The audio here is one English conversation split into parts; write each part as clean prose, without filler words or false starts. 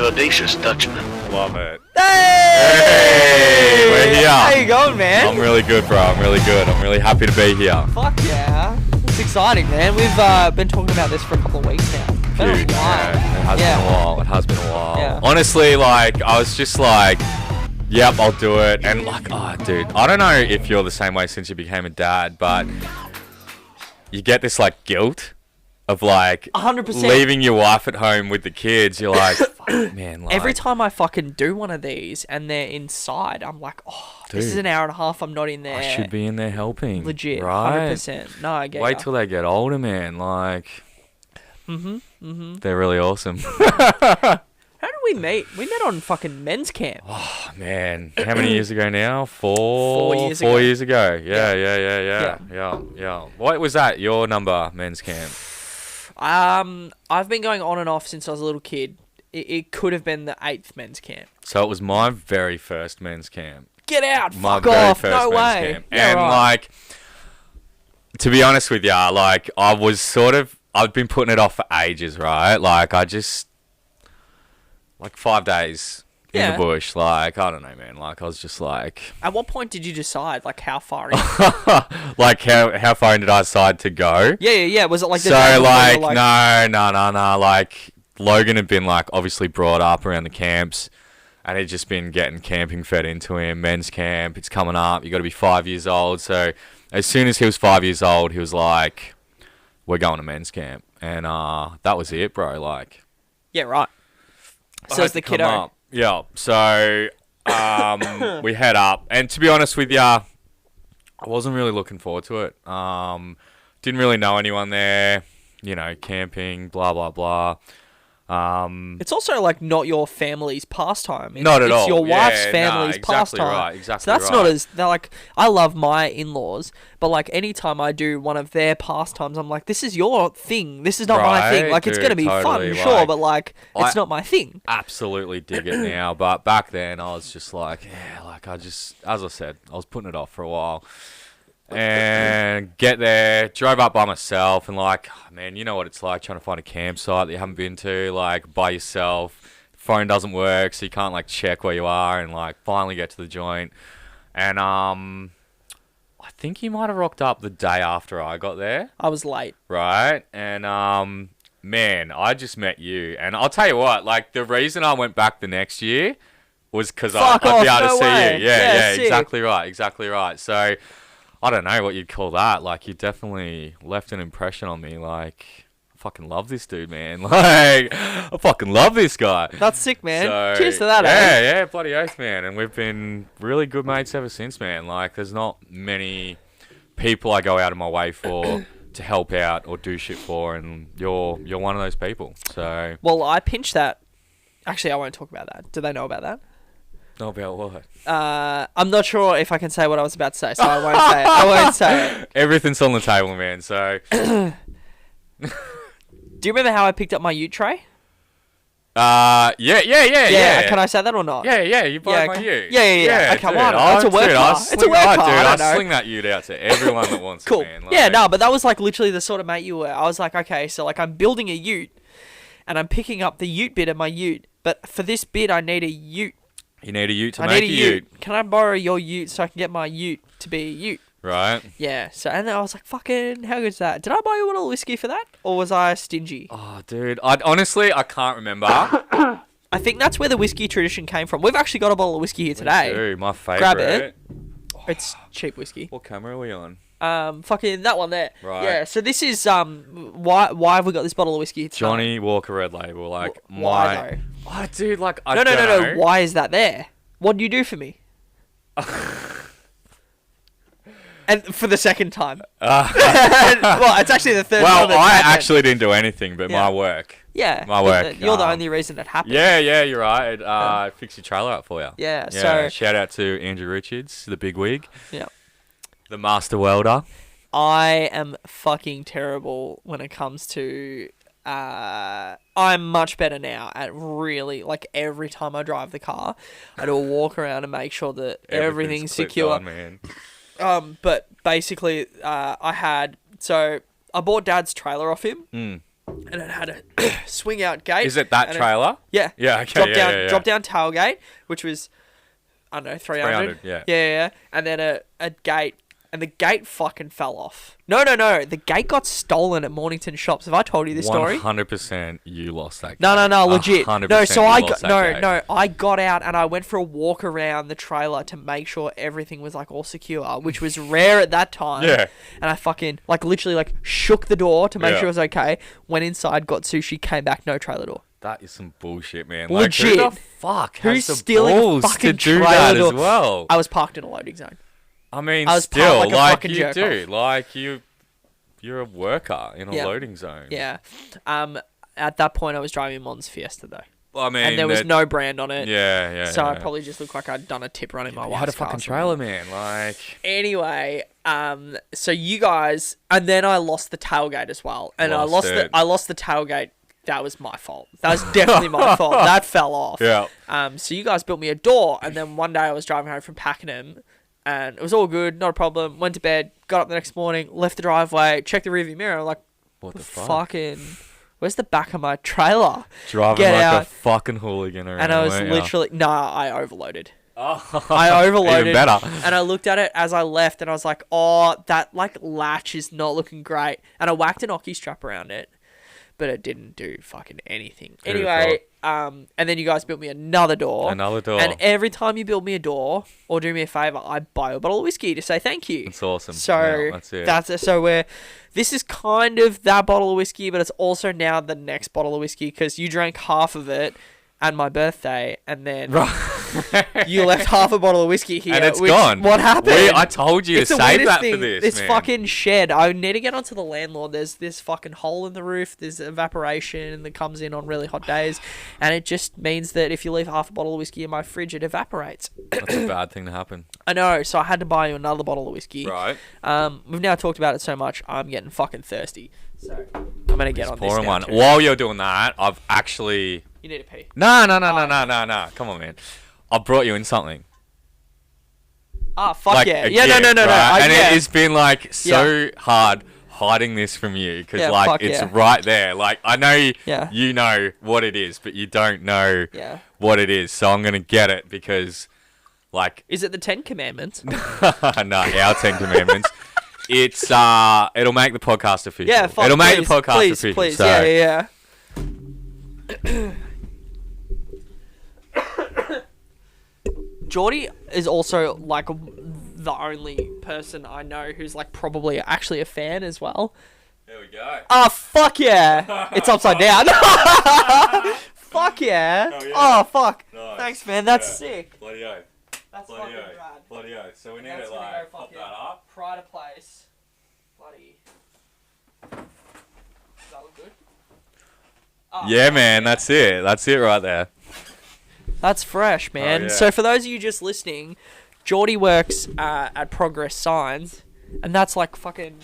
the audacious Dutchman. Love it. Hey! We're here. How you going, man? I'm really good, bro. I'm really good. I'm really happy to be here. Fuck yeah. It's exciting, man. We've been talking about this for a couple of weeks now. Dude, yeah, it has been a while. It has been a while. Yeah. Honestly, like, I was just like, yep, I'll do it. And like, oh, dude, I don't know if you're the same way since you became a dad, but you get this like guilt of like 100%. leaving your wife at home with the kids. You're like, fuck, man. Like, Every time I fucking do one of these and they're inside, I'm like, oh, this is Dude, an hour and a half. I'm not in there. I should be in there helping. Legit, right? 100%. No, I get Wait ya. till they get older, man. Like, they're really awesome. How did we meet? We met on fucking men's camp. Oh, man. How many years ago now? 4 years ago. 4 years ago. Yeah. What was that? Your number, men's camp? I've been going on and off since I was a little kid. It could have been the 8th men's camp. So it was my very first men's camp. Get out! My Fuck very off! first No men's way! camp. Yeah, And right. like, to be honest with ya, like, I've been putting it off for ages, right? Like, like 5 days in Yeah. the bush. Like, I don't know, man. Like, I was just like, At what point did you decide, like, how far in? like, how far in did I decide to go? Yeah. Was it like the So, day before you like, were no. Like, Logan had been, like, obviously brought up around the camps, and he'd just been getting camping fed into him. Men's camp, it's coming up. You got to be 5 years old. So, as soon as he was 5 years old, he was like, we're going to men's camp. And that was it, bro. Like, Yeah, right. I So had it's the to come kiddo. up. Yeah. So, we head up. And to be honest with ya, I wasn't really looking forward to it. Didn't really know anyone there. You know, camping, blah, blah, blah. It's also like not your family's pastime. Not at all. It's your wife's Yeah, family's exactly pastime. right, exactly so that's right. not as they're like. I love my in-laws, but like anytime I do one of their pastimes, I'm like, this is your thing. This is not my thing. Right, Like it's dude, gonna be totally, fun, sure, like, but like it's not my thing. Absolutely dig it now. But back then, I was just like, yeah, like as I said, I was putting it off for a while. And get there, drove up by myself, and like, man, you know what it's like trying to find a campsite that you haven't been to, like, by yourself. Phone doesn't work, so you can't, like, check where you are, and, like, finally get to the joint. And, I think he might have rocked up the day after I got there, I was late. right? And, man, I just met you. And I'll tell you what, like, the reason I went back the next year was because I'd Fuck off, be able to no see way. you. Yeah, sick. exactly right. So, I don't know what you'd call that. Like, you definitely left an impression on me. Like, I fucking love this dude, man. Like, I fucking love this guy. That's sick, man. So, Cheers to that, eh? Yeah, bloody oath, man. And we've been really good mates ever since, man. Like, there's not many people I go out of my way for to help out or do shit for, and you're one of those people. So, Well, I pinched that. Actually, I won't talk about that. Do they know about that? know about what? I'm not sure if I can say what I was about to say, so I won't say it. I won't say it. Everything's on the table, man. So, Do you remember how I picked up my ute tray? yeah. Can I say that or not? Yeah, you borrowed my okay. ute. Yeah. Come dude. on, Oh, it's a work dude, car. I'll It's a sling- work oh, car, dude, I I'll don't know. sling that ute out to everyone that wants Cool. it, man. Like, Yeah, no, but that was like literally the sort of mate you were. I was like, okay, so like I'm building a ute, and I'm picking up the ute bit of my ute, but for this bit I need a ute. You need a ute to I make need a ute. Can I borrow your ute so I can get my ute to be a ute? Right? Yeah. So and then I was like, fucking, how good's that? Did I buy you a bottle of whiskey for that, or was I stingy? Oh, dude. Honestly, I can't remember. I think that's where the whiskey tradition came from. We've actually got a bottle of whiskey here today. Dude, my favourite. Grab it. It's cheap whiskey. What camera are we on? Fucking that one there. Right. Yeah. So this is why have we got this bottle of whiskey here today? Johnny Walker Red Label. Like, Why my... though? Oh, dude, like, I No. don't know. Why is that there? What do you do for me? And for the second time. Well, it's actually the third Well, time. it's I happened. actually didn't do anything but Yeah. my work. Yeah. my work, You're the only reason it happened. Yeah, you're right. I fixed your trailer up for you. Yeah. So shout out to Andrew Richards, the big wig. Yeah. The master welder. I am fucking terrible when it comes to. I'm much better now at really, like, every time I drive the car, I do a walk around and make sure that everything's clipped secure. on, man. But basically, I bought Dad's trailer off him, and it had a swing out gate. Is it that and trailer? Yeah. Yeah, okay. Drop down tailgate, which was, I don't know, 300. 300, yeah. Yeah. And then a gate, and the gate fucking fell off. No. The gate got stolen at Mornington Shops. Have I told you this story? 100% you lost that gate. No, legit. 100% No, so you I lost got that gate. no, I got out and I went for a walk around the trailer to make sure everything was like all secure, which was rare at that time. Yeah. And I fucking literally shook the door to make Yeah. sure it was okay. Went inside, got sushi, came back, no trailer door. That is some bullshit, man. Legit. Like, who the fuck Who's has the stealing a balls fucking to do trailer that door? as well? I was parked in a loading zone. I mean, I was still, part like a like fucking you jerk do. off. Like, you're a worker in a Yeah. loading zone. Yeah. At that point, I was driving Mon's Fiesta though, Well, I mean, and there was no brand on it. Yeah. So I yeah. probably just looked like I'd done a tip run in my You wife's had a car fucking or trailer, something. man. Like, Anyway, so you guys, and then I lost the tailgate as well, and I lost the tailgate. That was my fault. That was definitely my fault. That fell off. yeah. So you guys built me a door, and then one day I was driving home from Pakenham, and it was all good, not a problem. Went to bed, got up the next morning, left the driveway, checked the rearview mirror, like, What the fuck? fucking, where's the back of my trailer? Driving Get like out. a fucking hooligan around. And I was weren't ya? literally, I overloaded. Oh, I overloaded. Even better. And I looked at it as I left, and I was like, oh, that latch is not looking great. And I whacked an Oki strap around it, but it didn't do fucking anything. Who'd have Anyway, and then you guys built me another door. Another door. And every time you build me a door or do me a favour, I buy a bottle of whiskey to say thank you. That's awesome. So Yeah, that's it. so this is kind of that bottle of whiskey, but it's also now the next bottle of whiskey because you drank half of it at my birthday, and then you left half a bottle of whiskey here. And it's gone. What happened? I told you It's to the save weirdest that thing. for this, This man. fucking shed. I need to get onto the landlord. There's this fucking hole in the roof. There's evaporation that comes in on really hot days, and it just means that if you leave half a bottle of whiskey in my fridge, it evaporates. That's a bad thing to happen. I know, so I had to buy you another bottle of whiskey. Right. We've now talked about it so much, I'm getting fucking thirsty. So I'm gonna get on this Pouring now one. too. While you're doing that, I've actually... You need to pee. No. Come on, man. I brought you in something. Ah, fuck Like yeah. a Yeah, gift, no. right? And yeah. it has been like so hard hiding this from you because Yeah, like fuck it's yeah. right there. Like I know Yeah. you know what it is, but you don't know Yeah. what it is. So I'm gonna get it because like Is it the 10 Commandments? no, our 10 Commandments. It's it'll make the podcast official. Yeah, fuck, it'll make please, the podcast please, official. Please, So yeah. Jordie is also like the only person I know who's like probably actually a fan as well. there we go. Oh, fuck yeah. It's upside down. Fuck yeah. Oh, yeah. Oh, fuck. Nice. Thanks, man. That's Yeah. sick. Bloody oath. That's Bloody fucking oath. rad. Bloody oath. So we need That's to gonna like go pop fucking that up. Pride of place. Bloody. Does that look good? Oh, Yeah, man. That's it. That's it right there. That's fresh, man. Oh, yeah. So for those of you just listening, Jordie works at Progress Signs, and that's like fucking...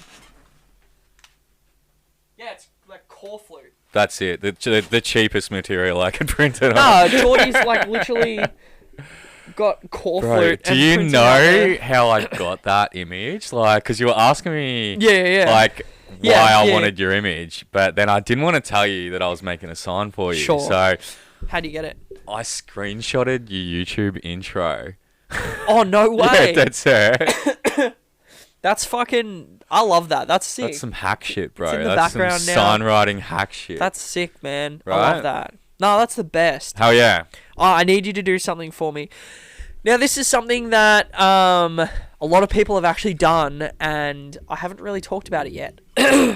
Yeah, it's like core flute. That's it. The cheapest material I could print it on. No, Jordie's like literally got core Bro, flute. do and you printed out know there. how I got that image? Like, because you were asking me, Yeah. like, why Yeah, I yeah. wanted your image, but then I didn't want to tell you that I was making a sign for you. Sure. So How do you get it? I screenshotted your YouTube intro. Oh, no way. Yeah, that's her. That's fucking... I love that. That's sick. That's some hack shit, bro. in the That's some background now. sign writing hack shit. That's sick, man. I Right? love that. No, that's the best. Hell yeah. Oh, I need you to do something for me. Now, this is something that a lot of people have actually done, and I haven't really talked about it yet.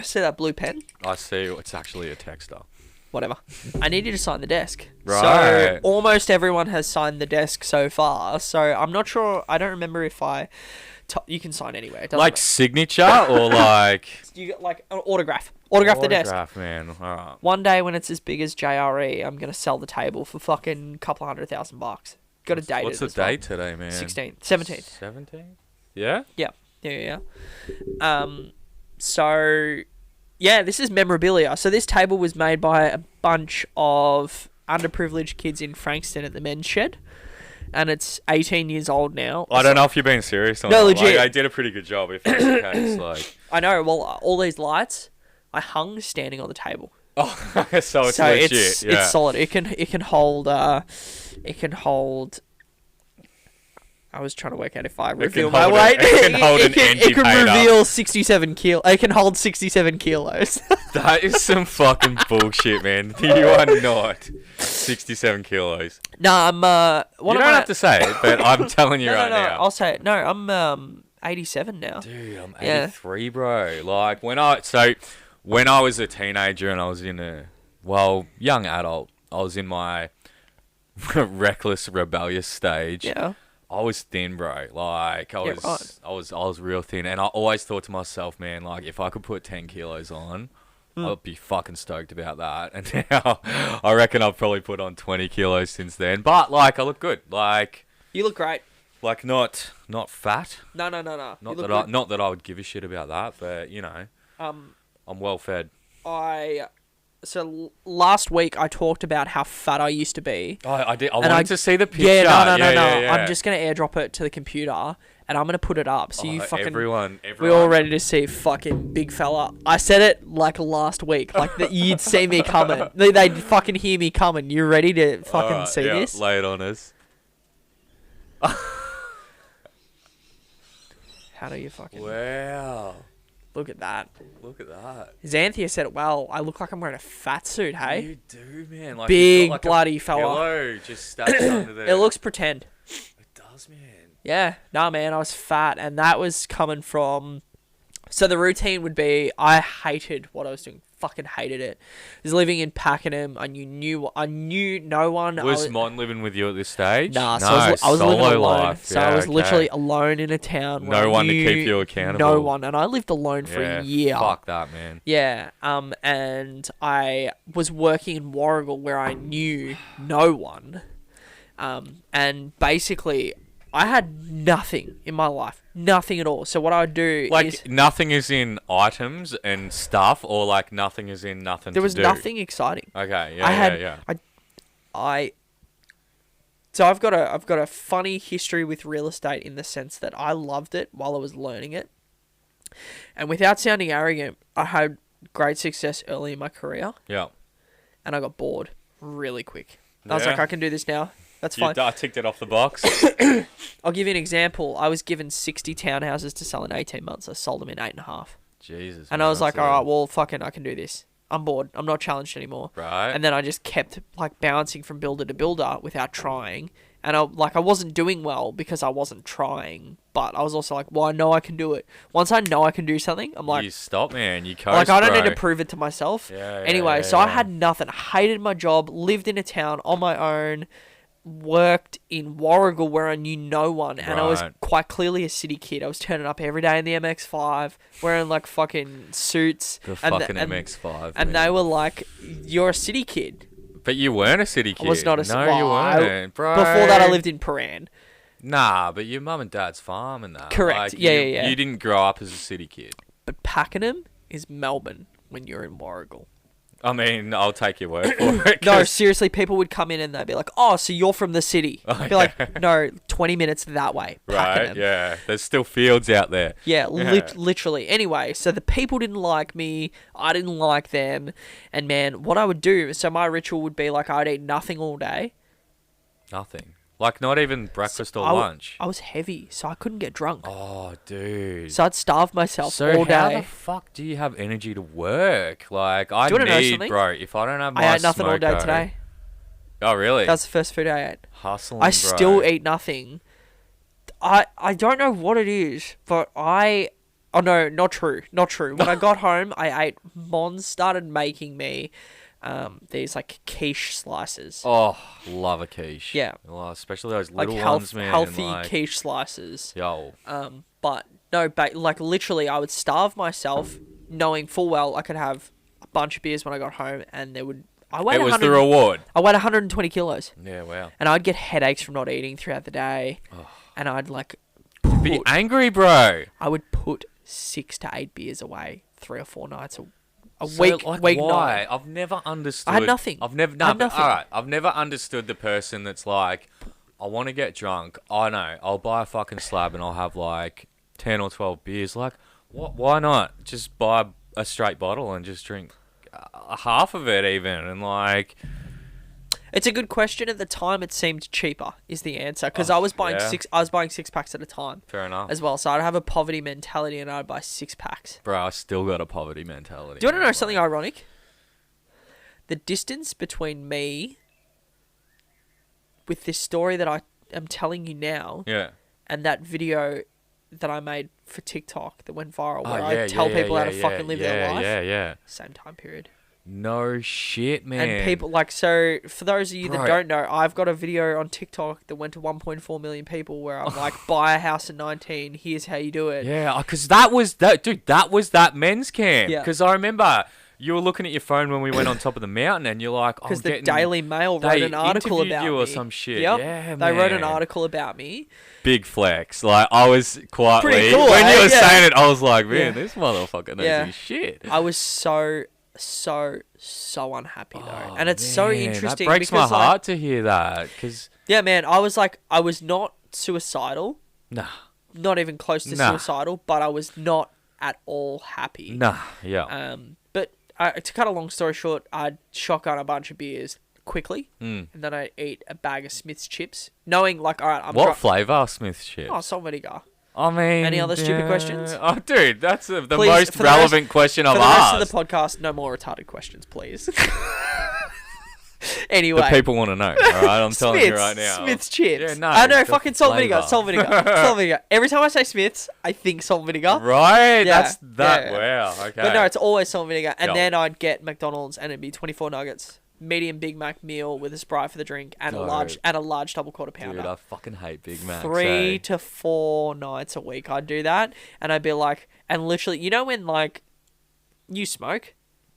See that blue pen? I see. It's actually a texter. Whatever. I need you to sign the desk. Right. So, almost everyone has signed the desk so far. So, I'm not sure. I don't remember if you can sign anywhere. It doesn't Like matter. signature or like... You get like an autograph. Autograph the desk. Autograph, man. All right. One day when it's as big as JRE, I'm going to sell the table for fucking couple $100,000. Got a date. What's the date today, man? 16th. 17th. 17th? Yeah? Yeah. So, yeah, this is memorabilia. So this table was made by a bunch of underprivileged kids in Frankston at the men's shed. And it's 18 years old now. I don't know if you're being serious or No, not. legit. Like, I did a pretty good job if that's the case. Like, I know. Well, all these lights, I hung standing on the table. Oh, so it's So legit. it's solid. It can hold. I was trying to work out if I reveal my weight. It can hold an it can reveal 67 kilo. It can hold 67 kilos. That is some fucking bullshit, man. You are not 67 kilos. No, I'm. You don't have to say it, but I'm telling you no, now. I'll say it. No, I'm 87 now. Dude, I'm 83, bro. Like when I was a teenager and I was young adult, I was in my reckless, rebellious stage. Yeah. I was thin, bro. Like I was real thin, and I always thought to myself, man, like if I could put 10 kilos on, I'd be fucking stoked about that. And now I reckon I've probably put on 20 kilos since then. But like I look good. Like You look great. Like not fat. No. Not that I would give a shit about that, but you know, I'm well fed. So last week I talked about how fat I used to be. Oh, I did. I wanted to see the picture. Yeah, no. Yeah. I'm just gonna airdrop it to the computer and I'm gonna put it up. So everyone. We're all ready to see fucking big fella. I said it like last week, like that you'd see me coming. They'd fucking hear me coming. You ready to fucking see this? Lay it on us. How do you fucking... Wow. Look at that. Look at that. Xanthia said, well, I look like I'm wearing a fat suit, hey? You do, man. Like big, like bloody fella. Pillow just stashed under there. It looks pretend. It does, man. Yeah. Nah, man, I was fat, and that was coming from... So the routine would be, I hated what I was doing. Fucking hated it. I was living in Pakenham. I knew no one. Was Mon living with you at this stage? Nah, so I was living alone. Life. So I was literally alone in a town. No one to keep you accountable. No one, and I lived alone for a year. Fuck that, man. Yeah. And I was working in Warrigal where I knew no one. And basically, I had nothing in my life. Nothing at all. So what I would do is... nothing is in items and stuff, or like nothing is in nothing There was nothing exciting. Okay, yeah. So I've got a funny history with real estate in the sense that I loved it while I was learning it. And without sounding arrogant, I had great success early in my career. Yeah. And I got bored really quick. I was like, I can do this now. That's fine. I ticked it off the box. I'll give you an example. I was given 60 townhouses to sell in 18 months. I sold them in 8.5. Jesus. And I was like, all right, well, fucking, I can do this. I'm bored. I'm not challenged anymore. Right. And then I just kept like bouncing from builder to builder without trying. And I wasn't doing well because I wasn't trying. But I was also like, well, I know I can do it. Once I know I can do something, I'm like... You stop, man. You coast, like, I don't need to prove it to myself. Yeah, So I had nothing. Hated my job. Lived in a town on my own. Worked in Warrigal where I knew no one, and I was quite clearly a city kid. I was turning up every day in the MX-5, wearing like fucking suits. MX-5. And they were like, "You're a city kid." But you weren't a city kid. I was not a city kid. No, you weren't, bro. Before that, I lived in Paran. Nah, but your mum and dad's farm and that. Correct. Like, Yeah. You didn't grow up as a city kid. But Pakenham is Melbourne when you're in Warrigal. I mean, I'll take your word for it. No, seriously, people would come in and they'd be like, "Oh, so you're from the city?" I'd be like, "No, 20 minutes that way." Right, yeah. There's still fields out there. Yeah, literally. Anyway, so the people didn't like me. I didn't like them. And man, what I would do, so my ritual would be like I'd eat nothing all day. Nothing. Like not even breakfast or lunch. I was heavy, so I couldn't get drunk. Oh, dude. So I'd starve myself all day. So how the fuck do you have energy to work? Like, I need, bro, if I don't have my I ate nothing all day today. Oh, really? That's the first food I ate. Hustling, I still eat nothing. I don't know what it is, but oh no, not true. When I got home, I ate, Mons started making me these like quiche slices. Oh, love a quiche. Yeah. Well, especially those little like ones, man. Healthy quiche slices. Yo. But no, like literally I would starve myself knowing full well I could have a bunch of beers when I got home and it was the reward. I weighed 120 kilos. Yeah, wow. And I'd get headaches from not eating throughout the day. Oh. And I'd like be angry, bro. I would put 6 to 8 beers away 3 or 4 nights a week. Like, week why? night. I've never understood. I had nothing. I've never understood the person that's like, I want to get drunk. I know. I'll buy a fucking slab and I'll have like 10 or 12 beers. Like, what? Why not? Just buy a straight bottle and just drink. half of it even, and like. It's a good question. At the time, it seemed cheaper. Is the answer because I was buying I was buying 6-packs at a time. Fair enough. As well, so I'd have a poverty mentality and I'd buy 6-packs. Bro, I still got a poverty mentality. Do you want to know something ironic? The distance between me with this story that I am telling you now, and that video that I made for TikTok that went viral, where I tell people how to fucking live their life. Same time period. No shit, man. And people so for those of you that don't know, I've got a video on TikTok that went to 1.4 million people where I'm like, buy a house at 19. Here's how you do it. Yeah, because that was that men's camp. Yeah. Because I remember you were looking at your phone when we went on top of the mountain, and you're like, because the Daily Mail wrote an article about you me or some shit. Yep. Yeah, they wrote an article about me. Big flex. Like I was quietly pretty cool, when you were saying it, I was like, man, this motherfucker knows his shit. I was so unhappy though, and it's so interesting. That breaks because, my heart to hear that. Cause man, I was not suicidal. Nah. Not even close to suicidal, but I was not at all happy. Nah. Yeah. But to cut a long story short, I'd shotgun a bunch of beers quickly, and then I'd eat a bag of Smith's chips, knowing like, all right, what flavour Smith's chips? Oh, salt vinegar. I mean, any other stupid questions? Oh, dude, that's the most relevant question I've asked. For the rest of the podcast, no more retarded questions, please. Anyway, the people want to know. All right, I'm telling you right now. Smith's chips. Yeah, no, I know, fucking salt vinegar. Salt vinegar. Every time I say Smith's, I think salt vinegar. Right? Yeah, that's that. Yeah. Wow. Okay. But no, it's always salt vinegar, and then I'd get McDonald's, and it'd be 24 nuggets. Medium Big Mac meal with a Sprite for the drink and a large double quarter pounder. Dude, I fucking hate Big Macs. 3 to 4 nights a week I'd do that, and I'd be like, and literally, you know when like you smoke,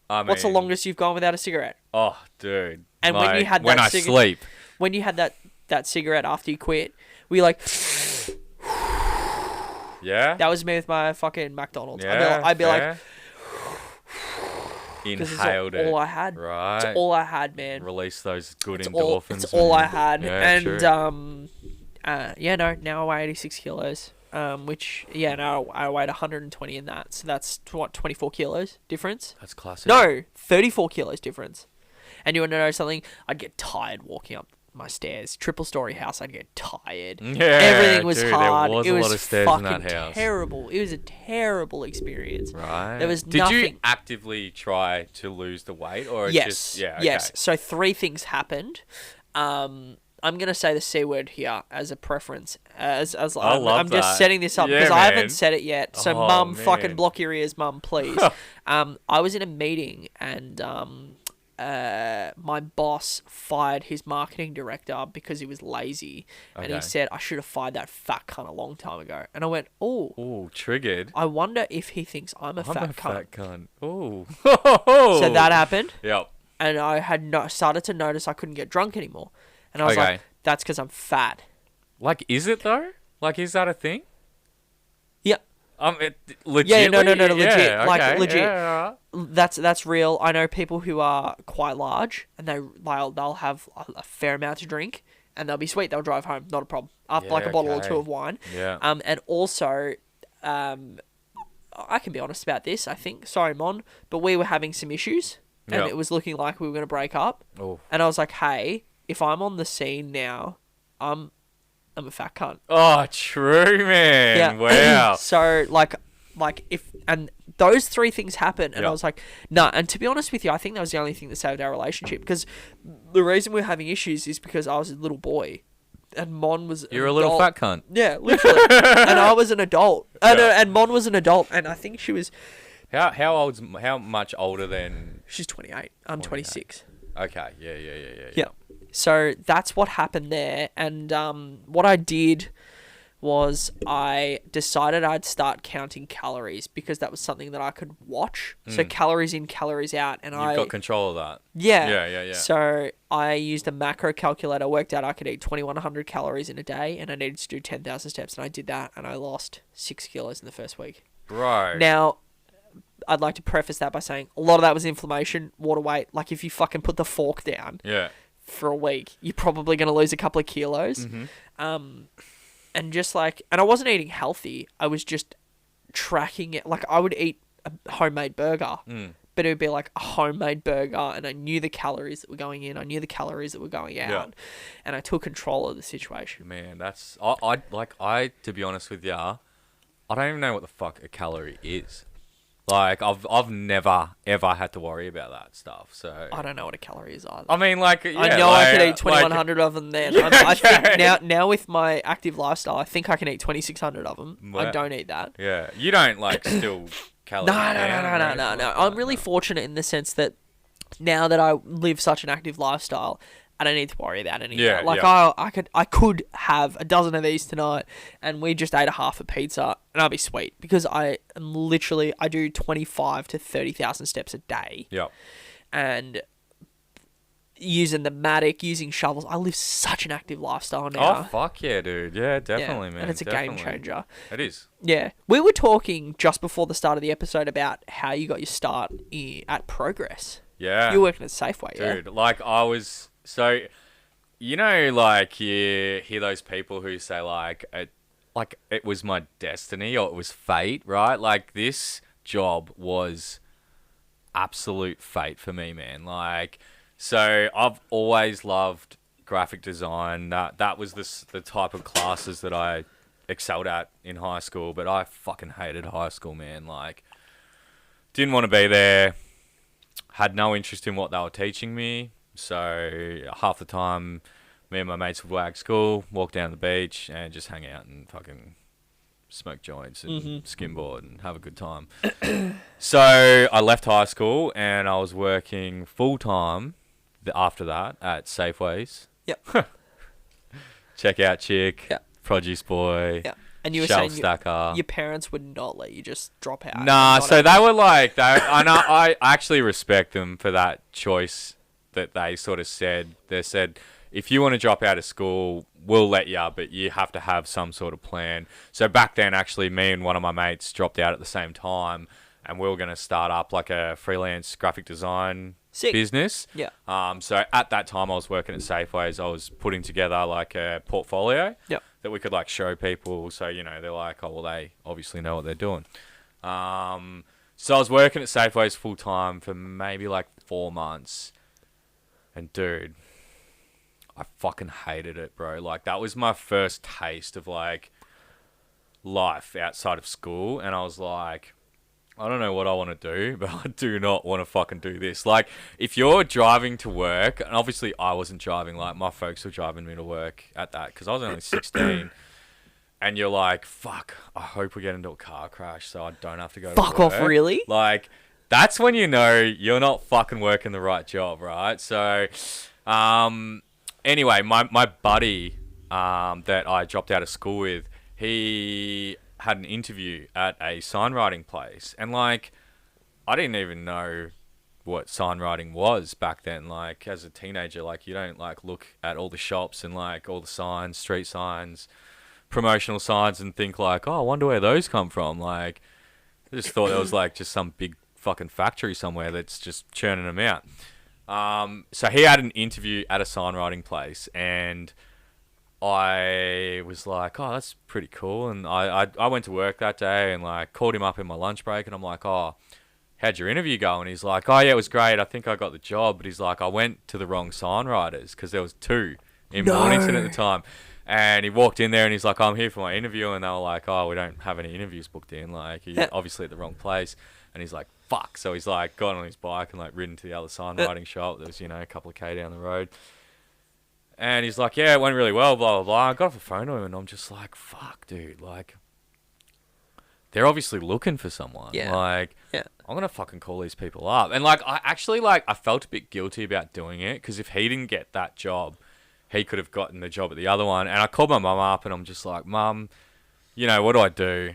what's the longest you've gone without a cigarette? Oh, dude. And when you had when I sleep, when you had that cigarette after you quit, we like. Yeah. That was me with my fucking McDonald's. Yeah, I'd be like. Inhaled it. All I had. Right. It's all I had, man. Release those good endorphins. It's all I had. Yeah, and now I weigh 86 kilos. Now I weighed 120 in that. So that's 24 kilos difference. That's classic. No, 34 kilos difference. And you want to know something? I'd get tired walking up my stairs. Triple story house, I'd get tired. Yeah, everything was hard. There was it a was lot of stairs fucking in that house. terrible. It was a terrible experience. Right. There was Did nothing. you actively try to lose the weight, or yes, yes. So 3 things happened. I'm gonna say the C word here as a preference. I'm just setting this up because I haven't said it yet. So, mum, fucking block your ears, mum, please. I was in a meeting and my boss fired his marketing director because he was lazy, and he said I should have fired that fat cunt a long time ago. And I went, oh, triggered. I wonder if he thinks I'm a fat cunt. Oh, so that happened. Yep. And I had started to notice I couldn't get drunk anymore, and I was like, that's because I'm fat. Like, is it though? Like, is that a thing? Yeah. Legit. Yeah, no, legit. Yeah, like legit. Yeah, That's real. I know people who are quite large, and they'll have a fair amount to drink, and they'll be sweet. They'll drive home, not a problem. After like a bottle or 2 of wine. Yeah. And also, I can be honest about this. I think, sorry, Mon, but we were having some issues, and it was looking like we were going to break up. Oh. And I was like, hey, if I'm on the scene now, I'm a fat cunt. Oh, true, man. Yeah. Wow. So, like if, and those 3 things happened, and I was like, nah. And to be honest with you, I think that was the only thing that saved our relationship, because the reason we're having issues is because I was a little boy, and Mon was You're a little fat cunt. Yeah, literally. And I was an adult. And Mon was an adult, and I think she was... How much older than... She's 28. I'm 26. Okay. Yeah. So that's what happened there. And what I did was I decided I'd start counting calories, because that was something that I could watch. So calories in, calories out. And You've got control of that. Yeah. So I used a macro calculator, worked out I could eat 2,100 calories in a day, and I needed to do 10,000 steps. And I did that, and I lost 6 kilos in the first week. Right. Now, I'd like to preface that by saying a lot of that was inflammation, water weight. Like, if you fucking put the fork down for a week, you're probably going to lose a couple of kilos. Mm-hmm. And just like, and I wasn't eating healthy. I was just tracking it. Like, I would eat a homemade burger, but it would be like a homemade burger, and I knew the calories that were going in, I knew the calories that were going out, and I took control of the situation. Man, that's I to be honest with ya, I don't even know what the fuck a calorie is. Like I've never ever had to worry about that stuff. So I don't know what a calorie is either. I mean, like, yeah, I know like, I could eat 2,100 of them then. I think now with my active lifestyle, I think I can eat 2,600 of them. I don't eat that. Yeah, you don't like still calories. No. I'm really fortunate in the sense that now that I live such an active lifestyle, I don't need to worry about any of that. Like I could have a dozen of these tonight, and we just ate a half a pizza, and I'll be sweet because I do 25 to 30,000 steps a day. Yep. And using the Matic, using shovels, I live such an active lifestyle now. Oh fuck yeah, dude. Yeah, definitely, man. And it's a game changer. It is. Yeah, we were talking just before the start of the episode about how you got your start at Progress. Yeah. You were working at Safeway, dude. Like I was. So, you know, like you hear those people who say like it was my destiny or it was fate, right? Like this job was absolute fate for me, man. Like, so I've always loved graphic design. That was the type of classes that I excelled at in high school, but I fucking hated high school, man. Like, didn't want to be there. Had no interest in what they were teaching me. So half the time, me and my mates would wag school, walk down the beach, and just hang out and fucking smoke joints and skimboard and have a good time. So I left high school and I was working full time after that at Safeways. Yep. Checkout chick. Yep. Produce boy. Yeah. And you were shelf saying stacker. Your parents would not let you just drop out. Nah, so they were like, I actually respect them for that choice that they sort of said. They said, if you want to drop out of school, we'll let you, but you have to have some sort of plan. So back then, actually, me and one of my mates dropped out at the same time, and we were going to start up like a freelance graphic design business. Yeah. So at that time, I was working at Safeways. I was putting together like a portfolio that we could like show people. So, you know, they're like, oh, well, they obviously know what they're doing. So I was working at Safeways full time for maybe like 4 months. And dude, I fucking hated it, bro. Like, that was my first taste of like life outside of school. And I was like, I don't know what I want to do, but I do not want to fucking do this. Like, if you're driving to work, and obviously I wasn't driving, like my folks were driving me to work at that because I was only 16. And you're like, fuck, I hope we get into a car crash so I don't have to go to work. Fuck off, really? Like, that's when you know you're not fucking working the right job, right? So, anyway, my buddy that I dropped out of school with, he had an interview at a signwriting place. And, like, I didn't even know what signwriting was back then. Like, as a teenager, like, you don't, like, look at all the shops and, like, all the signs, street signs, promotional signs and think, like, oh, I wonder where those come from. Like, I just thought it was, like, just some big fucking factory somewhere that's just churning them out. So he had an interview at a signwriting place, and I was like, oh, that's pretty cool. And I went to work that day and like called him up in my lunch break, and I'm like, oh, how'd your interview go? And he's like, oh yeah, it was great. I think I got the job. But he's like, I went to the wrong signwriters because there was 2 in Mornington at the time. And he walked in there and he's like, I'm here for my interview. And they were like, oh, we don't have any interviews booked in. Like, you're obviously at the wrong place. And he's like, fuck. So he's like got on his bike and like ridden to the other signwriting shop. There was, you know, a couple of K down the road. And he's like, yeah, it went really well, blah, blah, blah. I got off the phone to him and I'm just like, fuck, dude. Like, they're obviously looking for someone. Yeah. Like, I'm going to fucking call these people up. And like, I actually like, I felt a bit guilty about doing it because if he didn't get that job, he could have gotten the job at the other one. And I called my mum up and I'm just like, Mum, you know, what do I do?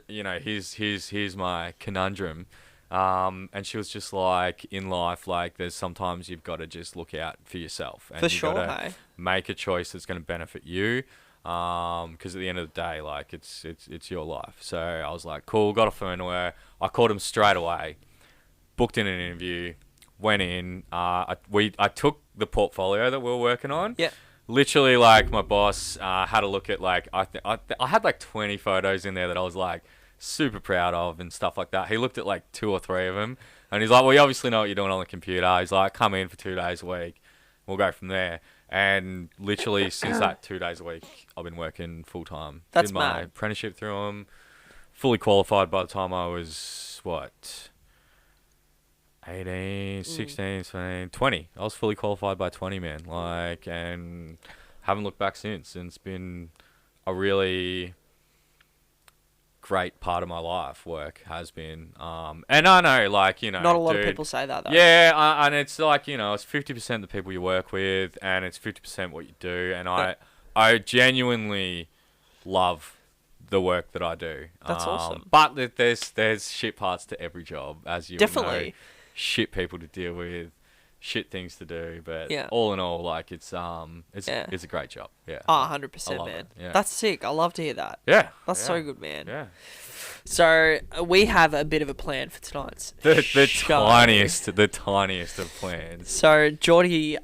You know, here's my conundrum. And she was just like, in life, like, there's sometimes you've got to just look out for yourself. And you've got to make a choice that's going to benefit you. Because at the end of the day, like, it's your life. So I was like, cool, got a phone to her. I called him straight away, booked in an interview, went in. I took the portfolio that we were working on. Yeah. Literally, like, my boss had a look at, like, I had like 20 photos in there that I was like super proud of and stuff like that. He looked at like 2 or 3 of them And he's like, well, you obviously know what you're doing on the computer. He's like, come in for 2 days a week. We'll go from there. And literally since that 2 days a week, I've been working full time. That's Did my mad. apprenticeship through him. Fully qualified by the time I was, 18, 16, 17, 20. I was fully qualified by 20, man. Like, and haven't looked back since. And it's been a really great part of my life. Work has been. And I know, like, you know, Not a lot of people say that, though. Yeah, and it's like, you know, it's 50% the people you work with, and it's 50% what you do. And I genuinely love the work that I do. That's awesome. But there's shit parts to every job, as you Definitely. know. Shit people to deal with, shit things to do. But Yeah. all in all, like, it's a great job. Yeah. Oh, I 100%, love man. it, yeah. That's sick. I love to hear that. Yeah. That's yeah, so good, man. Yeah. So we have a bit of a plan for tonight's The show. tiniest of plans. So Jordie,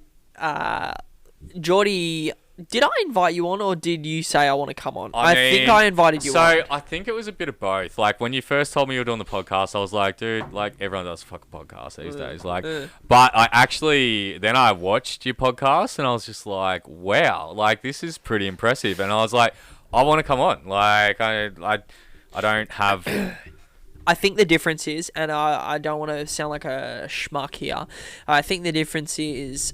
did I invite you on, or did you say I want to come on? I think I invited you on. So I think it was a bit of both. Like, when you first told me you were doing the podcast, I was like, dude, like, everyone does a fucking podcast these days. Like, but then I watched your podcast and I was just like, wow, like, this is pretty impressive. And I was like, I want to come on. Like, I don't have. I think the difference is, and I don't want to sound like a schmuck here, I think the difference is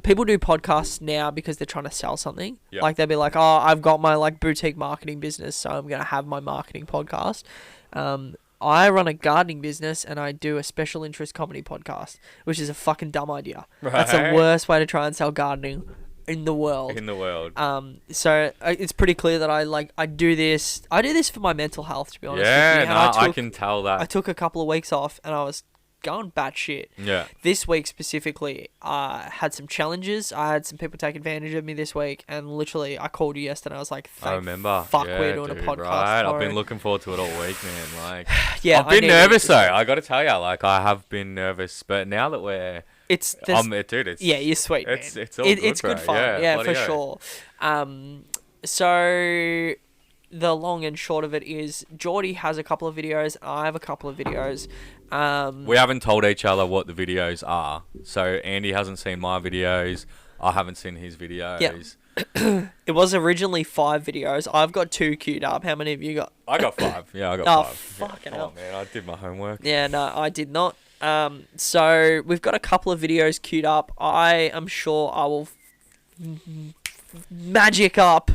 people do podcasts now because they're trying to sell something. Yep. Like, they'll be like, oh, I've got my like boutique marketing business, so I'm going to have my marketing podcast. I run a gardening business and I do a special interest comedy podcast, which is a fucking dumb idea. Right. That's the worst way to try and sell gardening in the world. So it's pretty clear that I do this for my mental health, to be honest with you. Yeah, And no, I can tell that. I took a couple of weeks off and I was going batshit. Yeah. This week specifically, I had some challenges. I had some people take advantage of me this week, and literally I called you yesterday. I was like, I remember. Fuck, yeah, we're doing dude, a podcast. Right? tomorrow. I've been looking forward to it all week, man. Like, Yeah, I've been I nervous needed though. to- I got to tell you, like, I have been nervous, but now that we're, It's dude, it's yeah, you're sweet, man. It's all good, it's good bro. fun. Yeah, bloody for oath. sure. So the long and short of it is, Jordie has a couple of videos. I have a couple of videos. We haven't told each other what the videos are. So Andy hasn't seen my videos. I haven't seen his videos. Yeah. It was originally 5 videos. I've got 2 queued up. How many have you got? I got 5. Yeah, I got Oh, 5. fucking Come hell. on, man. I did my homework. Yeah, no, I did not. So we've got a couple of videos queued up. I am sure I will magic up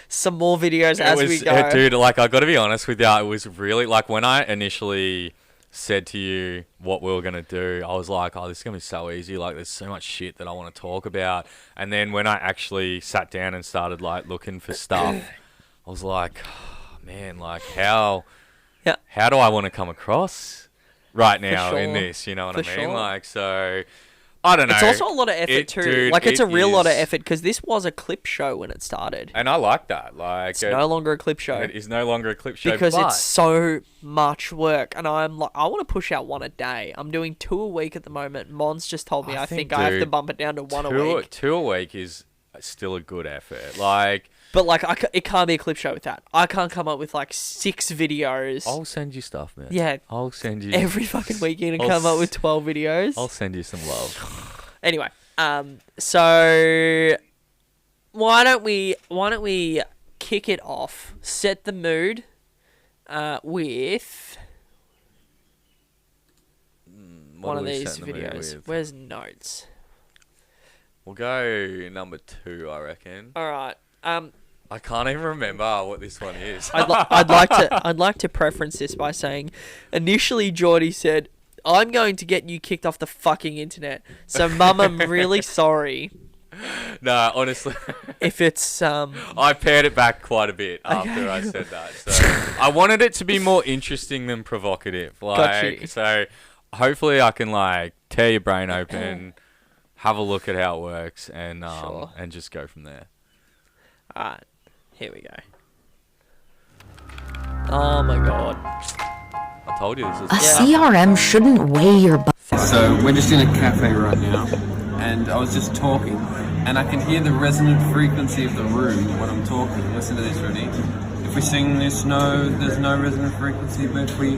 some more videos as we go. Dude, like, I got to be honest with you. It was really, like, when I initially said to you what we were going to do, I was like, oh, this is going to be so easy. Like, there's so much shit that I want to talk about. And then when I actually sat down and started, like, looking for stuff, I was like, oh, man, like, how do I want to come across right now in this? You know what I mean? Sure. Like, so, I don't know. It's also a lot of effort too. Dude, like, it's a real lot of is. effort, because this was a clip show when it started. And I like that. Like, It's no longer a clip show. It is no longer a clip show, Because but it's so much work, and I'm like, I want to push out 1 a day. I'm doing 2 a week at the moment. Mon's just told me I think I have to dude, bump it down to 1 a week. 2 a week is still a good effort. Like, But like, it can't be a clip show with that. I can't come up with like 6 videos. I'll send you stuff, man. Yeah. I'll send you Every fucking weekend and I'll come up s- with 12 videos. I'll send you some love. Anyway, so why don't we kick it off? Set the mood with What one are of we these setting the mood videos. with? Where's notes? We'll go number 2, I reckon. All right. I can't even remember what this one is. I'd like to preference this by saying, initially Jordie said, "I'm going to get you kicked off the fucking internet." So, Mum, I'm really sorry No, honestly, if it's I pared it back quite a bit after I said that. So I wanted it to be more interesting than provocative. Got you. Like, so hopefully I can, like, tear your brain open, have a look at how it works, and Sure. and just go from there. Alright, here we go. Oh my god. I told you this was A CRM shouldn't weigh your butt. So we're just in a cafe right now, and I was just talking, and I can hear the resonant frequency of the room when I'm talking. Listen to this, ready? If we sing this note, there's no resonant frequency, but if we...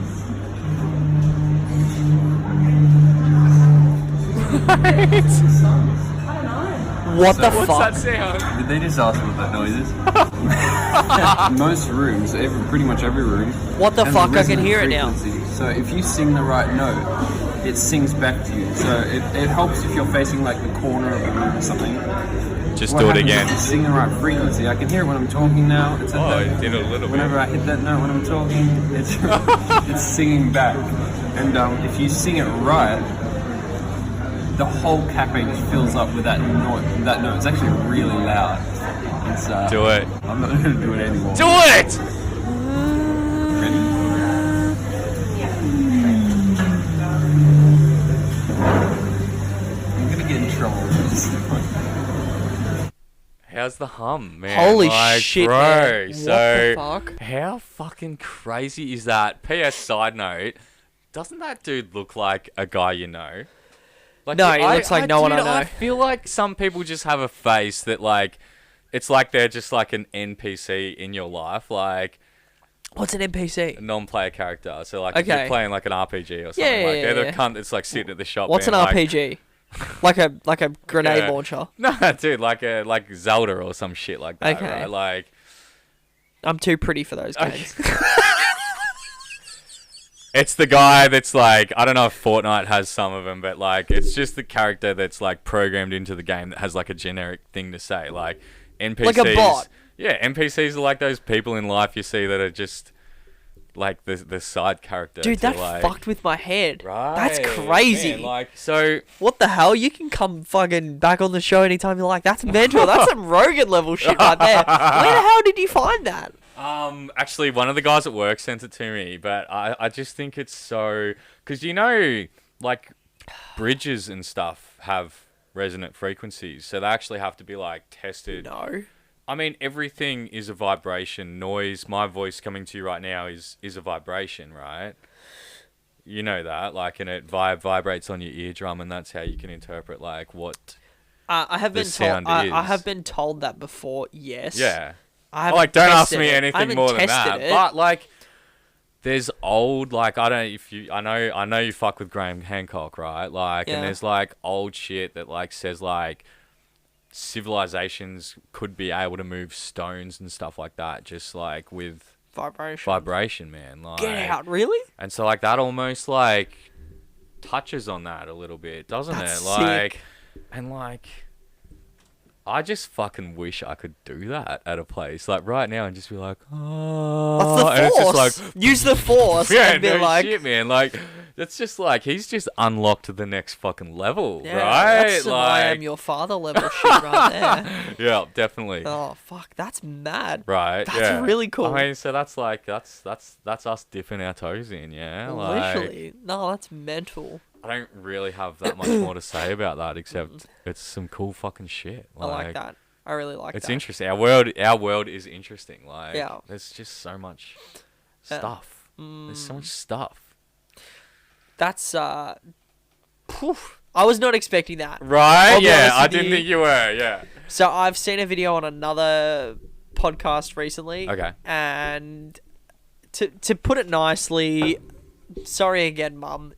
What the What's fuck? that sound? Did they just ask what that noise is? Most rooms, pretty much every room. What the has fuck? a I can hear it now. frequency. So if you sing the right note, it sings back to you. So it helps if you're facing like the corner of the room or something. Just What do it happens again. is you sing the right frequency. I can hear it when I'm talking now. It's at Oh, that- it did a little bit. Whenever I hit that note when I'm talking, it's singing back. And if you sing it right, the whole cafe just fills up with that note. That note. It's actually really loud. It's, Do it. I'm not going to do it anymore. Do it! Ready? I'm going to get in trouble with this. How's the hum, man? Holy like, shit, bro. man. What So, the fuck? how fucking crazy is that? P.S. side note, doesn't that dude look like a guy you know? Like, No, he looks like no one I know. I feel like some people just have a face that, like, it's like they're just like an NPC in your life, like What's an a NPC? non-player character. So, like, if Okay. you're playing like an RPG or something, Yeah, like, yeah, they're the yeah. cunt that's like sitting at the shop. What's an being like, RPG? like a grenade Yeah. launcher. No, dude, like Zelda or some shit like that, Okay. right? Like, I'm too pretty for those games. it's the guy that's like, I don't know if Fortnite has some of them, but like, it's just the character that's like programmed into the game that has like a generic thing to say. Like, NPCs. Like a bot. Yeah, NPCs are like those people in life you see that are just like the side character. Dude, to, that like, fucked with my head. Right. That's crazy. Man, like, so. What the hell? You can come fucking back on the show anytime you like. That's mental. That's some Rogan level shit right there. Where the hell did you find that? Actually, one of the guys at work sent it to me, but I just think it's so... Because, you know, like, bridges and stuff have resonant frequencies, so they actually have to be, like, tested. No. I mean, everything is a vibration. Noise, my voice coming to you right now is a vibration, right? You know that, like, and it vibrates on your eardrum, and that's how you can interpret, like, what... I have The been told. sound I is. have been told that before. Yes. Yeah. I haven't Like, don't ask tested me it. I anything haven't more than tested that. it. But like, there's old like I know you fuck with Graham Hancock, right? Like, Yeah. and there's like old shit that like says like civilizations could be able to move stones and stuff like that, just like with vibration, man. Like, Get out, really? and so like that almost like touches on that a little bit, doesn't That's it? Like, sick. and like. I just fucking wish I could do that at a place like right now and just be like, oh, What's the and it's force? just like, Use the force yeah, and be no like, shit, man. Like, it's just like he's just unlocked to the next fucking level, yeah, right? that's some I am your father level shit right there. yeah, definitely. Oh fuck, that's mad. Right, That's yeah. really cool. I mean, so that's like that's us dipping our toes in, yeah. Like, Literally, no, that's mental. I don't really have that much more to say about that except it's some cool fucking shit. I like that. I really like It's that. interesting. Our world is interesting. Like, Yeah. there's just so much stuff. There's so much Mm. stuff. That's poof. I was not expecting that. Right? I'll be Yeah, honest I with didn't you. think you were. Yeah. So I've seen a video on another podcast recently. Okay. And to put it nicely, sorry again, Mum.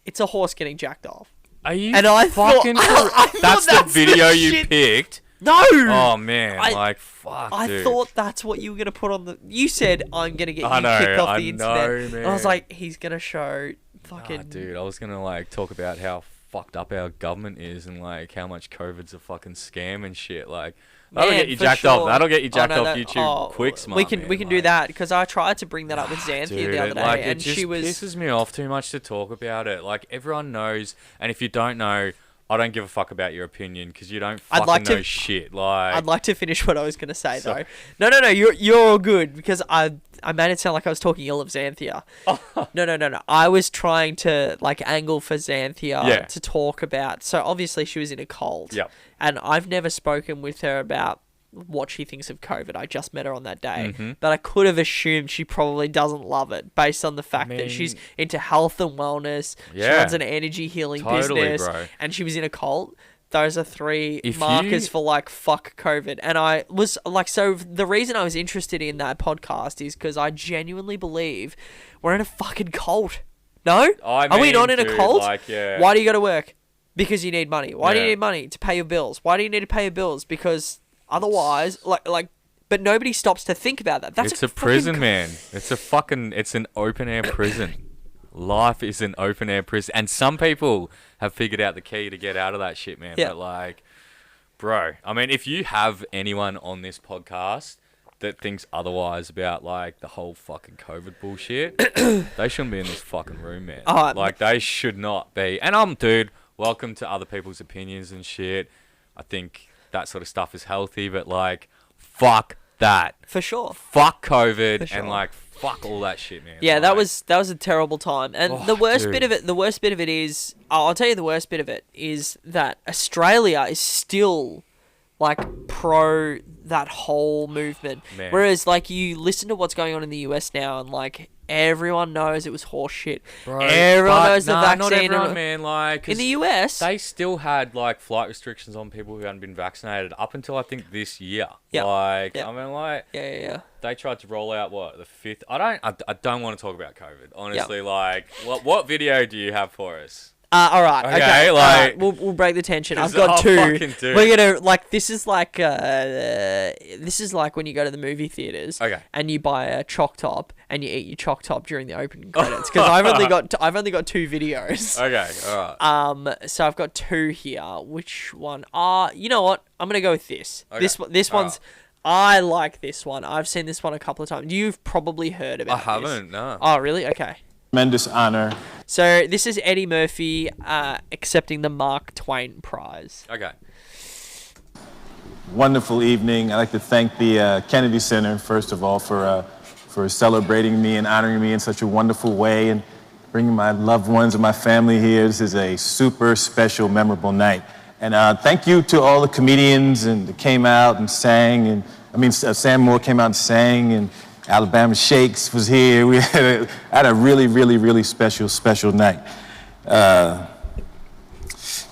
It's a horse getting jacked off. Are you And I fucking? thought- I thought that's the that's the video you shit. picked. No. Oh man, I- like fuck, I dude. thought that's what you were gonna put on the. You said I'm gonna get I you know, kicked off I the know, internet. And I was man. like, he's gonna show fucking. Nah, dude, I was gonna like talk about how fucked up our government is and like how much COVID's a fucking scam and shit. Like that'll Man, get you for jacked sure. off. That'll get you jacked no, off that- YouTube quick, smart. We can man, do like- that because I tried to bring that up with Xanthia Dude, the other day, like, and it just she was. pisses me off too much to talk about it. Like everyone knows, and if you don't know, I don't give a fuck about your opinion because you don't fucking like to- know shit. Like I'd like to finish what I was gonna say So- though. No, you're all good because I made it sound like I was talking ill of Xanthia. No. I was trying to like angle for Xanthia Yeah. to talk about. So obviously she was in a cult. Yep. And I've never spoken with her about what she thinks of COVID. I just met her on that day. Mhm. But I could have assumed she probably doesn't love it based on the fact that she's mean- into health and wellness. She Yeah. runs an energy healing Totally, business. bro. And she was in a cult. Those are three If markers you- for like fuck COVID. And I was like, so the reason I was interested in that podcast is because I genuinely believe we're in a fucking cult. No? I Are we mean, not in a dude, cult? like, yeah. Why do you go to work? Because you need money. Why do you Yeah. need money? To pay your bills. Why do you need to pay your bills? Because otherwise, but nobody stops to think about that. That's It's a prison, man. It's an open air prison. Life is an open air prison. And some people have figured out the key to get out of that shit, man. Yeah. But like, bro, I mean, if you have anyone on this podcast that thinks otherwise about like the whole fucking COVID bullshit, they shouldn't be in this fucking room, man. Like, they should not be. And dude, welcome to other people's opinions and shit. I think that sort of stuff is healthy, but like, fuck that. For sure. Fuck COVID For sure. and like, fuck all that shit, man. Yeah, like, that was a terrible time. And Oh, the worst dude. bit of it is, I'll tell you the worst bit of it is that Australia is still like pro that whole movement. Man. Whereas like you listen to what's going on in the US now and like everyone knows it was horse shit. Bro, Everyone but knows the vaccine. Not everyone, man. Like, 'cause in the US, they still had like flight restrictions on people who hadn't been vaccinated up until I think this year. Yep. Like, Yep. I mean, like, yeah. they tried to roll out the 5th. I don't want to talk about COVID. Honestly, like, what video do you have for us? All right. Okay, Okay. like- we'll break the tension. I've 'Cause got I'll two. fucking do. We're gonna like this is like when you go to the movie theaters. Okay. And you buy a choc top and you eat your choc top during the opening credits because I've only got two videos. Okay, all right. So I've got two here. Which one? You know what? I'm gonna go with this. Okay. This All one's. I like this one. I've seen this one a couple of times. You've probably heard about. I this. haven't. No. Oh, really? Okay. Tremendous honor. So this is Eddie Murphy accepting the Mark Twain Prize. Okay. Wonderful evening. I'd like to thank the Kennedy Center, first of all, for celebrating me and honoring me in such a wonderful way and bringing my loved ones and my family here. This is a super special, memorable night. And thank you to all the comedians that came out and sang. Sam Moore came out and sang, and Alabama Shakes was here. We had a really, really, really special night.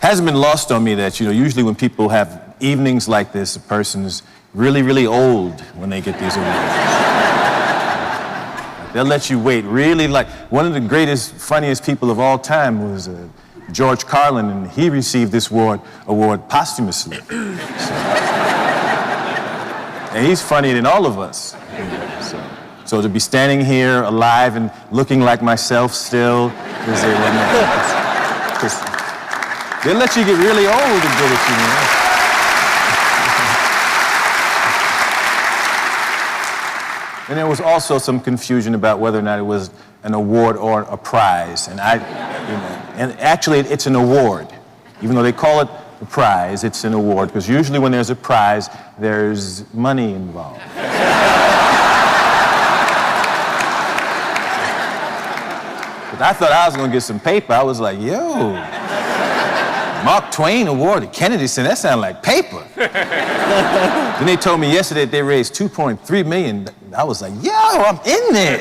Hasn't been lost on me that, usually when people have evenings like this, a person is really, really old when they get these awards. They'll let you wait. Really, like, one of the greatest, funniest people of all time was George Carlin, and he received this award posthumously. And he's funnier than all of us. So to be standing here alive and looking like myself still, because they let you get really old and give it to you. And there was also some confusion about whether or not it was an award or a prize. And actually it's an award. Even though they call it a prize, it's an award, because usually when there's a prize, there's money involved. But I thought I was gonna get some paper. I was like, yo, Mark Twain Award at Kennedy Center, that sounded like paper. Then they told me yesterday that they raised $2.3 million. I was like, yo, I'm in there.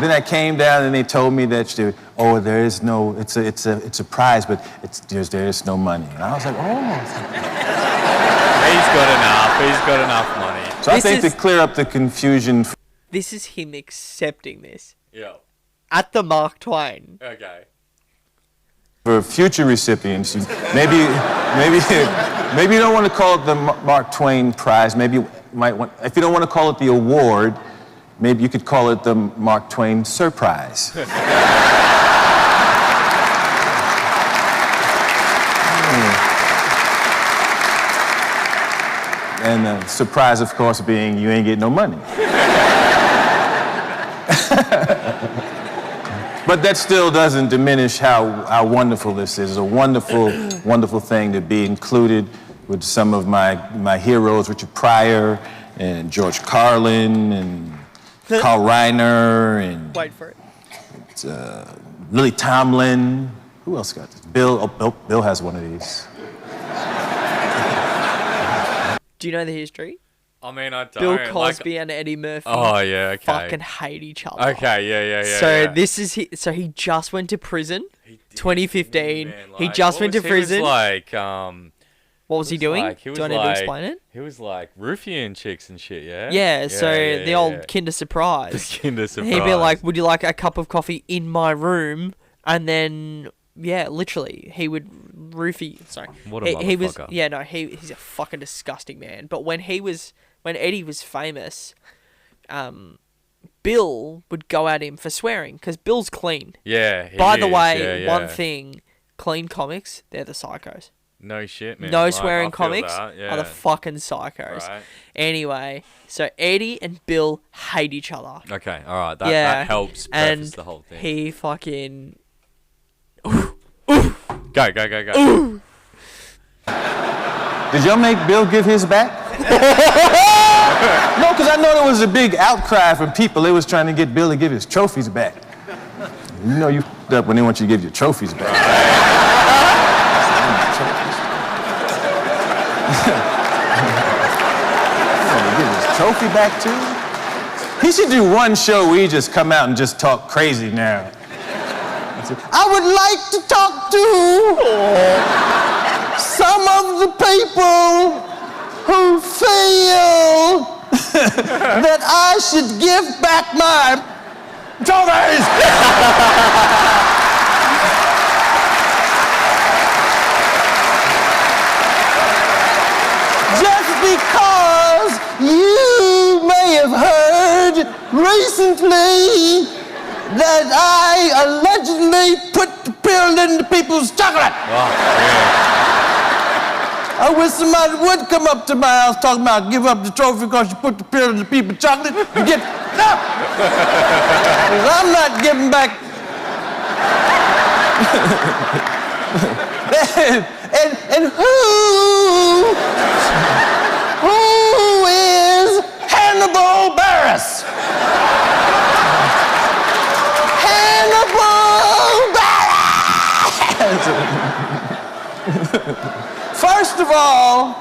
Then I came down and they told me that there is no, it's a prize, but there is no money. And I was like, oh. He's got enough money. So I think to clear up the confusion. This is him accepting this Yeah. at the Mark Twain. Okay. For future recipients, maybe you don't want to call it the Mark Twain Prize. Maybe you might want, if you don't want to call it the award, maybe you could call it the Mark Twain Surprise. And the surprise, of course, being you ain't getting no money. But that still doesn't diminish how wonderful this is. It's a wonderful, wonderful thing to be included with some of my heroes, Richard Pryor and George Carlin and Carl Reiner and Wait for it. Lily Tomlin. Who else got this? Bill has one of these. Do you know the history? I mean, I don't. Bill Cosby and Eddie Murphy. Oh, yeah, okay. Fucking hate each other. Okay, yeah. So this is he just went to prison. 2015. Man, He like, just what went to was- prison. He was like, What What was he doing? Like, Do I need to explain it? He was like roofing chicks and shit, yeah? Yeah, so the old Kinder Surprise. Kinder Surprise. He'd be like, would you like a cup of coffee in my room? And then, yeah, literally, he would roofie. Sorry. What a he was, motherfucker. yeah, no, he's a fucking disgusting man. But when Eddie was famous, Bill would go at him for swearing because Bill's clean. Yeah. By the way, one thing, clean comics, they're the psychos. No shit, man. No Like, swearing I feel comics that, yeah. are the fucking psychos. Right. Anyway, so Eddie and Bill hate each other. Okay, all right. That helps preface the whole thing. He fucking... Go. Did y'all make Bill give his back? No, because I know there was a big outcry from people. They was trying to get Bill to give his trophies back. You know you f***ed up when they want you to give your trophies back. Give his trophy back too? He should do one show where he just come out and just talk crazy now. I would like to talk to some of the people who feel that I should give back my trophies. Just because you may have heard recently that I allegedly put the pill into people's chocolate. I wish somebody would come up to my house talking about give up the trophy because you put the pill into people's chocolate. You get up. Because I'm not giving back. and who is Hannibal Barris? Hannibal Barris! First of all,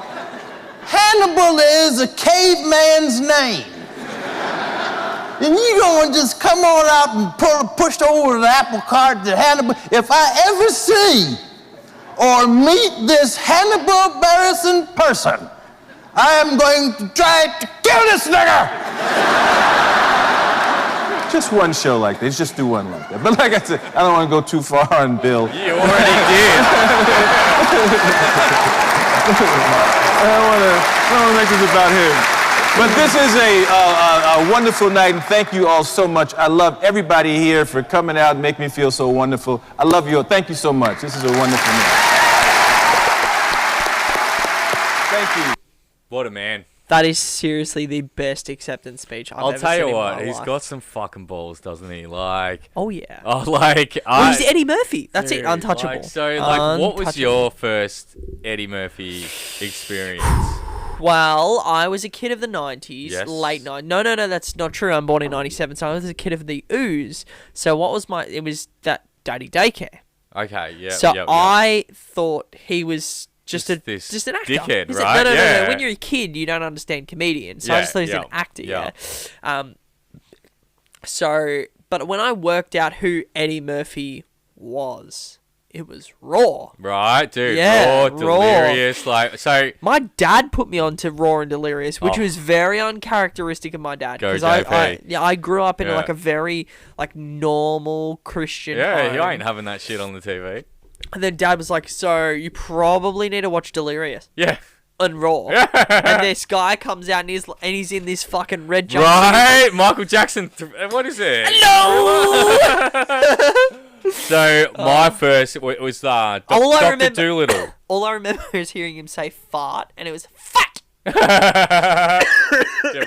Hannibal is a caveman's name. And you don't just come on out and push over the apple cart to Hannibal. If I ever see or meet this Hannibal Barris in person, I am going to try to kill this nigger! Just one show like this, just do one like that. But like I said, I don't want to go too far on Bill. You already did. I don't want to make this about him. But this is a wonderful night, and thank you all so much. I love everybody here for coming out and making me feel so wonderful. I love you all. Thank you so much. This is a wonderful night. Thank you. What a man. That is seriously the best acceptance speech I've ever I'll tell seen you in what, my he's life. got some fucking balls, doesn't he? Like, Oh, yeah. well, He's Eddie Murphy. That's it. dude, Untouchable. What was Untouchable. your first Eddie Murphy experience? Well, I was a kid of the 90s, Yes. late 90s. No, that's not true. I'm born in 97, so I was a kid of the ooze. So what was it was that daddy daycare. Okay, yeah. So yep. I thought he was just an actor. dickhead, He's right? No. Yeah. When you're a kid, you don't understand comedians. So I Yeah, just thought he was yeah, an actor, yeah. But when I worked out who Eddie Murphy was, it was Raw. Right, dude. Yeah, Raw, Raw. Delirious. So, My dad put me on to Raw and Delirious, which Oh. was very uncharacteristic of my dad. Go, I JP. grew up in Yeah. like a very like normal Christian yeah, home. you ain't having that shit on the TV. And then dad was like, so you probably need to watch Delirious Yeah. and Raw. And this guy comes out and he's in this fucking red jumpsuit. Right? Michael Jackson. What is it? Hello! So, my first was Dr. Dolittle. All I remember is hearing him say fart, and it was fat. Yeah,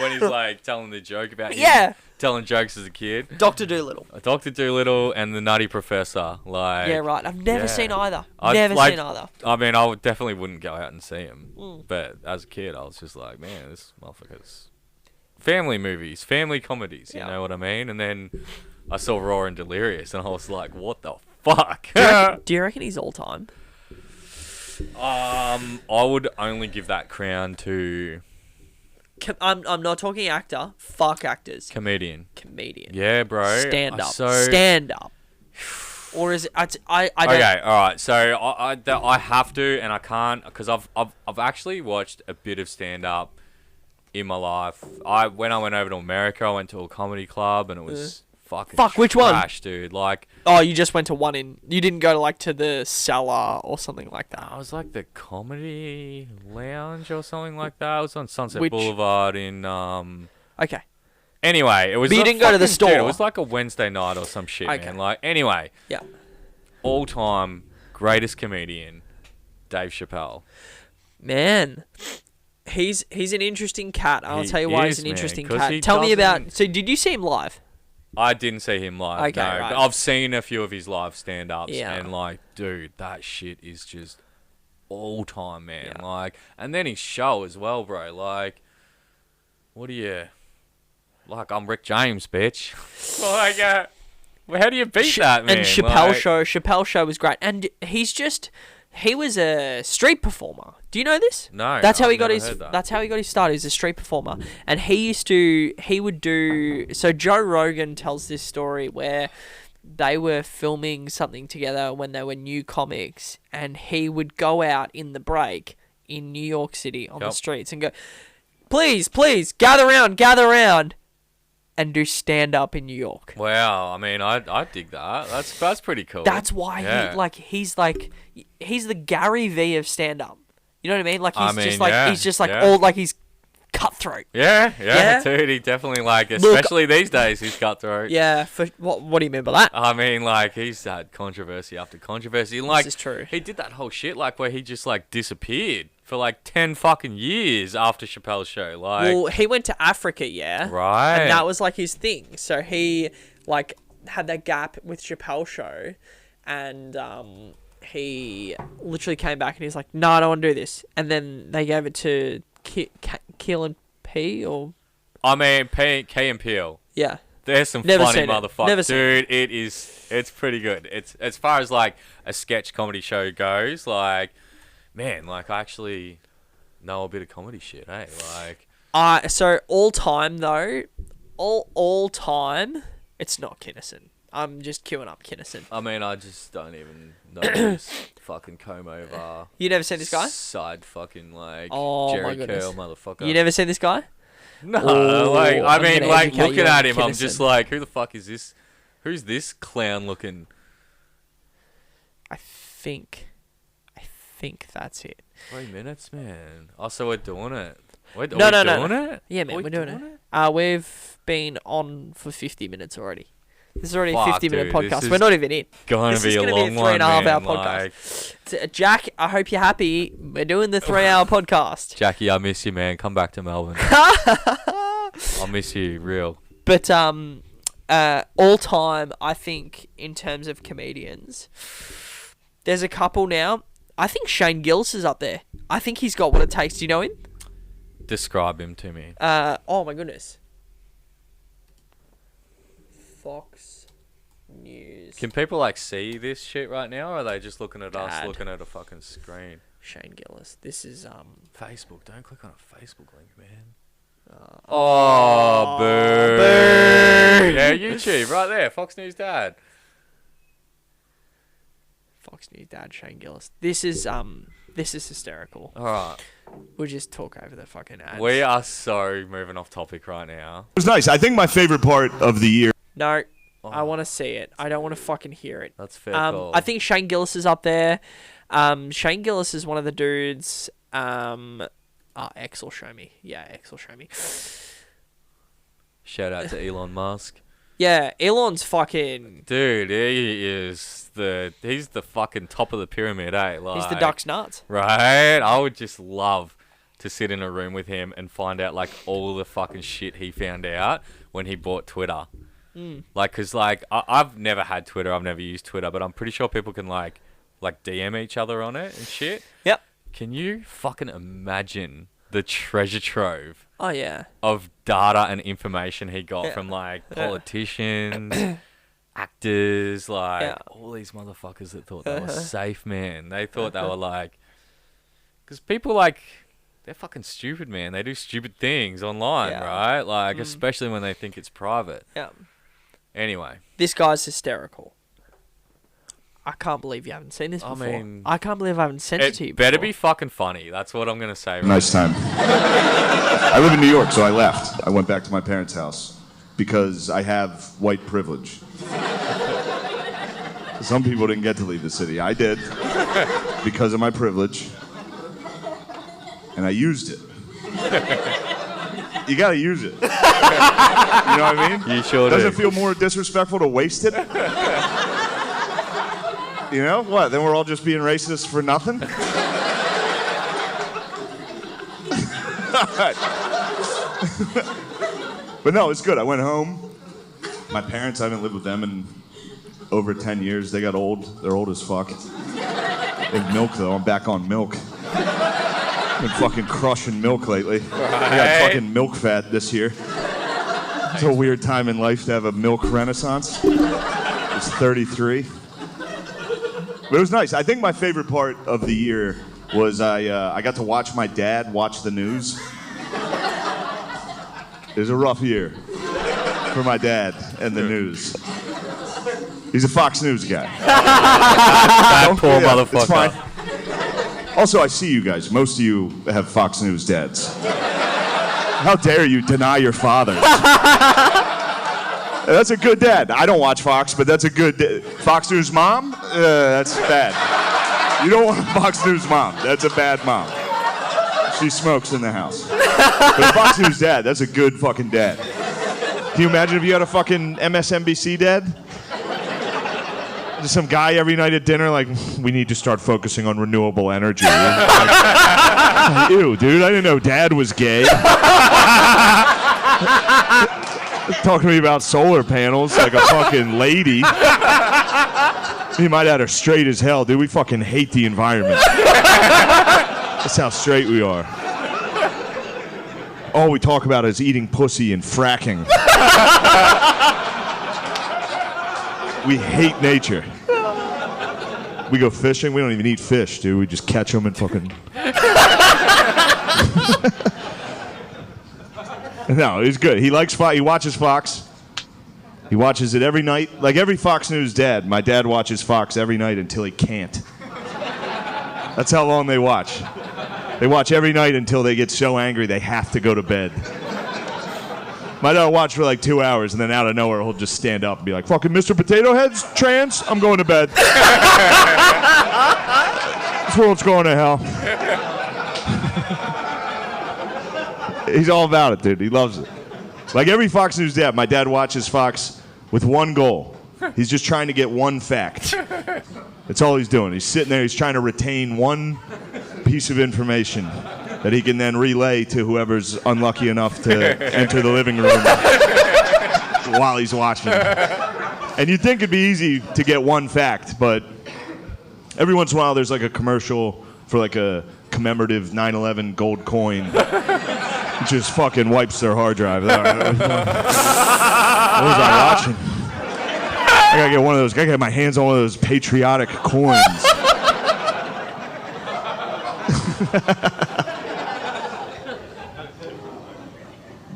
when he's like telling the joke about him Yeah. telling jokes as a kid. Dr. Dolittle. Dr. Dolittle and the Nutty Professor. Like, Yeah, right. I've never yeah. seen either. I'd Never like- seen either. I mean, I definitely wouldn't go out and see him. But as a kid, I was just like, man, this motherfucker's family movies, family comedies, you Yeah. know what I mean? And then I saw Raw and Delirious, and I was like, what the fuck? Do you reckon he's all time? I would only give that crown to I'm not talking actor. Fuck actors. comedian. Comedian. Yeah, bro. Stand up. So, Stand up. or is it? I don't. Okay, all right. So I have to, and I can't, because I've actually watched a bit of stand up in my life. When I went over to America, I went to a comedy club, and it was fucking which one? trash, dude. Like, Oh, you just went to one in. You didn't go to like to the Cellar or something like that. I was like the Comedy Lounge or something like that. It was on Sunset Which- Boulevard in Okay. Anyway, it was. But you a didn't go to the fucking- dude, store. it was like a Wednesday night or some shit, Okay. man. Like, anyway, Yeah. all time greatest comedian, Dave Chappelle. Man, he's an interesting cat. I'll He tell you why is, he's an man, interesting 'cause cat. he Tell me about. doesn't- So, did you see him live? I didn't see him live, Okay, no, right. but I've seen a few of his live stand-ups, Yeah. and like, dude, that shit is just all time, man. Yeah. Like, and then his show as well, bro. Like, what do you? Like, I'm Rick James, bitch. Like, well, how do you beat that, man? And Chappelle Like, Chappelle show was great, and he was a street performer. Do you know this? No, That's how I've he got never his. heard that. That's how he got his start. He's a street performer, and he would do. So Joe Rogan tells this story where they were filming something together when they were new comics, and he would go out in the break in New York City on the Yep. streets and go, please, gather round, and do stand up in New York. Wow, I mean, I dig that. That's pretty cool. That's why he's the Gary V of stand up. You know what I mean? Like he's just like all like he's cutthroat. Yeah, dude. He definitely especially these days, he's cutthroat. Yeah. For what do you mean by that? I mean, he's had controversy after controversy. Like, This is true. He did that whole shit, where he just disappeared for 10 fucking years after Chappelle's show. Well, he went to Africa, yeah. Right. And that was his thing. So he had that gap with Chappelle's show, and he literally came back and he's like, "No, I don't want to do this." And then they gave it to Keelan P or I mean, Key and Peele. yeah. There's some Never funny seen it. motherfuckers. Never seen Dude, it's pretty good. It's as far as a sketch comedy show goes, man, I actually know a bit of comedy shit, eh? So all time though, all time, it's not Kinnison. I'm just queuing up Kinnison. I mean, I just don't even know this fucking comb over. You never seen this guy? Side fucking Oh, my Jerry goodness. Curl motherfucker. You never seen this guy? No, Oh, I I'm mean, gonna educate looking you on at him, I'm Kinnison. just who the fuck is this? Who's this clown looking? I think that's it. 3 minutes, man. Oh, so we're doing it. We're No. doing it? Yeah, man, Are we we're doing it. We've been on for 50 minutes already. This is already a Fuck, 50-minute dude, podcast. this We're is not even in. Gonna This be is a gonna be a long one, 3.5 hour man. podcast. Jack, I hope you're happy. We're doing the 3-hour podcast. Jackie, I miss you, man. Come back to Melbourne. I miss you, real. But all time, I think in terms of comedians, there's a couple now. I think Shane Gillis is up there. I think he's got what it takes. Do you know him? Describe him to me. Oh my goodness. Fox News. Can people see this shit right now, or are they just looking at us Dad. looking at a fucking screen? Shane Gillis. This is Facebook. Don't click on a Facebook link, man. Oh, boo. boo. Yeah, YouTube right there. Fox News Dad. Fox News Dad Shane Gillis. This is hysterical. All right. We'll just talk over the fucking ads. We are so moving off topic right now. It was nice. I think my favorite part of the year. No, I want to see it. I don't want to fucking hear it. That's fair call. I think Shane Gillis is up there. Shane Gillis is one of the dudes. X will show me. Yeah, X will show me. Shout out to Elon Musk. Yeah, Elon's fucking. Dude, he's the fucking top of the pyramid, eh? He's the duck's nuts. Right? I would just love to sit in a room with him and find out all the fucking shit he found out when he bought Twitter. Cause I've never had Twitter, I've never used Twitter, but I'm pretty sure people can DM each other on it and shit. Yep. Can you fucking imagine the treasure trove Oh yeah. of data and information he got Yeah. from politicians, actors, Yeah. all these motherfuckers that thought they were safe, man. They thought they were because people they're fucking stupid, man. They do stupid things online, Yeah. right? Especially when they think it's private. Yeah. Anyway, This guy's hysterical. I can't believe you haven't seen this before. mean, I can't believe I haven't sent it to you It better before. be fucking funny. That's what I'm gonna say. Right? Nice time. I live in New York, so I left. I went back to my parents' house because I have white privilege. Some people didn't get to leave the city. I did because of my privilege, and I used it. You gotta use it. You know what I mean? You sure do. Doesn't it feel more disrespectful to waste it? You know what? Then we're all just being racist for nothing. But no, it's good. I went home. My parents, I haven't lived with them in over 10 years. They got old. They're old as fuck. They have milk though. I'm back on milk. Been fucking crushing milk lately. I got fucking milk fat this year. It's a weird time in life to have a milk renaissance. It's 33. But it was nice. I think my favorite part of the year was I got to watch my dad watch the news. It was a rough year for my dad and the news. He's a Fox News guy. That poor motherfucker. It's fine. Also, I see you guys. Most of you have Fox News dads. How dare you deny your fathers? That's a good dad. I don't watch Fox, but that's a good Fox News mom? That's bad. You don't want a Fox News mom. That's a bad mom. She smokes in the house. But a Fox News dad, that's a good fucking dad. Can you imagine if you had a fucking MSNBC dad? Just some guy every night at dinner like, we need to start focusing on renewable energy. Like, ew, dude, I didn't know dad was gay. Talking to me about solar panels like a fucking lady. He might have her straight as hell, dude. We fucking hate the environment. That's how straight we are. All we talk about is eating pussy and fracking. We hate nature. We go fishing. We don't even eat fish, dude. We just catch them and fucking... No, he's good. He likes Fox. He watches Fox. He watches it every night. Like every Fox News dad, my dad watches Fox every night until he can't. That's how long they watch. They watch every night until they get so angry they have to go to bed. My dad will watch for like 2 hours, and then out of nowhere, he'll just stand up and be like, fucking Mr. Potato Head's trans? I'm going to bed. This world's going to hell. He's all about it, dude. He loves it. Like every Fox News dad, my dad watches Fox with one goal. He's just trying to get one fact. That's all he's doing. He's sitting there, he's trying to retain one piece of information that he can then relay to whoever's unlucky enough to enter the living room while he's watching. And you'd think it'd be easy to get one fact, but every once in a while there's like a commercial for like a commemorative 9/11 gold coin. It just fucking wipes their hard drive. What was I watching? I gotta get one of those. I gotta get my hands on one of those patriotic coins.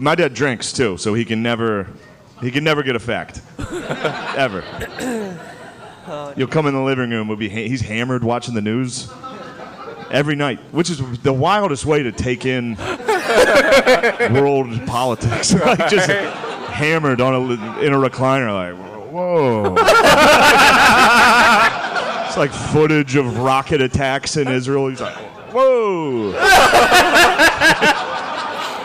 My dad drinks too, so he can never get a fact, ever. You'll come in the living room. He's hammered watching the news every night, which is the wildest way to take in world politics. Like just hammered in a recliner, like whoa. It's like footage of rocket attacks in Israel. He's like, whoa.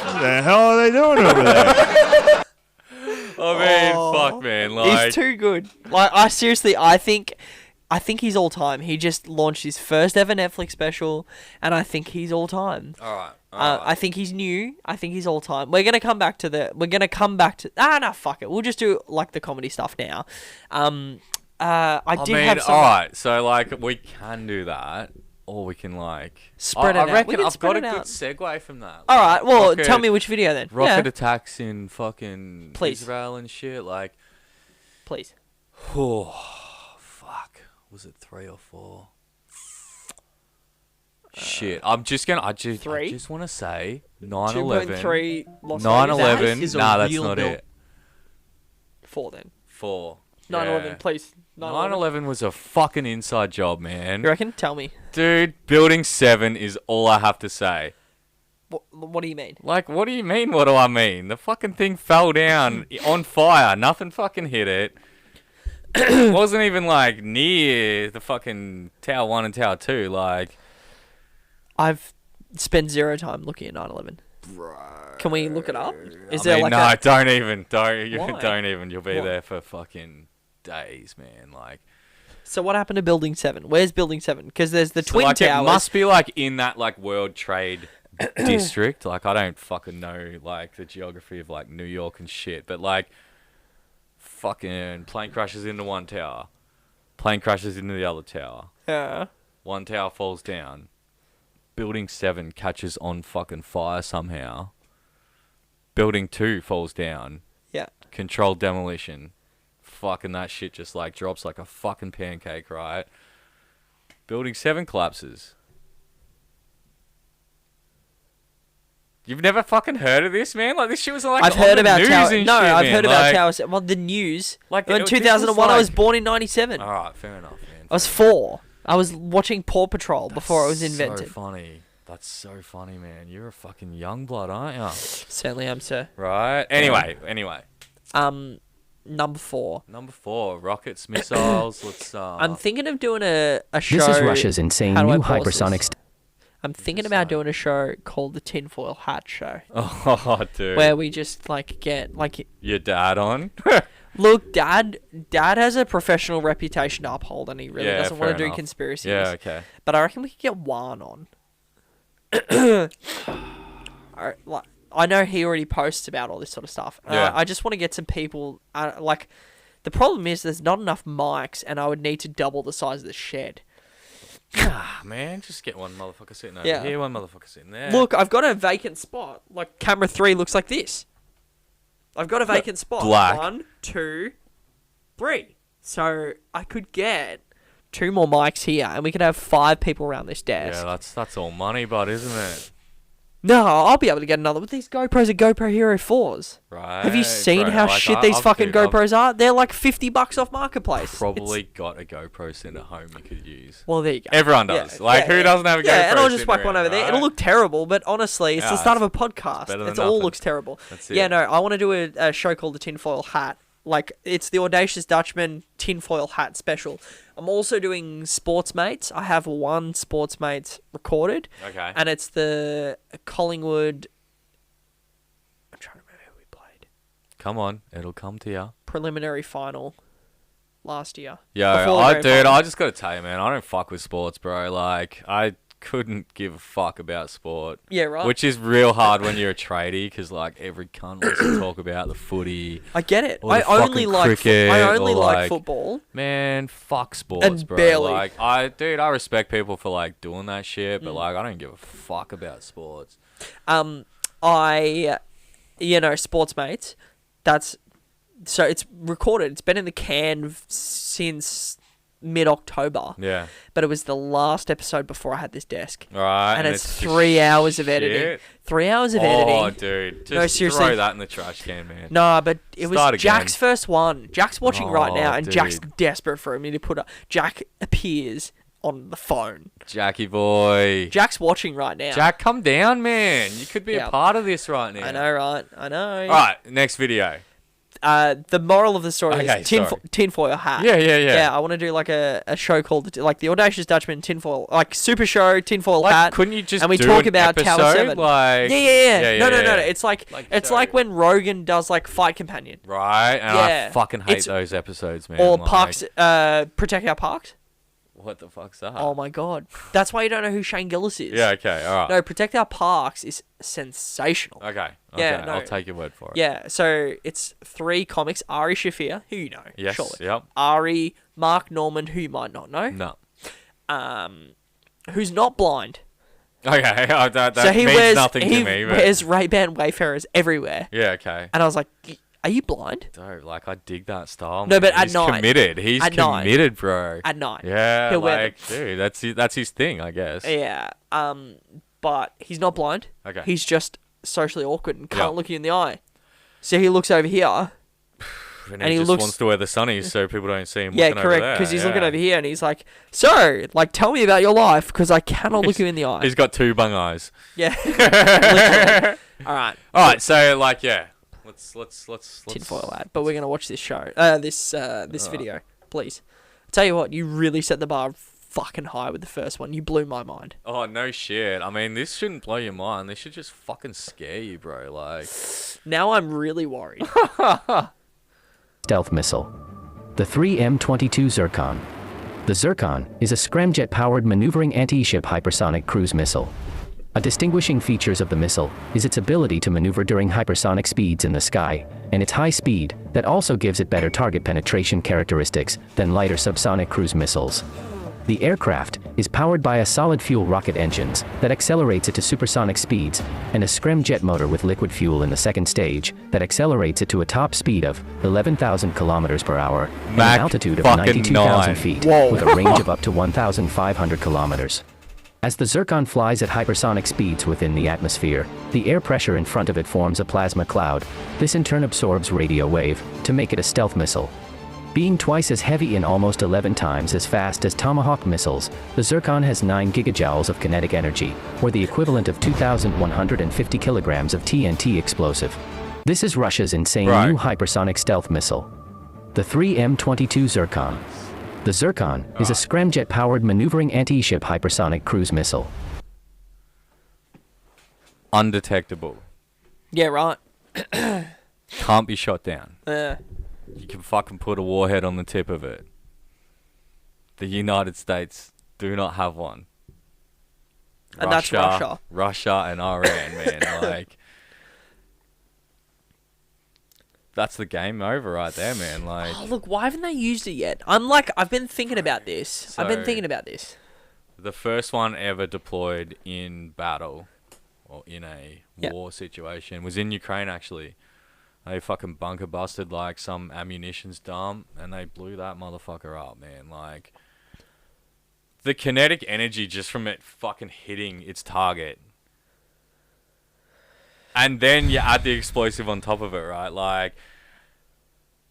What the hell are they doing over there? I mean, fuck, man. Like, He's too good. Like, I think he's all time. He just launched his first ever Netflix special, and I think he's all time. all right. I think he's new. I think he's all time. We're gonna come back to fuck it. We'll just do like the comedy stuff now. I did have some. All right. So like, we can do that, or we can like Spread it out. I reckon We can I've got a spread it good out. segue from that. All right. Well, Rocket- tell me which video then. Rocket Yeah, attacks in fucking Please. Israel and shit. Like, please. oh, fuck. Was it 3 or 4? Shit. I just Three? want to say 9/11. 2.3 Los 9/11. Vegas. Nah, that's real not build. it. 4 then. 4. 9/11. Yeah. Please. 9/11? 9/11 was a fucking inside job, man. You reckon? Tell me. Dude, Building 7 is all I have to say. What do you mean? Like, what do you mean, what do I mean? The fucking thing fell down on fire. Nothing fucking hit it. It wasn't even, like, near the fucking Tower 1 and Tower 2. Like, I've spent zero time looking at 9/11. Can we look it up? Is I there mean, like no, a... don't even. Why? Don't even. You'll be Why? there for fucking days, man. Like, So what happened to Building 7? Where's Building 7? Because there's the so, Twin like, Towers. it must be, like, in that, like, World Trade district. Like, I don't fucking know, like, the geography of, like, New York and shit. But, like, fucking plane crashes into one tower. Plane crashes into the other tower. Yeah. One tower falls down. Building 7 catches on fucking fire somehow. Building 2 falls down. Yeah. Controlled demolition. Fucking that shit just like drops like a fucking pancake, right? Building 7 collapses. You've never fucking heard of this, man? Like, this shit was like I've on heard the about news Tower. and No, shit, I've man. heard about Like, Towers. Well, the news. Like, in this was 2001, I was like- born in 97. Alright, fair enough, man. I was 4. I was watching Paw Patrol before it was That's invented. so funny. That's so funny, man. You're a fucking young blood, aren't you? Certainly am, sir. Right? Anyway. Number 4. Number 4, rockets, missiles. Let's. I'm thinking of doing a show. This is Russia's insane How do I new pause this? hypersonic. I'm thinking about doing a show called the Tinfoil Hat Show, Oh, dude. where we just like get like. Your dad on? Look, Dad has a professional reputation to uphold, and he really Yeah, doesn't want fair to do enough. conspiracies. Yeah, okay. But I reckon we could get Juan on. I know he already posts about all this sort of stuff. Yeah. I just want to get some people. Like, the problem is there's not enough mics, and I would need to double the size of the shed. Ah, man, just get one motherfucker sitting over Yeah. here, one motherfucker sitting there. Look, I've got a vacant spot. Like, camera 3 looks like this. I've got a vacant spot. Black. 1, 2, 3. So I could get 2 more mics here, and we could have 5 people around this desk. Yeah, that's all money, bud, isn't it? No, I'll be able to get another. But these GoPros are GoPro Hero 4s. Right. Have you seen bro, how like, shit these fucking dude, I've GoPros are? They're like $50 off Marketplace. Probably got a GoPro sitting at home you could use. Well, there you go. Everyone does. Who doesn't have a GoPro? Yeah, and I'll just sitting whack one around, over there. It'll right? look terrible, but honestly, it's the Yeah, start of it's a podcast. better than It all nothing. looks terrible. That's it. Yeah, no, I want to do a show called The Tinfoil Hat. Like, it's the Audacious Dutchman Tinfoil Hat special. I'm also doing Sportsmates. I have one Sportsmates recorded. Okay. And it's the Collingwood... I'm trying to remember who we played. Come on, it'll come to you. Preliminary final last year. Yo, Before the grand dude, final. I just gotta tell you, man, I don't fuck with sports, bro. Like, I couldn't give a fuck about sport. Yeah, right. Which is real hard when you're a tradie, because like every cunt wants to talk about the footy. I get it. Or I the only fucking like cricket, I only or, like like, football. Man, fuck sports, And bro. barely. Like, I respect people for like doing that shit, but like, I don't give a fuck about sports. Sportsmates. So it's recorded. It's been in the can since mid-October. Yeah. But it was the last episode before I had this desk. All right. And it's just 3 hours of editing. shit. 3 hours of Oh, editing. dude, No, just seriously. throw that in the trash can, man. No, but it was Start again. Jack's first one. Jack's watching right Oh, now, and Jack's dude. desperate for me to put up. Jack appears on the phone. Jackie boy. Jack's watching right now. Jack, come down, man. You could be Yeah. a part of this right now. I know, right? I know. All right, next video. The moral of the story Okay, is sorry. tinfoil hat. Yeah. Yeah, I want to do like a show called like the Audacious Dutchman tinfoil, like super show tinfoil Like, hat. couldn't you just and we do talk an about Tower episode? 7? Like, Yeah. No. yeah. It's like so- like when Rogan does like Fight Companion Right, and Yeah. I fucking hate It's- those episodes, man. or like, Parks, Protect Our Parks. What the fuck's that? Oh my god, that's why you don't know who Shane Gillis is. Yeah, okay, all right. No, Protect Our Parks is sensational. Okay, Yeah, no. I'll take your word for it. Yeah, so it's 3 comics: Ari Shafir, who you know, Yes, surely. yep. Ari, Mark Norman, who you might not know. No. Who's not blind. Okay, that So he means wears nothing to me. But... wears Ray-Ban Wayfarers everywhere. Yeah, okay. And I was like, are you blind? Dude, like, I dig that style. No, man. but at He's night. committed. He's At night. committed, bro. At night. Yeah, He'll wear like, dude, that's his thing, I guess. Yeah. But he's not blind. Okay. He's just socially awkward and can't Yeah. look you in the eye. So he looks over here And And he he just looks- wants to wear the sunnies so people don't see him Yeah, looking correct. over there. Because he's looking yeah. over here and he's like, "So, like, tell me about your life because I cannot look you in the eye." He's got two bung eyes. Yeah. Literally. All right. All right, so like, yeah, let's Tinfoil ad. But we're gonna watch this show. This video, please. Tell you what, you really set the bar fucking high with the first one. You blew my mind. Oh no shit! I mean, this shouldn't blow your mind. This should just fucking scare you, bro. Like, Now I'm really worried. Stealth missile. The 3M-22 Zircon. The Zircon is a scramjet-powered maneuvering anti-ship hypersonic cruise missile. A distinguishing features of the missile is its ability to maneuver during hypersonic speeds in the sky, and its high speed that also gives it better target penetration characteristics than lighter subsonic cruise missiles. The aircraft is powered by a solid fuel rocket engines that accelerates it to supersonic speeds and a scramjet motor with liquid fuel in the second stage that accelerates it to a top speed of 11,000 kilometers per hour and Mach an altitude of fucking 92,000 9. feet Whoa. with a range of up to 1,500 kilometers. As the Zircon flies at hypersonic speeds within the atmosphere, the air pressure in front of it forms a plasma cloud. This in turn absorbs radio wave to make it a stealth missile. Being twice as heavy and almost 11 times as fast as Tomahawk missiles, the Zircon has 9 gigajoules of kinetic energy, or the equivalent of 2,150 kilograms of TNT explosive. This is Russia's insane Right. new hypersonic stealth missile, the 3M-22 Zircon. The Zircon is a scramjet-powered maneuvering anti-ship hypersonic cruise missile. undetectable. Yeah, right. Can't be shot down. You can fucking put a warhead on the tip of it. The United States do not have one. And that's Russia. Russia and Iran, man. Like, that's the game over right there, man. Like, Oh, look, why haven't they used it yet? I've been thinking about this. I've been So- thinking about this. the first one ever deployed in battle or in a Yeah. war situation was in Ukraine, actually. They fucking bunker busted like some ammunitions dump and they blew that motherfucker up, man. Like, the kinetic energy just from it fucking hitting its target. And then you add the explosive on top of it, right? Like,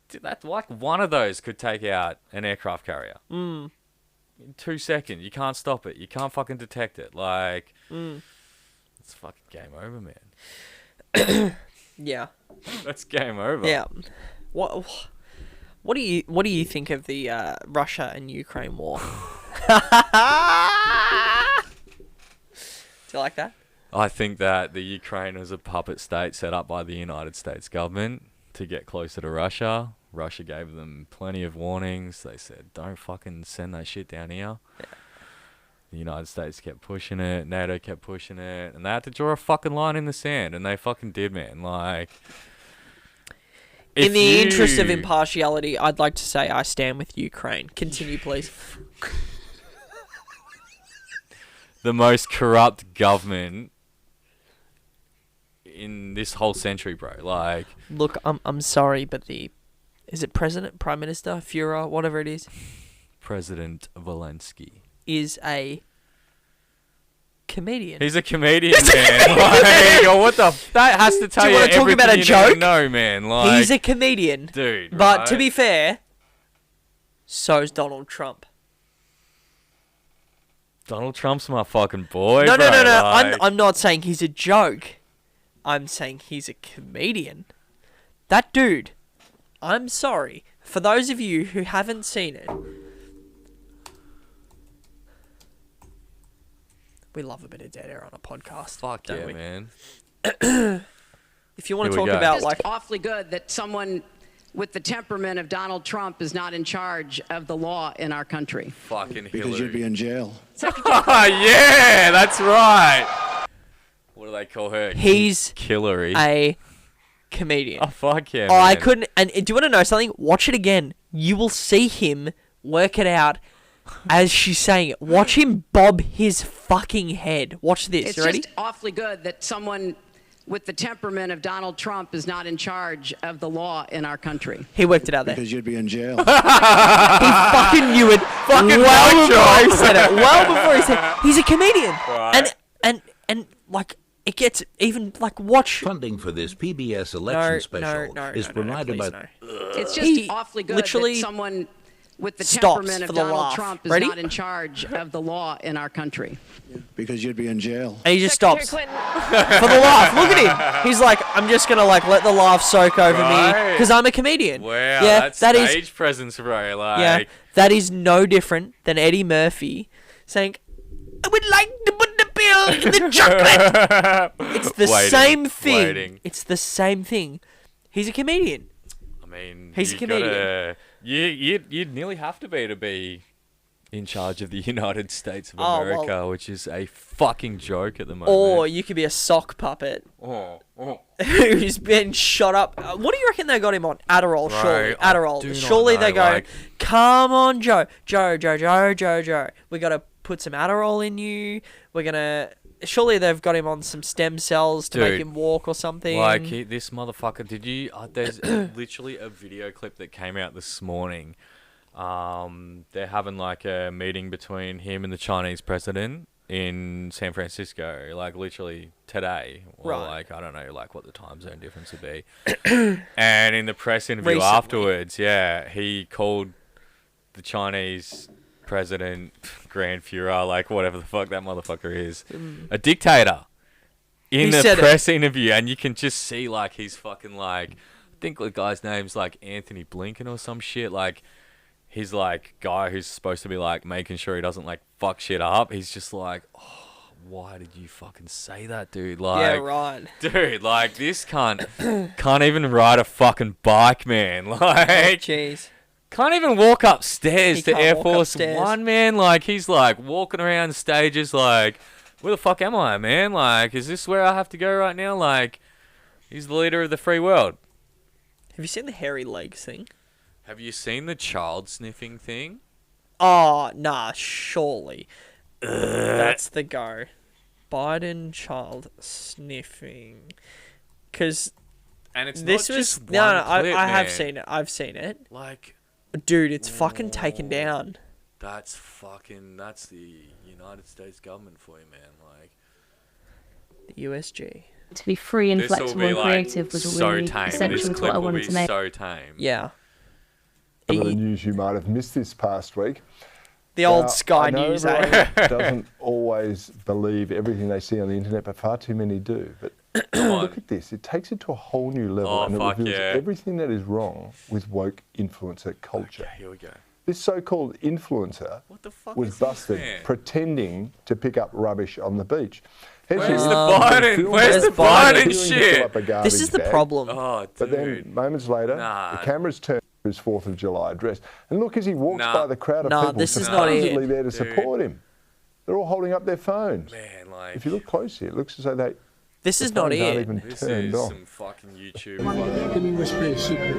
dude, that's like one of those could take out an aircraft carrier. In 2 seconds. You can't stop it. You can't fucking detect it. Like, it's fucking game over, man. Yeah. That's game over. Yeah. What do you think of the Russia and Ukraine war? Do you like that? I think that the Ukraine was a puppet state set up by the United States government to get closer to Russia. Russia gave them plenty of warnings. They said, don't fucking send that shit down here. Yeah. The United States kept pushing it. NATO kept pushing it. And they had to draw a fucking line in the sand. And they fucking did, man. Like, In the interest of impartiality, I'd like to say I stand with Ukraine. Continue, please. the most corrupt government in this whole century, bro. Like, Look, I'm sorry, but is it President, Prime Minister, Führer, whatever it is, President Zelensky. is a comedian. He's a comedian, man. Like, what the? That has to tell Do you you wanna talk everything about a you need to joke? know, man. Like, He's a comedian. dude. But to right? be fair, so's Donald Trump. Donald Trump's my fucking boy. No. bro. Like, I'm not saying he's a joke. I'm saying he's a comedian. That dude, I'm sorry. For those of you who haven't seen it, we love a bit of dead air on a podcast. fuck don't yeah, we? man. If you want to Here we talk go. about It's like awfully good that someone with the temperament of Donald Trump is not in charge of the law in our country. Fucking Because Hillary. you'd be in jail. Oh, yeah, that's right. What do they call her? He's Hillary. a comedian. Oh, fuck yeah, Oh, I man. couldn't. And do you want to know something? Watch it again. You will see him work it out as she's saying it. Watch him bob his fucking head. Watch this. It's You ready? just awfully good that someone with the temperament of Donald Trump is not in charge of the law in our country. He worked it out there. Because you'd be in jail. He fucking knew it well before he said it. Well before he said it. He's a comedian. Right. And like it gets even like watch. Funding for this PBS election special is provided by. No. It's just He awfully good literally that someone with the stops temperament for of the Donald laugh. Trump is Ready? not in charge of the law in our country. Because you'd be in jail. And he just stops for the laugh. Look at him. He's like, I'm just gonna like let the laugh soak over me because I'm a comedian. Wow, yeah, that's that stage is presence, bro. Like, yeah, that is no different than Eddie Murphy saying, "I would like to put the pill in the chocolate." It's the same thing. Waiting. It's the same thing. He's a comedian. I mean, He's a comedian. You'd nearly have to be in charge of the United States of Oh, America, well- which is a fucking joke at the moment. Or you could be a sock puppet oh. who's been shot up. What do you reckon they got him on? Adderall, Bro, surely. I do Adderall. not Surely they know, go, like- come on, Joe. Joe. We got to put some Adderall in you. We're going to... Surely they've got him on some stem cells to make Dude, him walk or something. Like, this motherfucker, did you... there's literally a video clip that came out this morning. They're having, like, a meeting between him and the Chinese president in San Francisco, like, literally today. Or, Right. like, I don't know, like, what the time zone difference would be. And in the press interview Recently. afterwards, yeah, he called the Chinese president, Grand Fuhrer, like, whatever the fuck that motherfucker is, a dictator. In He the said it. press interview, and you can just see, like, he's fucking, like, I think the guy's name's, like, Anthony Blinken or some shit, like, he's, like, guy who's supposed to be, like, making sure he doesn't, like, fuck shit up. He's just like, oh, why did you fucking say that, dude? Like, yeah, right. dude, like, this can't even ride a fucking bike, man. Like, Jeez. can't even walk upstairs He to can't Air walk Force upstairs. One, man. Like, he's, like, walking around stages, like, where the fuck am I, man? Like, is this where I have to go right now? Like, he's the leader of the free world. Have you seen the hairy legs thing? Have you seen the child sniffing thing? Oh, nah, surely. That's the go. Biden child sniffing. Because And it's this not was... just No, one no, clip, I have man. seen it. I've seen it. Like, Dude, it's fucking taken down. that's the United States government for you, man. Like, The USG. To be free and this will flexible be, and like, creative was so really tame. This essential to clip what I will wanted be to make. so tame. Yeah. Some of the news you might have missed this past week. The old Now, Sky I know News, everyone eh? doesn't always believe everything they see on the internet, but far too many do. But look at this. It takes it to a whole new level, Oh, and it fuck reveals yeah. everything that is wrong with woke influencer culture. Okay, here we go. This so-called influencer What the fuck was is this, busted man? pretending to pick up rubbish on the beach. Where's the Biden? Where's the Biden shit? This is the problem. Oh, dude. But then, moments later, Nah. the cameras turned to his 4th of July address. And look, as he walks Nah. by the crowd of Nah, people this is not it. supposedly there to Dude. support him, they're all holding up their phones. Man, like, If you look closely, it looks as though This the is not phones aren't it. even this turned is on. some fucking YouTube. Let me whisper a secret.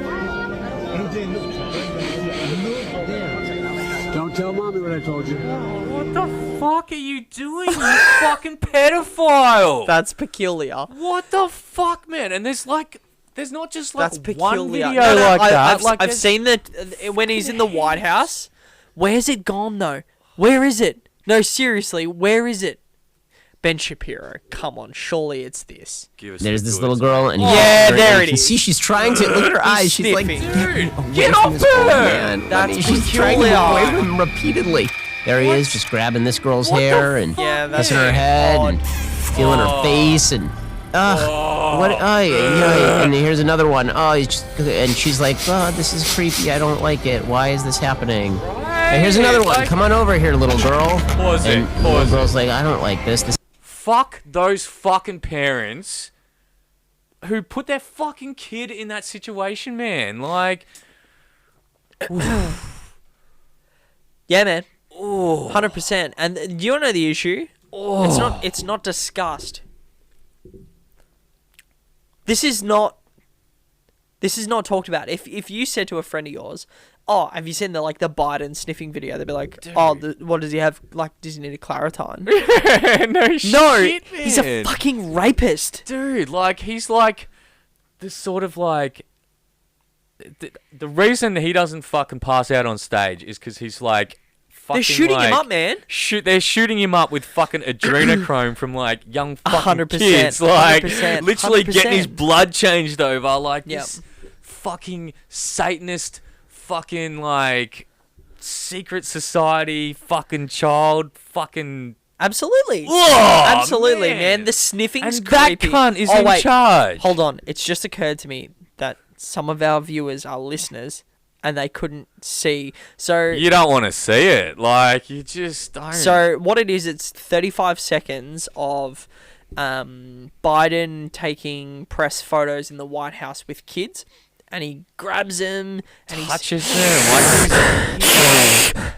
Don't tell mommy what I told you. What the fuck are you doing, you fucking pedophile? That's peculiar. What the fuck, man? And there's not just like That's peculiar. one video No, like that. I've seen that when he's in the White House. Where's it gone though? Where is it? No, seriously, where is it? Ben Shapiro, come on, surely it's this. There's this little girl, and Yeah, there you it can is. see she's trying to look at her eyes. She's like, sniffing. dude, get off her! Man, That's honey, she's trying to peculiar. get away from him repeatedly. There he is, just grabbing this girl's hair and Yeah, that's kissing her head and feeling her face and what? Oh, yeah, and here's another one. Oh, he's just, and she's like, oh, this is creepy. I don't like it. Why is this happening? And here's another one. Like- Come on over here, little girl. Pause it, and the pause little girl's like, I don't like this. Fuck those fucking parents who put their fucking kid in that situation, man. Like, Yeah, man. 100%. And do you want to know the issue? It's not discussed. This is not talked about. If you said to a friend of yours, "Oh, have you seen the Biden sniffing video?" They'd be like, "Oh, what does he have? Like, does he need a Claritin?" no shit, man. He's a fucking rapist. Dude, like, he's like this sort of like the reason he doesn't fucking pass out on stage is because he's like fucking. They're shooting him up, man. They're shooting him up with fucking adrenochrome from like young fucking 100%, kids, like 100%, literally getting his 100%. blood changed over, like Yep. this fucking Satanist, fucking like secret society, fucking child, fucking. Absolutely. Oh, Absolutely, man. man. The sniffing's And that creepy. cunt is in charge. Hold on. It's just occurred to me that some of our viewers are listeners and they couldn't see. So You don't want to see it, like you just don't. So what it is, it's 35 seconds of Biden taking press photos in the White House with kids, and he grabs them and touches them.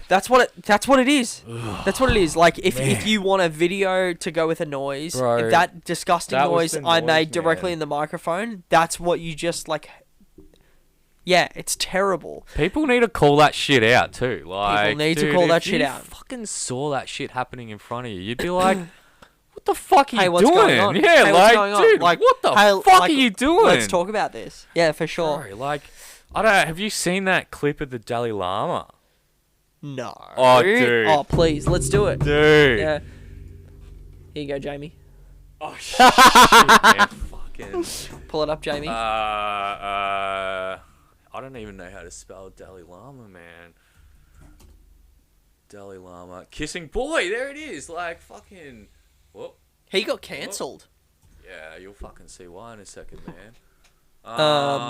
That's what it is. That's what it is. Like if you want a video to go with a noise, Bro, if that disgusting that was noise the I noise, made directly man. in the microphone, that's what you just like. Yeah, it's terrible. People need to call that shit out too. Like, People need to dude, call if that shit you out. Fucking saw that shit happening in front of you, you'd be like, "What the fuck are you Hey, what's doing?" going on? Yeah, Hey, like, what's going on? dude, Like, what the hey, fuck like, are you doing? Let's talk about this. Yeah, for sure. Bro, like, I don't know. Have you seen that clip of the Dalai Lama? No. Oh, dude. Oh, please, let's do it. Dude. Yeah. Here you go, Jamie. Oh shit, man. Fucking. Pull it up, Jamie. I don't even know how to spell Dalai Lama, man. Dalai Lama. Kissing boy, there it is. Like, fucking. Whoop. He got cancelled. Yeah, you'll fucking see why in a second, man.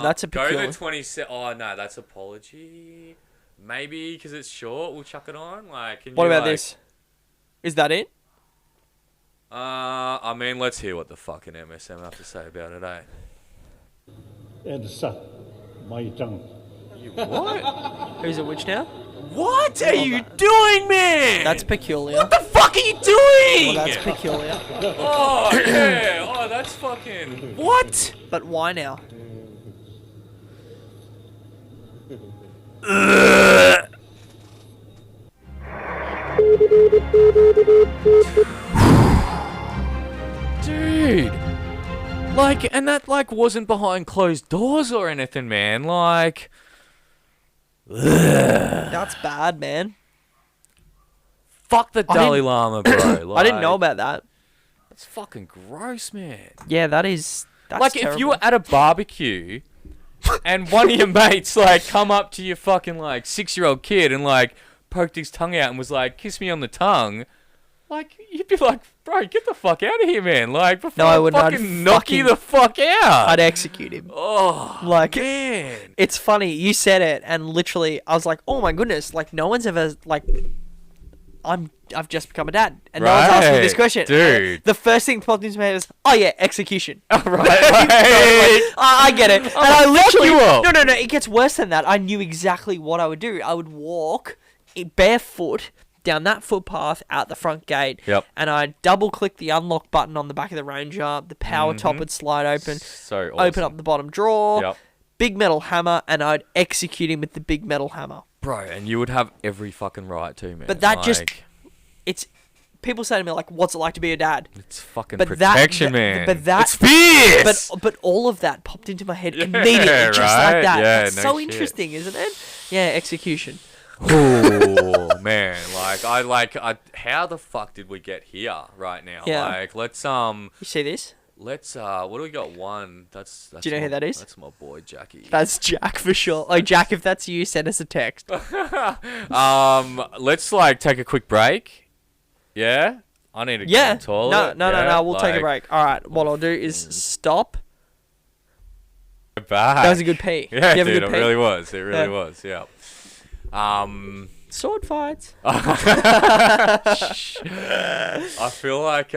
That's a Go peculiar. the 27. Oh, no, that's apology. Maybe because it's short, we'll chuck it on. Like, can What you, about like, this? Is that it? I mean, let's hear what the fucking MSM have to say about it, eh? You what? Who's a witch now? What are you doing, man? That's peculiar. What the fuck are you doing? Well, that's peculiar. Oh, yeah. Oh, that's fucking... What? But why now? Dude. Like, and that, like, wasn't behind closed doors or anything, man. Like... That's bad, man. Fuck the Dalai Lama, bro. Like, I didn't know about that. That's fucking gross, man. Yeah, that's like, terrible. if you were at a barbecue and one of your mates, like, come up to your fucking, like, 6-year-old kid and, like, poked his tongue out and was like, kiss me on the tongue, like, you'd be like, bro, get the fuck out of here, man. Like, before No, I I wouldn't. I'd fucking knock you the fuck out. I'd execute him. Oh, like, man. It's funny, you said it, and literally, I was like, oh my goodness, like, no one's ever, like, I've just become a dad, and no one's asked me this Right, question. dude. The first thing that popped into my head was, oh yeah, execution. Right. I get it. And I fuck literally, you up. no, it gets worse than that. I knew exactly what I would do. I would walk barefoot down that footpath out the front gate. Yep. And I'd double click the unlock button on the back of the Ranger. The power top would slide open. So Open awesome. up the bottom drawer. Yep. Big metal hammer, and I'd execute him with the big metal hammer. Bro, and you would have every fucking right to, man. But that just, Like, it's, people say to me, like, what's it like to be a dad? it's fucking But protection, that, man. But that, it's fierce. But all of that popped into my head Yeah, immediately, just right? like that. Yeah, That's no so shit. interesting, isn't it? Yeah, execution. Oh man, how the fuck did we get here right now? Yeah. Like, let's You see this? what do we got? One. That's Do you know who that is? That's my boy Jackie. That's Jack for sure. Oh, Jack, if that's you, send us a text. Let's like take a quick break. Yeah, I need to go Yeah. to the toilet. No. We'll take a like, break. All right. What I'll do is stop. Back. That was a good pee. Yeah, Did you have a dude, good it pee? really was. It really Yeah. was. Yeah. Sword fights. I feel like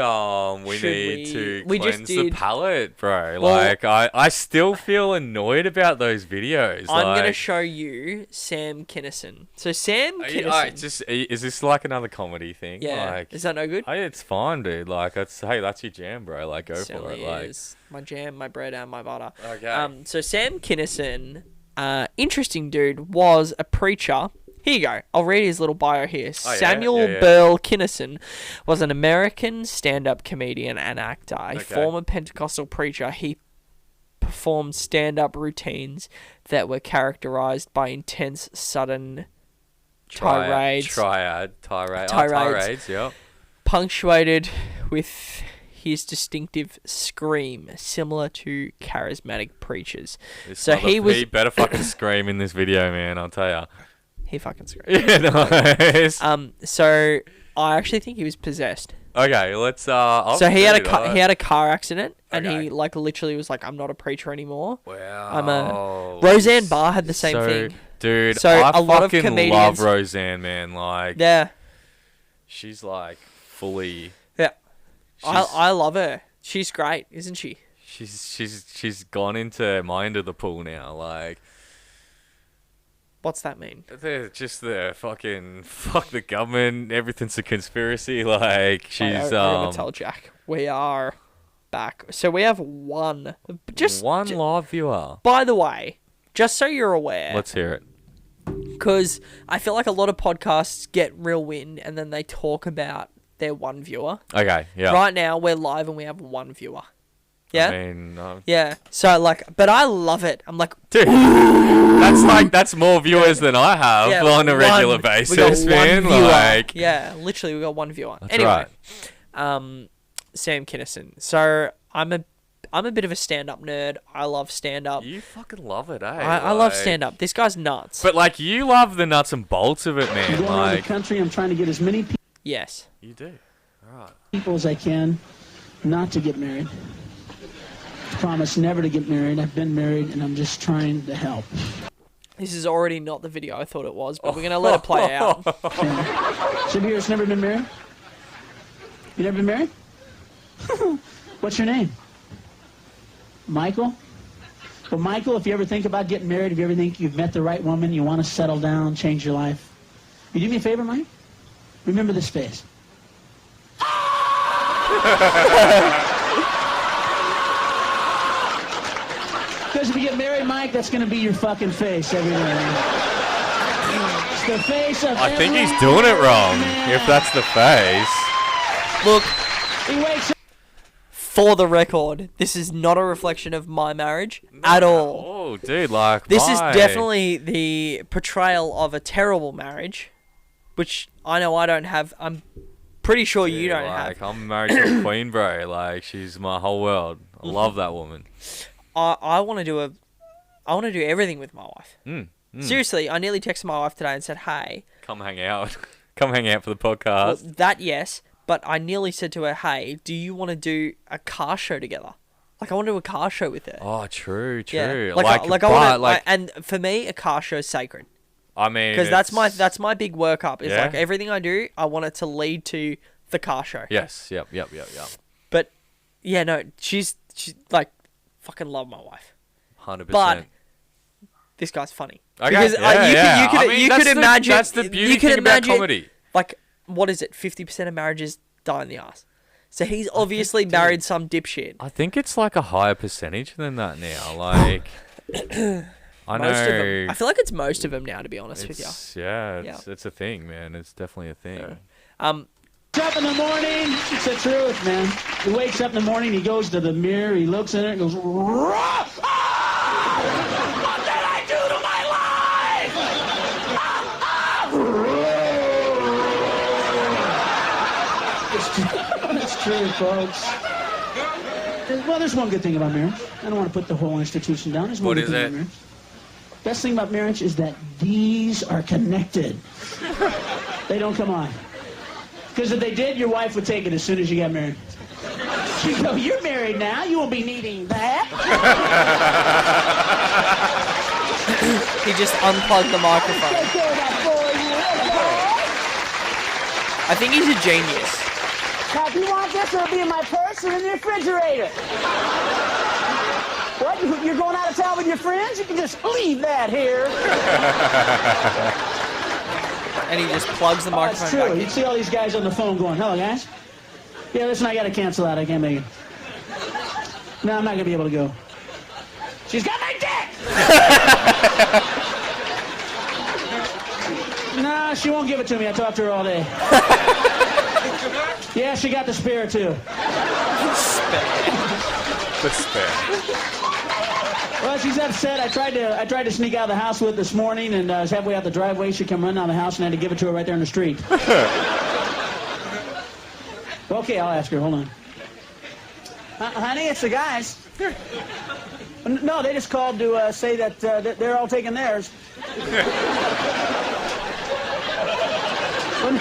we Should need to we just cleanse the did- palate, bro. Well- Like I still feel annoyed about those videos. I'm like, gonna show you Sam Kinison. So Sam Are you- Kinison. alright, is this like another comedy thing? Yeah. Like, Is that no good? hey, it's fine, dude. Like, that's your jam, bro. Like, go for Certainly it. Like, is. My jam, my bread, and my butter. Okay. So Sam Kinison, interesting dude, was a preacher. Here you go. I'll read his little bio here. Oh, yeah? Samuel Yeah. Burl Kinison was an American stand-up comedian and actor. A Okay. former Pentecostal preacher, he performed stand-up routines that were characterized by intense, sudden tirades. Tirades, yep. Punctuated with his distinctive scream, similar to charismatic preachers. He better fucking scream in this video, man, I'll tell ya. He fucking screamed. Yeah, nice. So I actually think he was possessed. Okay, let's so he had a car accident, and he like literally was like, "I'm not a preacher anymore. Wow. Roseanne Barr had the same thing, dude. So I a lot of fucking comedians love Roseanne, man. Like, yeah, she's like fully. Yeah, I love her. She's great, isn't she? She's gone into my end of the pool now. Like, what's that mean? They're just the fucking fuck the government. Everything's a conspiracy. Like, she's I'm gonna tell Jack. We are back. So we have one live viewer. By the way, just so you're aware. Let's hear it. Because I feel like a lot of podcasts get real wind and then they talk about their one viewer. Okay, yeah. Right now we're live and we have one viewer. Yeah. I mean, yeah. So like, but I love it. I'm like, dude, that's more viewers than I have on a regular basis, man. Like, yeah, literally we got one viewer. That's anyway, right. Sam Kinison. So I'm a bit of a stand-up nerd. I love stand-up. You fucking love it, eh? I love stand-up. This guy's nuts. But like, you love the nuts and bolts of it, man. I'm going around the country. I'm trying to get as many yes. You do. All right. people as I can not to get married. Promise never to get married. I've been married, and I'm just trying to help. This is already not the video I thought it was, but we're going to let it play out. Some of you never been married? You never been married? What's your name? Michael? Well, Michael, if you ever think about getting married, if you ever think you've met the right woman, you want to settle down, change your life, you do me a favor, Mike? Remember this face. Because if you get married, Mike, that's going to be your fucking face every day. It's the face of I think he's doing it wrong, if that's the face. Look, he wakes up. For the record, this is not a reflection of my marriage at all. Oh, dude, like, this is definitely the portrayal of a terrible marriage, which I know I don't have. I'm pretty sure you don't have. I'm married to a queen, bro. Like, she's my whole world. I love that woman. I want to do everything with my wife. Seriously, I nearly texted my wife today and said, "Hey, come hang out. Come hang out for the podcast." Well, that yes, but I nearly said to her, "Hey, do you want to do a car show together? Like, I want to do a car show with her." Oh, true. Yeah. Like, and for me, a car show is sacred. I mean, because that's my big workup. Is like everything I do, I want it to lead to the car show. Yes. Yep. But yeah, no, she's like. Fucking love my wife. 100%. But this guy's funny. Okay. Because you could imagine. That's the beauty thing about comedy. Like, what is it? 50% of marriages die in the ass. So he's obviously married some dipshit. I think it's like a higher percentage than that now. Like, I know. Most of them. I feel like it's most of them now, to be honest with you. Yeah, it's a thing, man. It's definitely a thing. Up in the morning, it's the truth, man. He wakes up in the morning, he goes to the mirror, he looks in it and goes, "What did I do to my life?" It's true, folks. Well, there's one good thing about marriage. I don't want to put the whole institution down. There's one good thing about marriage. Best thing about marriage is that these are connected. They don't come on. Because if they did, your wife would take it as soon as you got married. She'd go, "You're married now. You won't be needing that." He just unplugged the microphone. I think he's a genius. Now, if you want this, it'll be in my purse or in the refrigerator. What? You're going out of town with your friends? You can just leave that here. And he just plugs the microphone that's true. back in. You see all these guys on the phone going, "Hello, guys. Yeah, listen, I got to cancel out. I can't make it. No, I'm not going to be able to go. She's got my dick!" No, she won't give it to me. I talked to her all day. Yeah, she got the spare, too. The spare. Well, she's upset. I tried to sneak out of the house with this morning, and I was halfway out the driveway. She came running out of the house, and I had to give it to her right there in the street. Okay, I'll ask her. Hold on. Honey, it's the guys. No, they just called to say that they're all taking theirs. Well,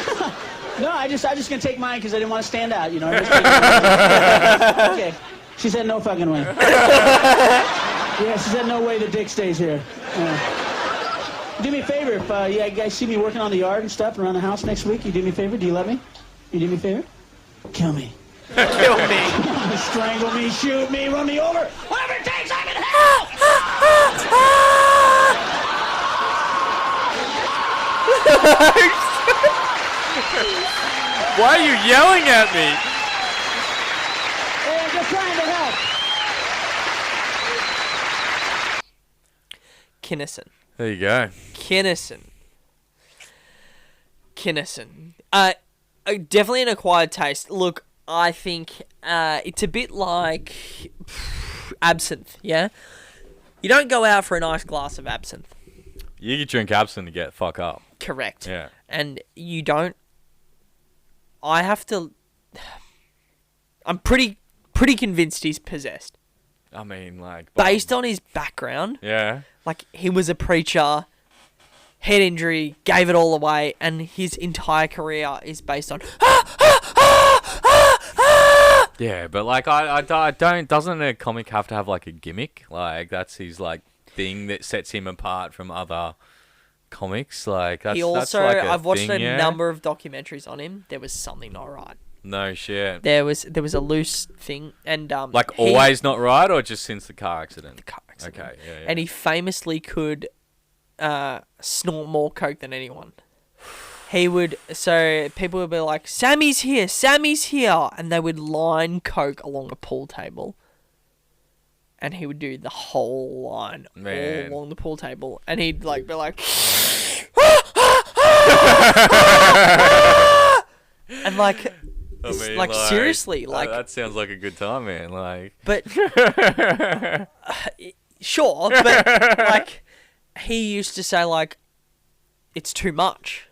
no, I just gonna take mine because I didn't want to stand out, you know. Okay. She said no fucking way. Yeah, she said no way the dick stays here. Do me a favor, if you guys see me working on the yard and stuff around the house next week, you do me a favor? Do you love me? You do me a favor? Kill me. Kill me. Strangle me, shoot me, run me over. Whatever it takes, I'm in hell! Why are you yelling at me? Hey, I'm just trying to help. Kinnison. There you go. Kinnison. Definitely an acquired taste. Look, I think it's a bit like absinthe, yeah? You don't go out for a nice glass of absinthe. You could drink absinthe to get fuck up. Correct. Yeah. And you don't... I have to... I'm pretty convinced he's possessed. I mean, like... Based on his background. Yeah. Like, he was a preacher, head injury, gave it all away, and his entire career is based on... Yeah, but like I don't. Doesn't a comic have to have like a gimmick? Like that's his like thing that sets him apart from other comics. Like that's. He also. That's like I've watched thing, a number of documentaries on him. There was something not right. No shit. There was a loose thing, and like always not right, or just since the car accident. The car accident. Okay. Yeah. And he famously could snort more coke than anyone. He would, so people would be like, Sammy's here, and they would line coke along a pool table. And he would do the whole line all along the pool table. And he'd like be like, and like, I mean, like seriously, like that sounds like a good time, man. Like, but sure, but like he used to say like, it's too much.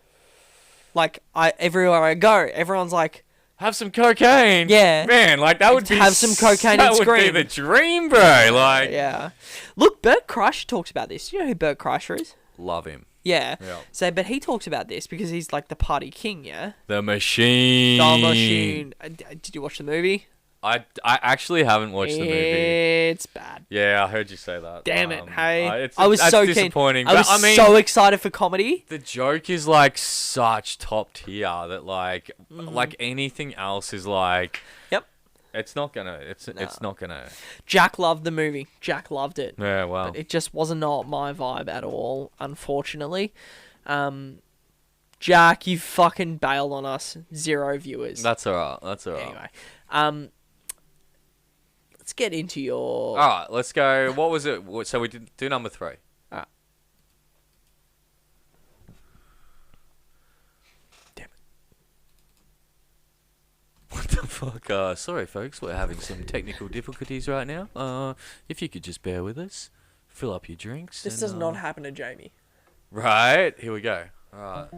Like everywhere I go, everyone's like, have some cocaine. Yeah, man, like that would be have some cocaine and scream. That would be the dream, bro. Like, yeah. Look, Bert Kreischer talks about this. You know who Bert Kreischer is? Love him. Yeah. Yeah. So, but he talks about this because he's like the party king. Yeah. The Machine. The Machine. Did you watch the movie? I actually haven't watched the movie. It's bad. Yeah, I heard you say that. Damn it! Hey, I was so disappointing. keen. I was so excited for comedy. The joke is like such top tier that like anything else is like. Yep. It's not gonna. It's not gonna. Jack loved the movie. Jack loved it. Yeah, wow. But it just wasn't not my vibe at all, unfortunately. Jack, you fucking bailed on us. 0 viewers. That's alright. Anyway, let's get into your... Alright, let's go. What was it? So we did do number 3. Alright. Damn it. What the fuck? Sorry, folks. We're having some technical difficulties right now. If you could just bear with us. Fill up your drinks. This does not happen to Jamie. Right. Here we go. Alright.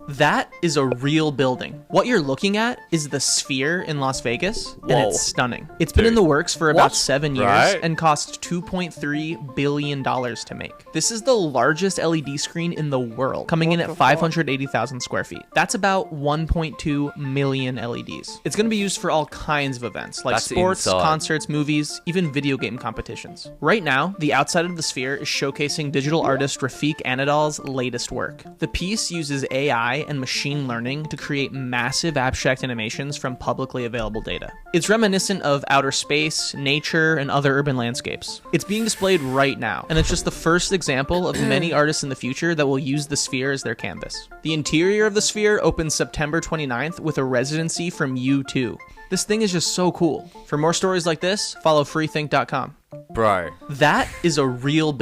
That is a real building. What you're looking at is the Sphere in Las Vegas, and it's stunning. It's been in the works for about 7 years and cost $2.3 billion to make. This is the largest LED screen in the world, coming in at 580,000 square feet. That's about 1.2 million LEDs. It's going to be used for all kinds of events, like sports, concerts, movies, even video game competitions. Right now, the outside of the Sphere is showcasing digital artist Rafiq Anadol's latest work. The piece uses AI and machine learning to create massive abstract animations from publicly available data. It's reminiscent of outer space, nature, and other urban landscapes. It's being displayed right now, and it's just the first example of many artists in the future that will use the Sphere as their canvas. The interior of the Sphere opens September 29th with a residency from U2. This thing is just so cool. For more stories like this, follow freethink.com. Bro. That is a real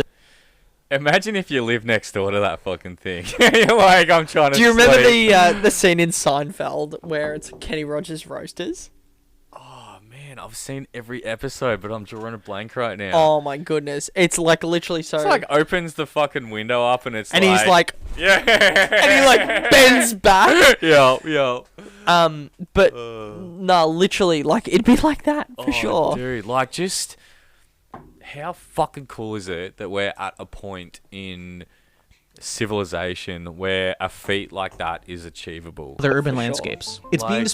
Imagine if you live next door to that fucking thing. You're like, I'm trying to. Do you remember the scene in Seinfeld where it's Kenny Rogers Roasters? Oh man, Man, I've seen every episode, but I'm drawing a blank right now. Oh my goodness. It's like literally so... It's like opens the fucking window up and it's and he's like... Yeah. And he like bends back. Yo. But no, literally, like it'd be like that for sure. Dude, like just how fucking cool is it that we're at a point in civilization where a feat like that is achievable? The urban landscapes. It's being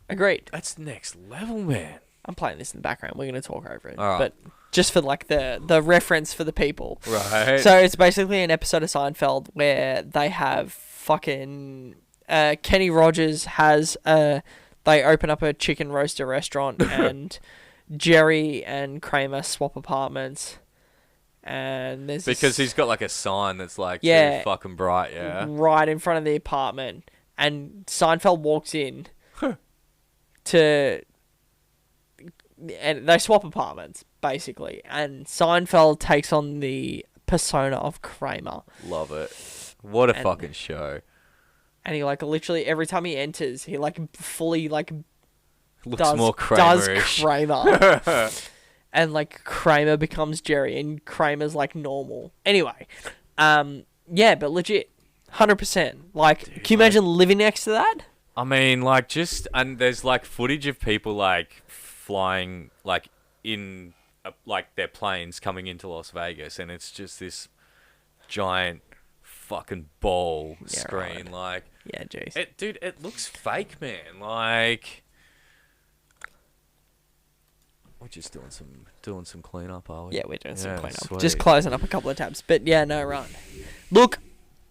Agreed. That's next level, man. I'm playing this in the background. We're gonna talk over it, All right. but just for like the reference for the people. Right. So it's basically an episode of Seinfeld where they have fucking Kenny Rogers has they open up a chicken roaster restaurant and Jerry and Kramer swap apartments. And there's because he's got like a sign that's like too fucking bright, yeah. Right in front of the apartment, and Seinfeld walks in and they swap apartments basically, and Seinfeld takes on the persona of Kramer. Love it. What a fucking show. And he like literally every time he enters, he like fully like looks more Kramer-ish. Does Kramer. And like Kramer becomes Jerry and Kramer's like normal. Anyway, yeah, but legit 100%. Like, dude, can you imagine living next to that? I mean, like, just... And there's, like, footage of people, like, flying, like, in, like, their planes coming into Las Vegas. And it's just this giant fucking ball screen. Right. Like... Yeah, jeez. Dude, it looks fake, man. Like... We're just doing some cleanup, are we? Yeah, we're doing some cleanup. Sweet. Just closing up a couple of tabs. But yeah, no, right. Look,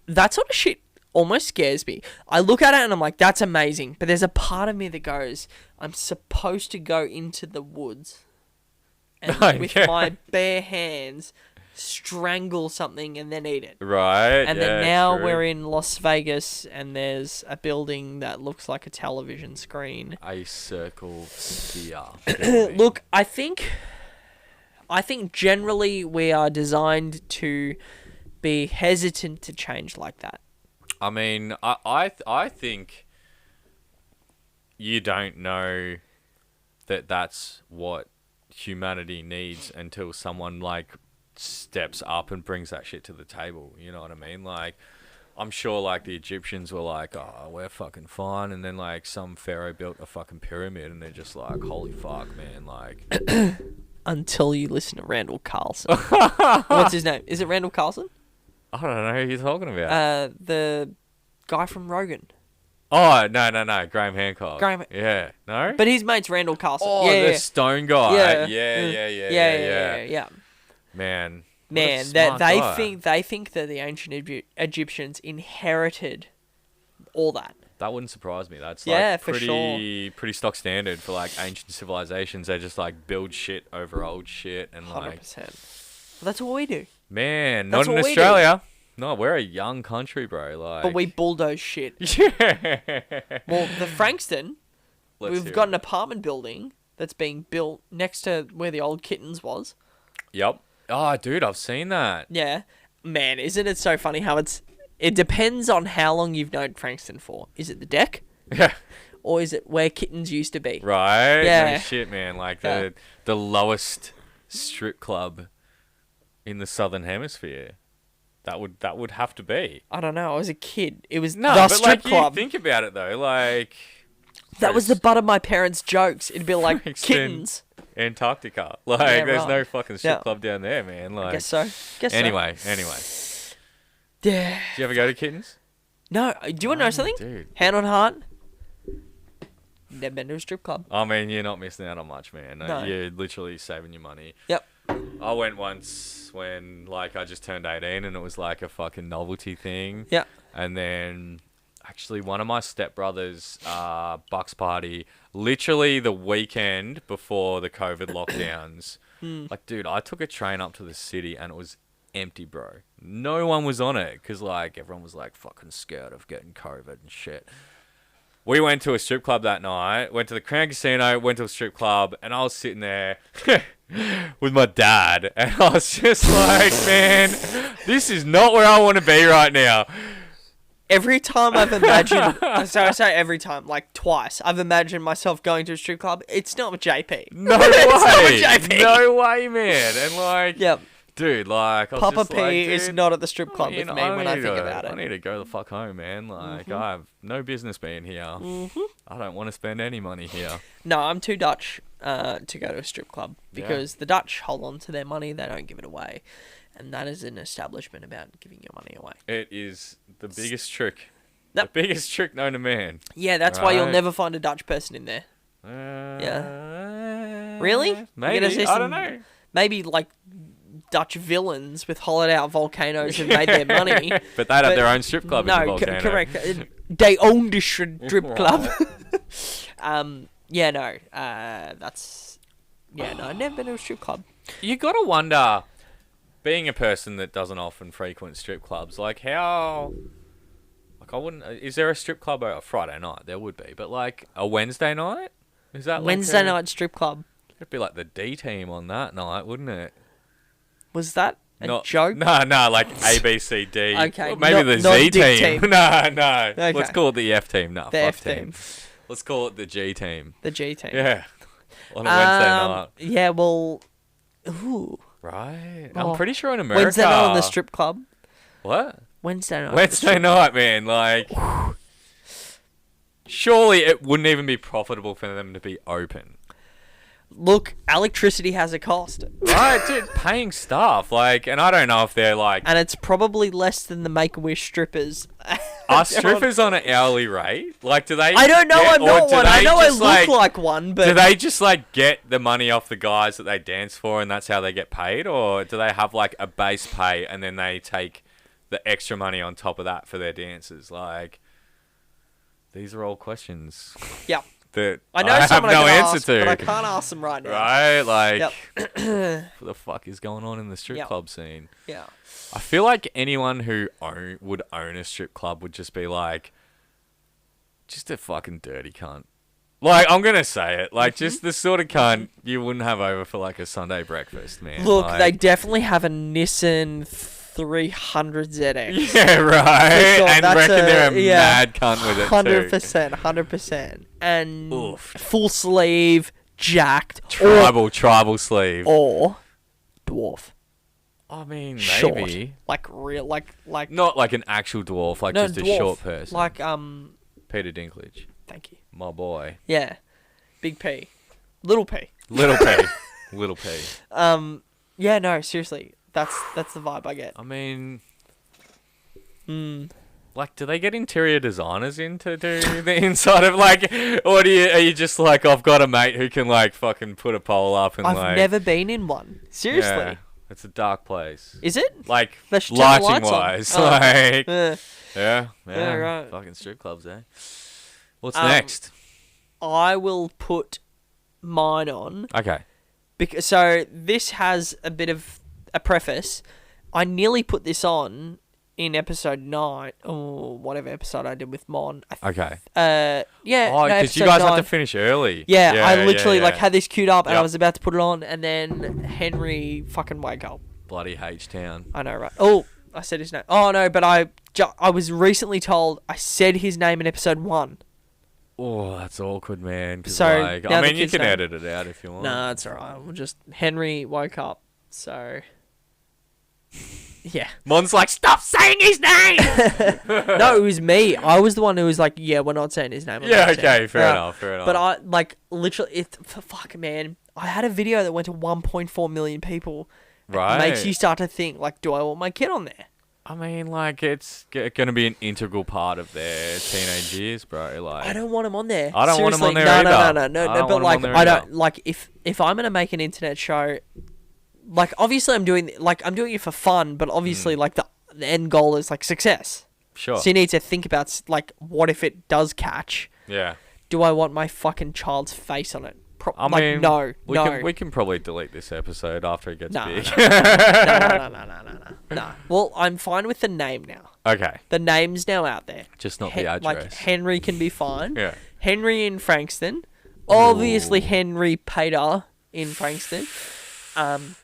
that sort of shit almost scares me. I look at it and I'm like, that's amazing. But there's a part of me that goes, I'm supposed to go into the woods and with my bare hands strangle something and then eat it. Right. And then now we're in Las Vegas and there's a building that looks like a television screen. A circle sphere. Look, I think generally we are designed to be hesitant to change like that. I mean, I think you don't know that that's what humanity needs until someone like steps up and brings that shit to the table. You know what I mean? Like, I'm sure like the Egyptians were like, oh, we're fucking fine, and then like some pharaoh built a fucking pyramid and they're just like, holy fuck, man, like. Until you listen to Randall Carlson. What's his name? Is it Randall Carlson? I don't know who you're talking about. The guy from Rogan. Oh, no, Graham Hancock. Yeah, no? But his mate's Randall Carlson. Oh, yeah, the stone guy. Yeah. Man, they think that the ancient Egyptians inherited all that. That wouldn't surprise me. That's like pretty stock standard for like ancient civilizations. They just like build shit over old shit and 100%. Well, that's what we do. Man, not in Australia. No, we're a young country, bro. Like, but we bulldoze shit. Yeah. Well, the Frankston, we've got an apartment building that's being built next to where the old Kittens was. Yep. Oh, dude, I've seen that. Yeah. Man, isn't it so funny how it depends on how long you've known Frankston for. Is it the deck? Yeah. Or is it where Kittens used to be? Right? Yeah. No shit, man. Like the lowest strip club in the Southern Hemisphere. That would have to be. I don't know. I was a kid. It was the the strip like, club. You think about it though, like that was the butt of my parents' jokes. It'd be like Kittens. Antarctica. Like, there's no fucking strip club down there, man. Like, I guess so. Anyway. Yeah. Did you ever go to Kittens? No. Do you want to know something? Dude. Hand on heart. Never been to a strip club. I mean, you're not missing out on much, man. No. You're literally saving your money. Yep. I went once when, like, I just turned 18 and it was, like, a fucking novelty thing. Yeah. And then, actually, one of my stepbrothers' bucks party, literally the weekend before the COVID lockdowns. Like, dude, I took a train up to the city and it was empty, bro. No one was on it because, like, everyone was, like, fucking scared of getting COVID and shit. We went to a strip club that night, went to the Crown Casino, went to a strip club, and I was sitting there with my dad, and I was just like, man, this is not where I want to be right now. Every time I've imagined, so I say every time, like twice, I've imagined myself going to a strip club. It's not with JP. No way. It's not with JP. No way, man. And like, yep. Dude, like, I was Papa just P like, is dude, not at the strip club with me when I think about it. I need to go the fuck home, man. Like, I have no business being here. I don't want to spend any money here. No, I'm too Dutch to go to a strip club because the Dutch hold on to their money. They don't give it away. And that is an establishment about giving your money away. It is the biggest trick. Yep. The biggest trick known to man. Yeah, that's why you'll never find a Dutch person in there. Yeah. Really? Maybe. I don't know. Maybe like Dutch villains with hollowed out volcanoes have made their money. But they'd have their own strip club in the volcano. Correct. They own the strip club. Yeah, no. That's... Yeah, no, I've never been to a strip club. You gotta wonder, being a person that doesn't often frequent strip clubs, like how... Like I wouldn't... Is there a strip club on a Friday night? There would be. But like a Wednesday night? Is that Wednesday night strip club? It'd be like the D team on that night, wouldn't it? Was that a joke? No, like A, B, C, D. Okay. Well, maybe the Z team. No. Okay. Let's call it the F team. No, the F team. Let's call it the G team. The G team. Yeah. On a Wednesday night. Yeah, well... Ooh. Right. I'm pretty sure in America... Wednesday night on the strip club. What? Wednesday night. Wednesday night, man. Like... Surely it wouldn't even be profitable for them to be open. Look, electricity has a cost. Right, dude, paying staff, like, and I don't know if they're like... And it's probably less than the Make-A-Wish strippers. Are strippers on an hourly rate? Like, do they... I don't know, I'm not one. I know I look like one, but... Do they just, like, get the money off the guys that they dance for and that's how they get paid? Or do they have, like, a base pay and then they take the extra money on top of that for their dancers? Like, these are all questions. Yeah. That I know have someone no I can answer ask, to. but I can't ask them right now. Right? Like, Yep. what the fuck is going on in the strip club scene? Yeah. I feel like anyone who would own a strip club would just be like, just a fucking dirty cunt. Like, I'm going to say it. Like, just the sort of cunt you wouldn't have over for, like, a Sunday breakfast, man. Look, like, they definitely have a Nissan 300 ZX. Yeah, right. Sure, and reckon they're a mad cunt with it, 100%, 100%. And full sleeve, jacked. Tribal sleeve. Or dwarf. I mean, Short. maybe. Like real, like... Not like an actual dwarf, like no, just dwarf. a short person. Like, Peter Dinklage. Thank you. My boy. Yeah. Big P. Little P. Little P. Little P. Yeah, no, seriously. That's the vibe I get. I mean... Like, do they get interior designers in to do the inside of, like... Or are you just like, I've got a mate who can, like, fucking put a pole up and, I've never been in one. Seriously. Yeah, it's a dark place. Is it? Like, Let's turn the lights on. lighting-wise. Oh. Like... Yeah, right. Fucking strip clubs, eh? What's next? I will put mine on. Okay. So this has a bit of a preface. I nearly put this on in episode 9 or whatever episode I did with Mon. Okay. Yeah. Oh, because you guys have to finish early. Yeah, I literally like yeah. had this queued up and I was about to put it on, and then Henry fucking wake up. Bloody H-Town. I know, right? Oh, I said his name. Oh no, but I was recently told I said his name in episode 1. Oh, that's awkward, man. So, like, now I the mean, you kid's can name. edit it out if you want. Nah, it's alright. We'll just Henry woke up. So yeah. Mon's like, stop saying his name. No, it was me. I was the one who was like, yeah, we're not saying his name. Yeah, okay, fair enough. But I like literally, fuck, man. I had a video that went to 1.4 million people. Right. It makes you start to think, like, do I want my kid on there? I mean, like, it's going to be an integral part of their teenage years, bro. Like, I don't want him on there. I don't want him on there Seriously, either. No. But like, I don't like if I'm gonna make an internet show. Like, obviously, I'm doing it for fun, but obviously, like the end goal is like success. Sure. So you need to think about like, what if it does catch? Yeah. Do I want my fucking child's face on it? I mean, no. We can probably delete this episode after it gets big. No. Well, I'm fine with the name now. Okay. The name's now out there. Just not the address. Like, Henry can be fine. Yeah. Henry in Frankston. Obviously, Henry Pater in Frankston.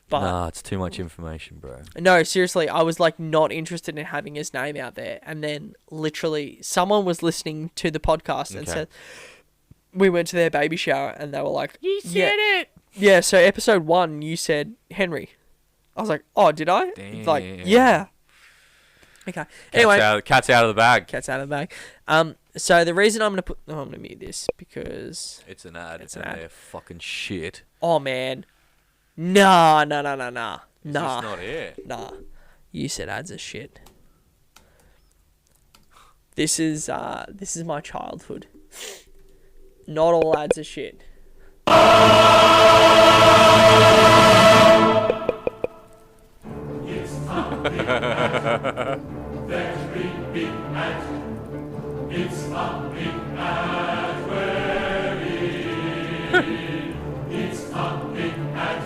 But nah, it's too much information, bro. no, seriously, I was like not interested in having his name out there. And then literally someone was listening to the podcast and said, we went to their baby shower and they were like, you said it. Yeah, so episode 1, you said Henry. I was like, oh, did I? Damn. Like, yeah. Okay. Anyway. Cat's out of the bag. Cat's out of the bag. So the reason I'm going to mute this because... It's an ad. It's an ad. They're fucking shit. Oh, man. Nah. It's just not it. Nah. You said ads are shit. This is my childhood. Not all ads are shit.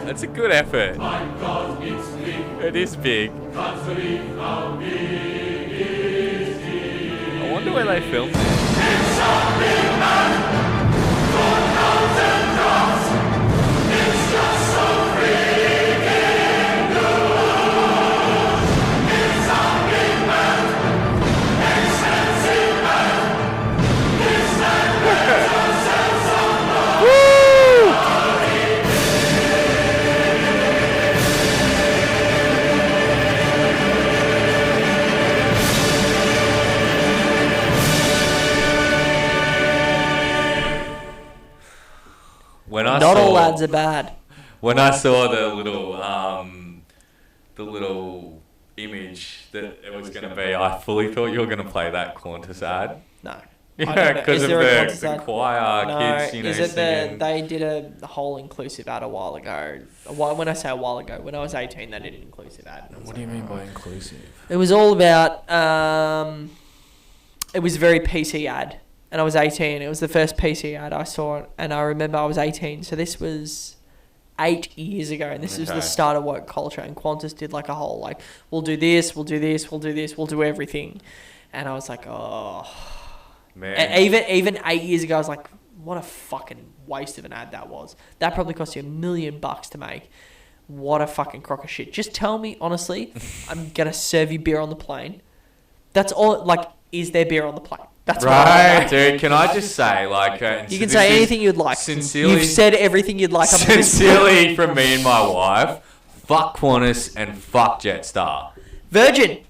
That's a good effort. It is big. I wonder where they filmed it. Not all ads are bad. When I saw the little image that it was going to be, I fully thought you were going to play that Qantas ad. No. Yeah, because of the choir kids, Is it singing. they did a whole inclusive ad a while ago? When I say a while ago, when I was 18, they did an inclusive ad. What do you mean by inclusive? It was all about, it was a very PC ad. And I was 18. It was the first PC ad I saw. And I remember I was 18. So this was 8 years ago. And this was the start of woke culture. And Qantas did like a whole, like, we'll do this, we'll do this, we'll do this, we'll do everything. And I was like, oh. Man. And even 8 years ago, I was like, what a fucking waste of an ad that was. That probably cost you $1 million to make. What a fucking crock of shit. Just tell me, honestly, I'm going to serve you beer on the plane. That's all, like, is there beer on the plane? That's right, dude. Can I just say, like... you can say anything you'd like. Sincerely... You've said everything you'd like. Sincerely, from me and my wife, fuck Qantas and fuck Jetstar. Virgin.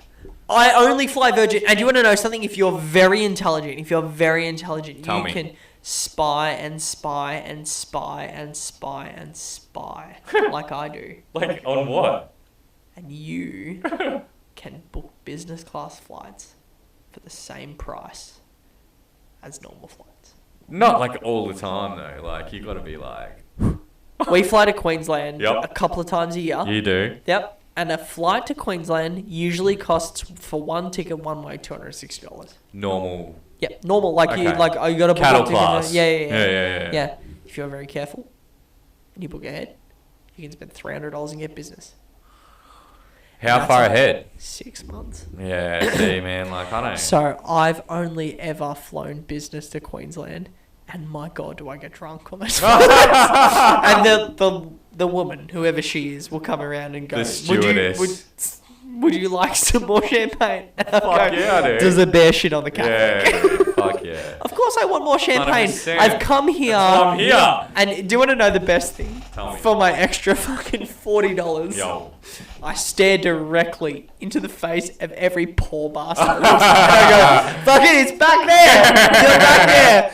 I only fly Virgin. And do you want to know something? If you're very intelligent, Tell me. Can spy and spy and spy and spy and spy like I do. Like, on what? And you can book business class flights for the same price as normal flights. Not like all the time though. Like you got to be like. We fly to Queensland a couple of times a year. You do. Yep. And a flight to Queensland usually costs for one ticket one way $260. Normal. Yep, normal. Like you got to book cattle a ticket. class. Yeah. If you're very careful and you book ahead, you can spend $300 and get business. How far ahead? 6 months. Yeah, see, man, like, I don't... So, I've only ever flown business to Queensland, and my God, do I get drunk on those flights. And the woman, whoever she is, will come around and go... The stewardess. Would you like some more champagne? Fuck yeah, I do. Does a bear shit on the cafe? Yeah, fuck yeah. Of course I want more champagne. 100%. I've come here. And do you want to know the best thing? Tell me. For my extra fucking $40, Yo. I stare directly into the face of every poor bastard. And I go, fucking, it's back there. You're back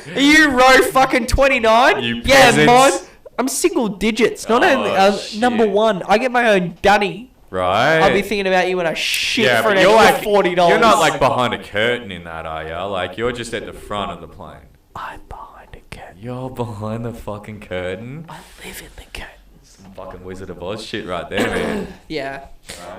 there. Are you row fucking 29? You yeah, peasants. mine. I'm single digits. Not only shit. number one. I get my own dunny. Right. I'll be thinking about you when I shit for an but you're extra like, $40. You're not like behind a curtain in that, are you? Like you're just at the front of the plane. I'm behind a curtain. You're behind the fucking curtain. I live in the curtain. Some fucking Wizard of Oz shit right there, man. Yeah.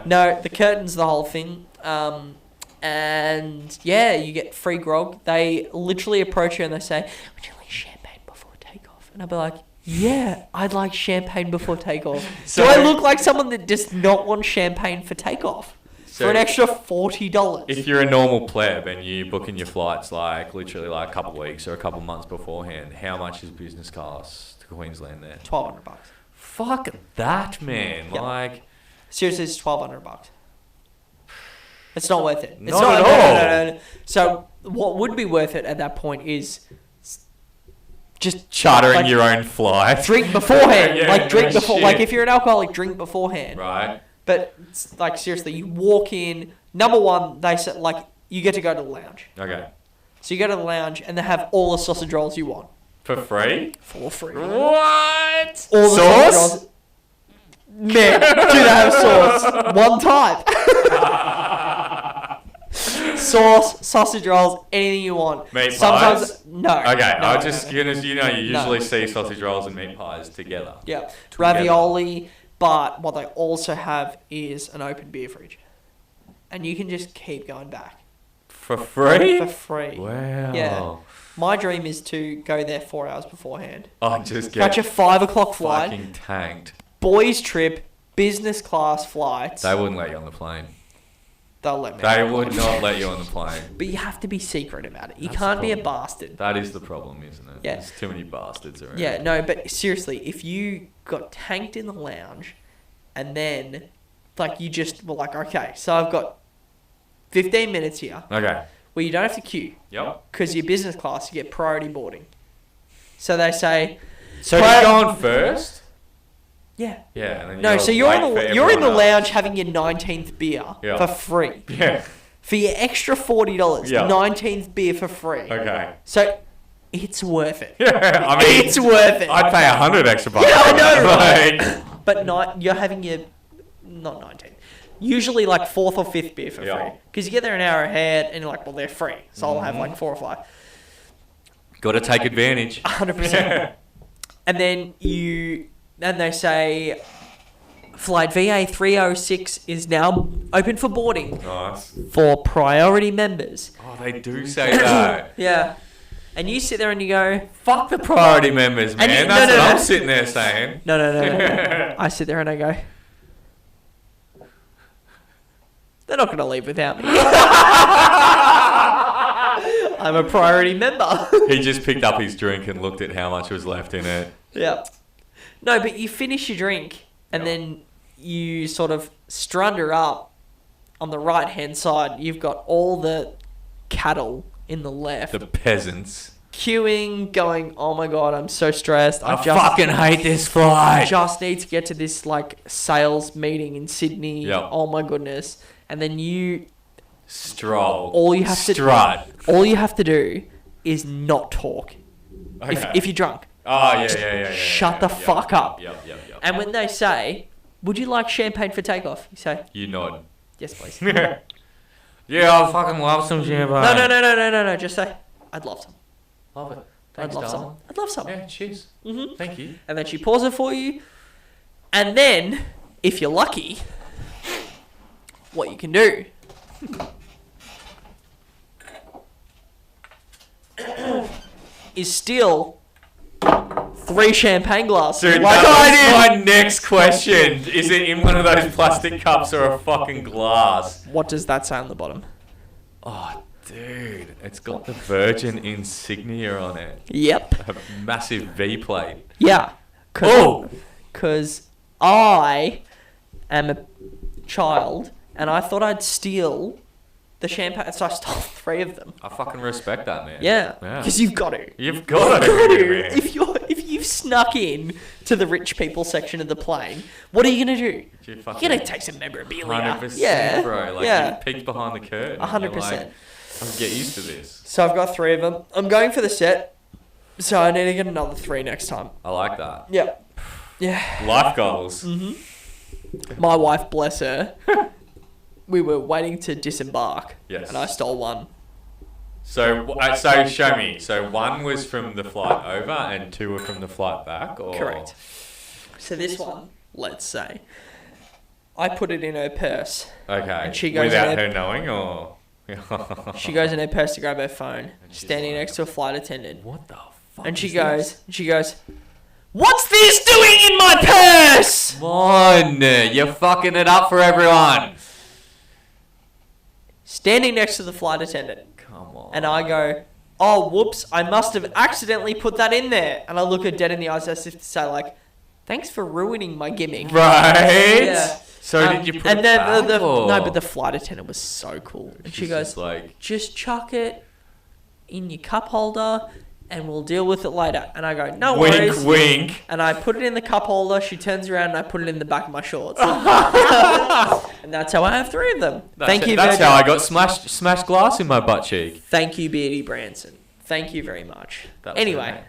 No, the curtain's the whole thing. And yeah, you get free grog. They literally approach you and they say, would you like champagne before takeoff? And I'll be like, yeah, I'd like champagne before takeoff. So, do I look like someone that does not want champagne for takeoff? For an extra $40? If you're a normal pleb and you booking your flights like literally like a couple of weeks or a couple of months beforehand, how much is business class to Queensland there? $1,200. Fuck that, man. Yep. Like, seriously, it's $1,200. It's not worth it. It's Not at all. No. So what would be worth it at that point is just chartering your own flight. Drink beforehand. Yeah, like drink no before. shit. Like if you're an alcoholic, drink beforehand. Right. But like seriously, you walk in. Number one, they said like you get to go to the lounge. Okay. So you go to the lounge and they have all the sausage rolls you want. For free? For free. What? All the Sauce? sausage rolls. Man, do they have sauce? One type. Sauce, sausage rolls, anything you want. Meat Sometimes pies? no. Okay, no, I just you No. usually see sausage rolls and meat pies together. Yeah, ravioli. But what they also have is an open beer fridge, and you can just keep going back For free? for free. Wow. Yeah. My dream is to go there 4 hours beforehand. I just get Catch a 5 o'clock flight. fucking tanked. Boys trip, business class flights. They wouldn't let you on the plane. They'll let me. They would not let you on the plane. But you have to be secret about it. You That's can't the be a problem. bastard. That is the problem, isn't it? Yeah. There's too many bastards around. Yeah, no, but seriously, if you got tanked in the lounge and then, like, you just were like, okay, so I've got 15 minutes here. Okay. Well, you don't have to queue. Yep. Because you're business class, you get priority boarding. So they say... So you're going first? Yeah. Yeah. And then No, so you're in the everyone else. lounge having your 19th beer Yeah. for free. Yeah. For your extra $40, Yeah. 19th beer for free. Okay. So it's worth it. Yeah, I mean, it's worth it. I'd pay 100 extra bucks. Yeah, I for know, that. right? But you're having your not 19, usually like 4th or 5th beer for Yeah. free because you get there an hour ahead and you're like, well, they're free, so I'll have like 4 or 5. Got to take advantage. 100%. And then they say flight VA 306 is now open for boarding Nice. for priority members. Oh, they do say that. Yeah. And you sit there and you go, Fuck the priority members, man. And That's no, what no. I'm sitting there saying. No. I sit there and I go, they're not going to leave without me. I'm a priority member. He just picked up his drink and looked at how much was left in it. Yeah. No, but you finish your drink and then you sort of strunder up on the right-hand side. You've got all the cattle in the left. The peasants. Queuing, going, oh my God, I'm so stressed. I fucking hate this flight. Just need to get to this like sales meeting in Sydney. Yep. Oh my goodness. And then you Stroll. all you have Strut. all you have to do is not talk. Okay. If you're drunk. Oh, yeah. Shut the fuck up. Yep. And when they say, would you like champagne for takeoff? You say, You nod. yes, please. Yeah, I fucking love some champagne. No. Just say, I'd love some. Love it. I'd love some. I'd love some. Yeah, cheers. Mm-hmm. Thank you. And then she pours it for you. And then, if you're lucky, what you can do is steal 3 champagne glasses. Dude, like that was my next question. Is it in one of those plastic cups or a fucking glass? What does that say on the bottom? Oh, dude. It's got the Virgin insignia on it. Yep. A massive V plate. Yeah. Oh! Because I am a child and I thought I'd steal the champagne, so I stole 3 of them. I fucking respect that, man. Yeah. Because you've got to. You've got to. Man. If you've snuck in to the rich people section of the plane, what are you gonna do? You're gonna take some memorabilia. 100%, Yeah, bro. Like, yeah. you peeked behind the curtain. 100%. Like, I'll get used to this. So I've got 3 of them. I'm going for the set, so I need to get another 3 next time. I like that. Yep. Yeah. Life goals. Mm-hmm. My wife, bless her, we were waiting to disembark. Yes. And I stole 1. So show me. So 1 was from the flight over and 2 were from the flight back? Or? Correct. So this one, let's say, I put it in her purse. Okay. And she goes without in her knowing, or? She goes in her purse to grab her phone, standing next to a flight attendant. What the fuck? And she goes, "What's this doing in my purse?" Come on, you're fucking it up for everyone. Standing next to the flight attendant. Come on. And I go, "Oh, whoops, I must have accidentally put that in there." And I look her dead in the eyes as if to say, like, thanks for ruining my gimmick. Right? Yeah. So did you put and it then back, or? No, but the flight attendant was so cool. And she She's goes, just like, just chuck it in your cup holder and we'll deal with it later. And I go, no wink, worries. wink. And I put it in the cup holder. She turns around and I put it in the back of my shorts. And that's how I have 3 of them. Thank you. That's how I got smashed glass in my butt cheek. Thank you, Beardy Branson. Thank you very much. Anyway.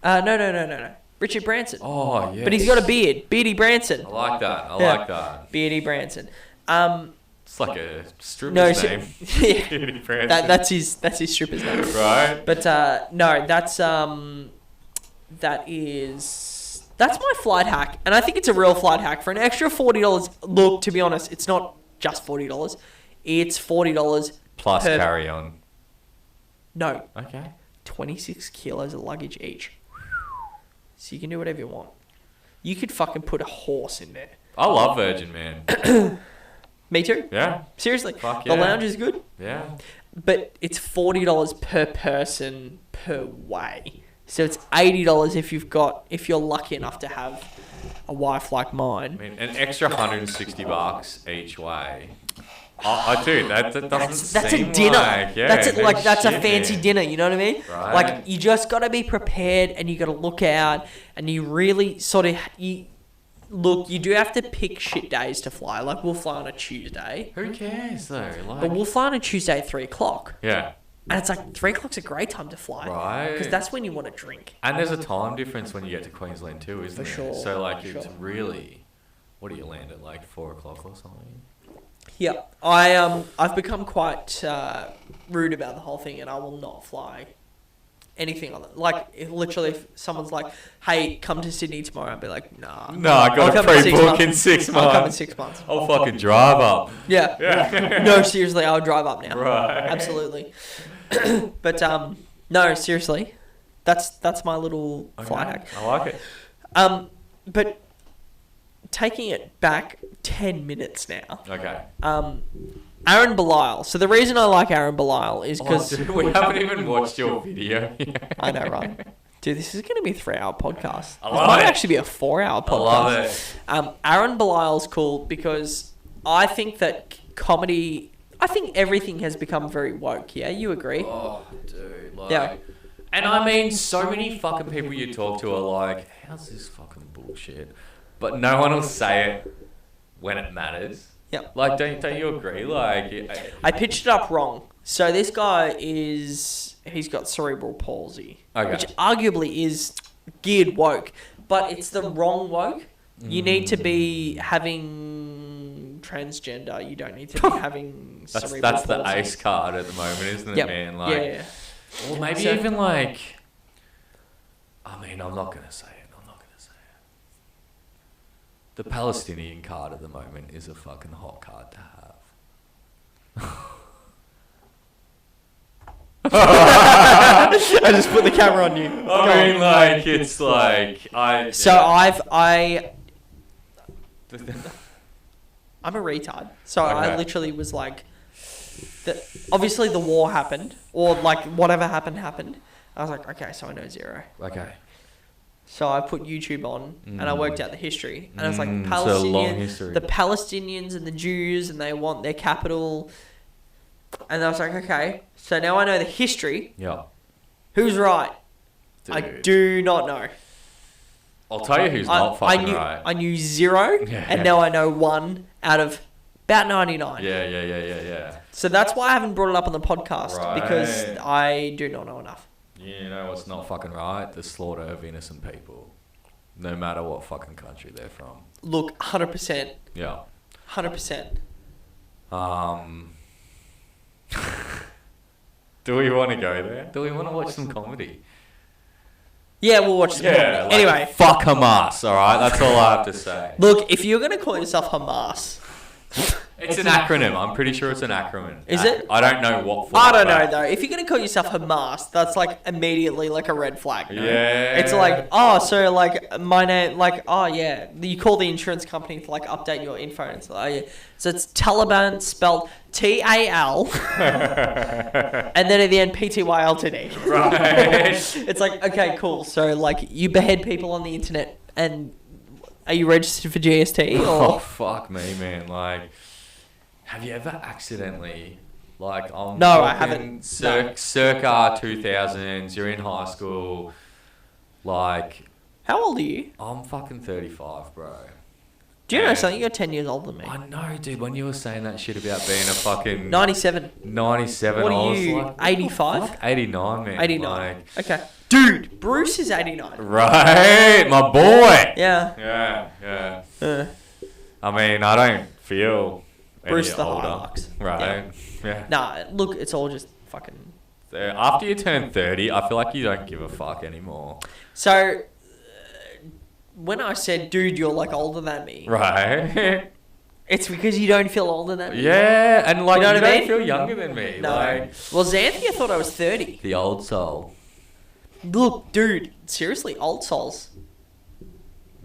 Okay. No. Richard Branson. Oh, yeah. But he's got a beard. Beardy Branson. I like that. I like that. Beardy Branson. It's like a stripper's name. Yeah. That's his stripper's name. Right. But no, that's my flight hack, and I think it's a real flight hack for an extra $40. Look, to be honest, it's not just $40. It's $40 plus carry on. No. Okay. 26 kilos of luggage each. So you can do whatever you want. You could fucking put a horse in there. I love Virgin, man. Me too. Yeah. Seriously. Fuck The yeah. lounge is good. Yeah. But it's $40 per person per way. So it's $80 if you're lucky enough to have a wife like mine. I mean, an extra $160 each way. Dude, that doesn't that's seem a dinner. like, yeah, that's a shit, fancy man. dinner. You know what I mean? Right. Like you just got to be prepared, and you got to look out, and you really sort of look. You do have to pick shit days to fly. Like we'll fly on a Tuesday. Who cares though? Like, But we'll fly on a Tuesday at 3:00. Yeah. And it's like 3:00's a great time to fly, Right. Because that's when you want to drink. And there's a time difference when you get to Queensland too, isn't For there? sure. So like, For it's sure. really, what do you land at, like 4 o'clock or something? Yeah, I've become quite rude about the whole thing, and I will not fly anything on it. Like, if someone's like, "Hey, come to Sydney tomorrow," I'll be like, "Nah." No, I got to pre-book in 6 months. I'll come in 6 months. I'll fucking drive up. Yeah. No, seriously, I'll drive up now. Right. Absolutely. But no, seriously, that's my little flight hack. I like it. But taking it back 10 minutes now. Okay. Aaron Belial. So the reason I like Aaron Belial is because we haven't even watched your video yet. I know, right? Dude, this is going to be a 3-hour podcast. I It love might it. actually be a 4-hour podcast. I love it. Aaron Belial's cool because I think that comedy, I think everything has become very woke. Yeah, you agree? Oh, dude. Like, Yeah. And I mean, so many fucking people you talk to are like, how's this fucking bullshit? But no one will say it when it matters. Yep. Like, don't you agree? Like, I pitched it up wrong. So this guy he's got cerebral palsy, Okay. which arguably is geared woke, but it's the wrong woke. You need to be having transgender. You don't need to be having cerebral that's the palsy. ace card at the moment, isn't it, Yep. man? Like, Yeah. Or maybe So- even like, I mean, I'm not gonna say it. The Palestinian card at the moment is a fucking hot card to have. I just put the camera on you. I mean, like, it's like So yeah. I'm a retard. So I Okay. literally was like, obviously the war happened, or like whatever happened. I was like, okay, so I know zero. Okay. So I put YouTube on and I worked out the history, and I was like, It's a long history. the Palestinians and the Jews, and they want their capital. And I was like, okay, so now I know the history. Yeah. Who's right? I Dude. do not know. I'll tell you who's not fucking right. I knew 0, Yeah. and now I know 1 out of about 99. Yeah. So that's why I haven't brought it up on the podcast, Right. because I do not know enough. You know what's not fucking right? The slaughter of innocent people. No matter what fucking country they're from. Look, 100%. Yeah. 100%. Do we want to go there? Do we want to watch some comedy? Yeah, we'll watch the comedy. Like, Anyway. fuck Hamas, alright? That's all I have to say. Look, if you're going to call yourself Hamas... It's an acronym. I'm pretty sure it's an acronym. Is it? I don't know what for. I don't know but- though. If you're gonna call yourself Hamas, that's like immediately like a red flag. No? Yeah. It's like, oh, so like my name, like, oh yeah, you call the insurance company to like update your info, and it's like, oh, yeah. So it's Taliban spelled TAL, and then at the end PTYLTD. Right. It's like, okay, cool. So like you behead people on the internet and Are you registered for GST? Oh, Or? fuck me, man. Like, have you ever accidentally, like, I'm No, I talking haven't. circa 2000s, you're in high school, like... How old are you? I'm fucking 35, bro. Do you know something? You're 10 years older than me. I know, dude. When you were saying that shit about being a fucking... 97. 97, What I are was you, like... 85? 89, man. 89. Like, Okay. Dude, Bruce is 89. right, my boy. Yeah. Yeah. I mean, I don't feel Bruce any the older. Hilux. Right. Yeah. Nah, look, it's all just fucking... So after you turn 30, I feel like you don't give a fuck anymore. So, when I said, dude, you're like older than me. Right. It's because you don't feel older than me. Yeah, and like, you know you what I don't mean? feel younger than me. No. Like, Well, Xanthia thought I was 30. the old soul. Look, dude, seriously, old souls.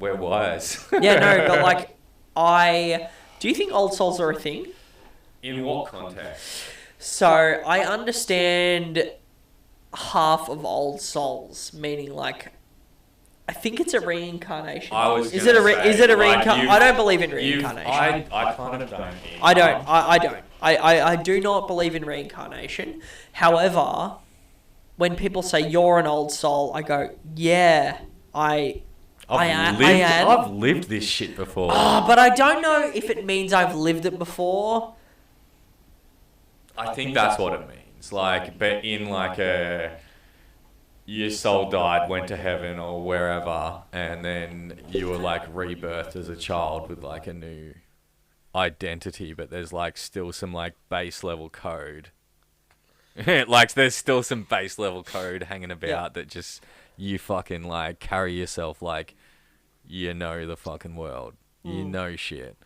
We're wise. Yeah, no, but like, do you think old souls are a thing? In what context? So, I understand half of old souls, meaning like, I think it's a reincarnation. Is it a reincarnation? I don't believe in reincarnation. I kind of don't. I don't. I don't. I do not believe in reincarnation. However, when people say you're an old soul, I go, yeah, I am. I've lived this shit before. But I don't know if it means I've lived it before. I think that's what it means. Like, but in like a... Your soul died, went to heaven or wherever, and then you were like rebirthed as a child with like a new identity, but there's like still some like base level code. Like there's still some base level code hanging about that just you fucking like carry yourself like you know the fucking world. You know shit.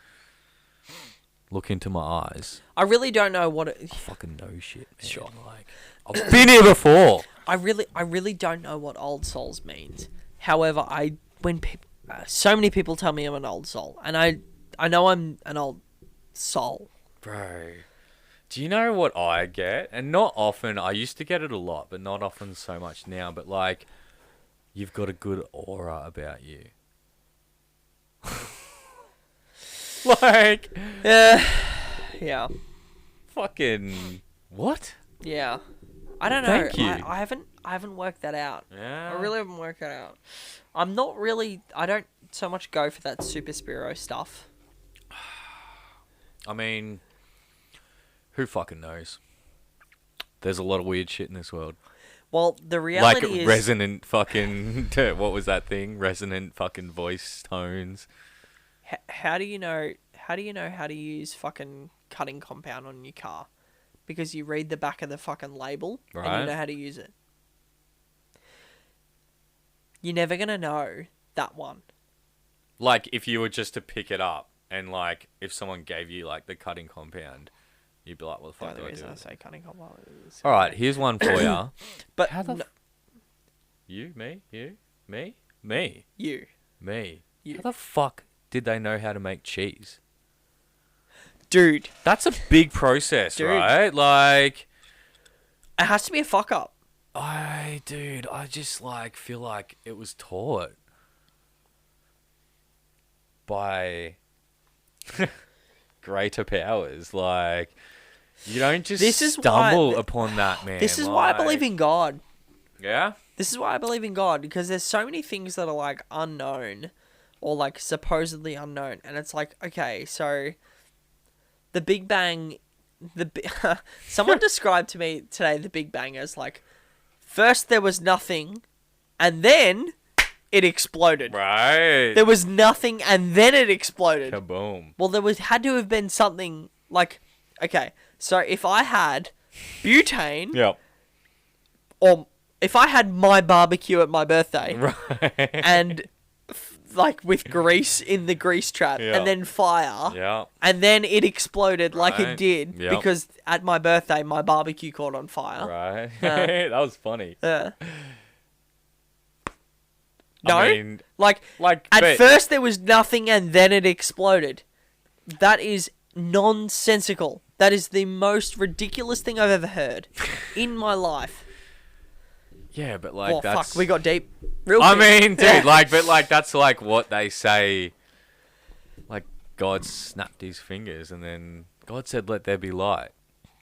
Look into my eyes. I really don't know what it... I fucking know shit, man. Sure. Like, I've been here before. I really don't know what old souls means. However, so many people tell me I'm an old soul, and I know I'm an old soul. Bro, do you know what I get? And not often. I used to get it a lot, but not often so much now. But like, you've got a good aura about you. Like, yeah. Fucking what? Yeah. I don't know. Thank you. I haven't worked that out. Yeah. I really haven't worked that out. I'm not really... I don't so much go for that super spiro stuff. I mean, who fucking knows? There's a lot of weird shit in this world. Well, the reality like is... resonant fucking... What was that thing? Resonant fucking voice tones. How do you know how to use fucking cutting compound on your car? Because you read the back of the fucking label and you know how to use it. You're never going to know that one. Like, if you were just to pick it up and, like, if someone gave you, like, the cutting compound, you'd be like, what the fuck do I do? I say cutting compound is... All right, here's one for you. But how the... You? Me? You? Me? Me? You. Me? You. How the fuck did they know how to make cheese? Dude. That's a big process, right? Like... It has to be a fuck up. Dude, I just, like, feel like it was taught by greater powers. Like, you don't just stumble upon that, man. This is why I believe in God. Yeah? This is why I believe in God, because there's so many things that are, like, unknown or, like, supposedly unknown. And it's like, okay, so... The Big Bang, someone described to me today the Big Bang as like, first there was nothing, and then it exploded. Right. There was nothing, and then it exploded. Kaboom. Well, had to have been something like, okay, so if I had butane, yep, or if I had my barbecue at my birthday, right, and like with grease in the grease trap, and then fire, and then it exploded like it did because at my birthday my barbecue caught on fire. Right. That was funny. No, I mean, like at first there was nothing and then it exploded. That is nonsensical. That is the most ridiculous thing I've ever heard in my life. Yeah, but like that's... fuck, we got deep. Real I quick. mean, dude, like, but like that's like what they say. God snapped his fingers, and then God said, "Let there be light."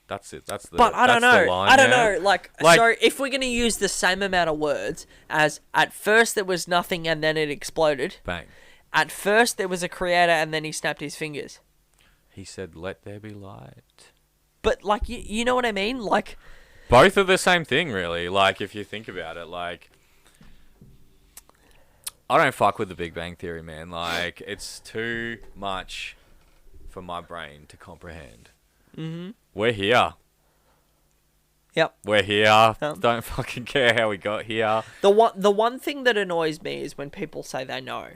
That's it. That's the. But I don't that's the know. line I don't there. know. Like, so if we're gonna use the same amount of words as at first there was nothing and then it exploded. Bang. At first there was a creator and then he snapped his fingers. He said, "Let there be light." But like, you know what I mean? Like, both are the same thing, really. Like, if you think about it, like, I don't fuck with the Big Bang Theory, man. Like, it's too much for my brain to comprehend. Mm-hmm. We're here. Yep. We're here. Don't fucking care how we got here. The one thing that annoys me is when people say they know.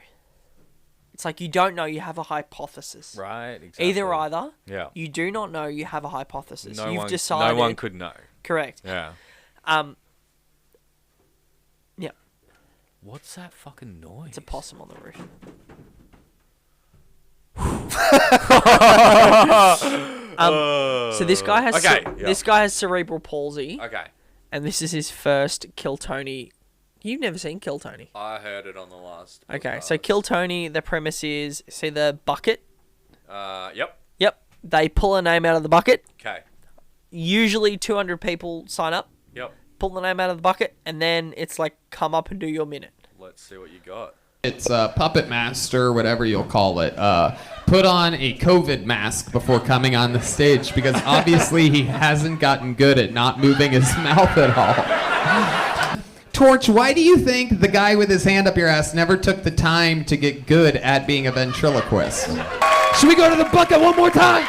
It's like, you don't know, you have a hypothesis. Right, exactly. Either. Yeah. You do not know, you have a hypothesis. No You've one, decided. No one could know. Correct. Yeah. Yeah. What's that fucking noise? It's a possum on the roof. So this guy has this guy has cerebral palsy. Okay. And this is his first Kill Tony. You've never seen Kill Tony? I heard it on the last. Okay, so Kill Tony, the premise is, see the bucket? Yep. Yep. They pull a name out of the bucket. Okay. Usually 200 people sign up. Yep. Pull the name out of the bucket, and then it's like, come up and do your minute. Let's see what you got. It's Puppet Master, whatever you'll call it. Put on a COVID mask before coming on the stage because obviously he hasn't gotten good at not moving his mouth at all. Torch, why do you think the guy with his hand up your ass never took the time to get good at being a ventriloquist? Should we go to the bucket one more time?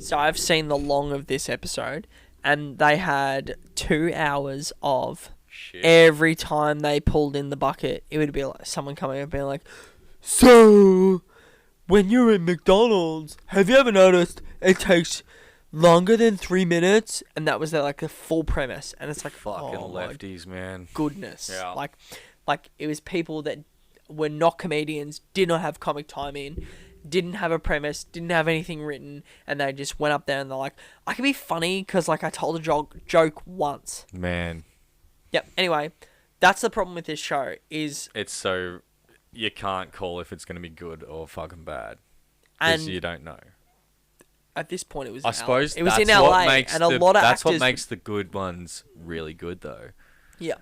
So I've seen the long of this episode, and they had 2 hours of every time they pulled in the bucket, it would be like someone coming up and being like, so, when you're in McDonald's, have you ever noticed it takes longer than 3 minutes? And that was like the full premise. And it's like, fucking lefties, man. Goodness. Yeah. Like it was people that were not comedians, did not have comic timing, didn't have a premise, didn't have anything written, and they just went up there and they're like, I can be funny because like I told a joke once. Man. Yep. Anyway, that's the problem with this show is it's so you can't call if it's going to be good or fucking bad and because you don't know. At this point, it was. I suppose it was in LA, and a lot of that's actors. what makes the good ones really good, though. Yeah.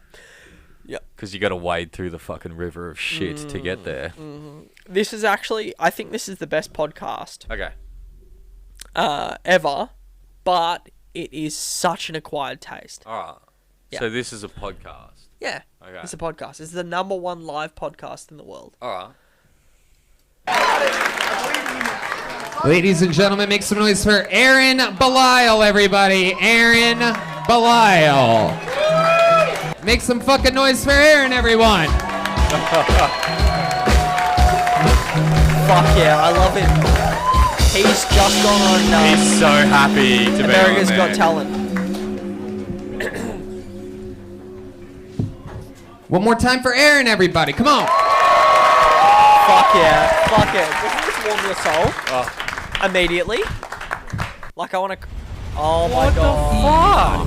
Yeah. Because you got to wade through the fucking river of shit to get there. Mm-hmm. This is actually, I think this is the best podcast. Okay. Ever, but it is such an acquired taste. All right. Yeah. So this is a podcast. Yeah. Okay. It's a podcast. It's the #1 live podcast in the world. All right. Ladies and gentlemen, make some noise for Aaron Belisle, everybody. Aaron Belisle. Make some fucking noise for Aaron, everyone. Fuck yeah, I love him. He's just gone on. He's so happy to America's be on Got Talent. One more time for Aaron, everybody. Come on. Fuck yeah. Fuck it. Doesn't this warm your soul? Immediately. Like I want to. Oh my god.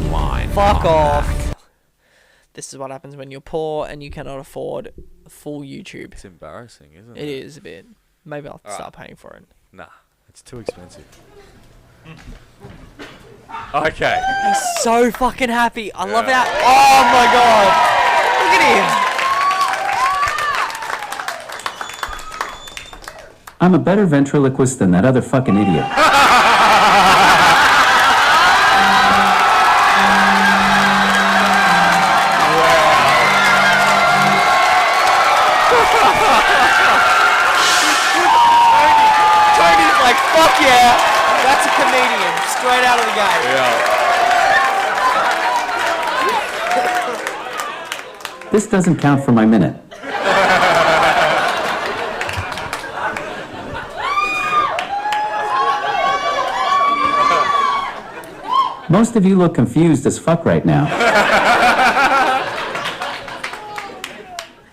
Fuck off. This is what happens when you're poor and you cannot afford full YouTube. It's embarrassing, isn't it? It is a bit. Maybe I'll start paying for it. Nah, it's too expensive. Okay. He's so fucking happy. I love how. Oh my god. Look at him. I'm a better ventriloquist than that other fucking idiot. Tony's like, fuck yeah, that's a comedian, straight out of the game. Yeah. This doesn't count for my minute. Most of you look confused as fuck right now.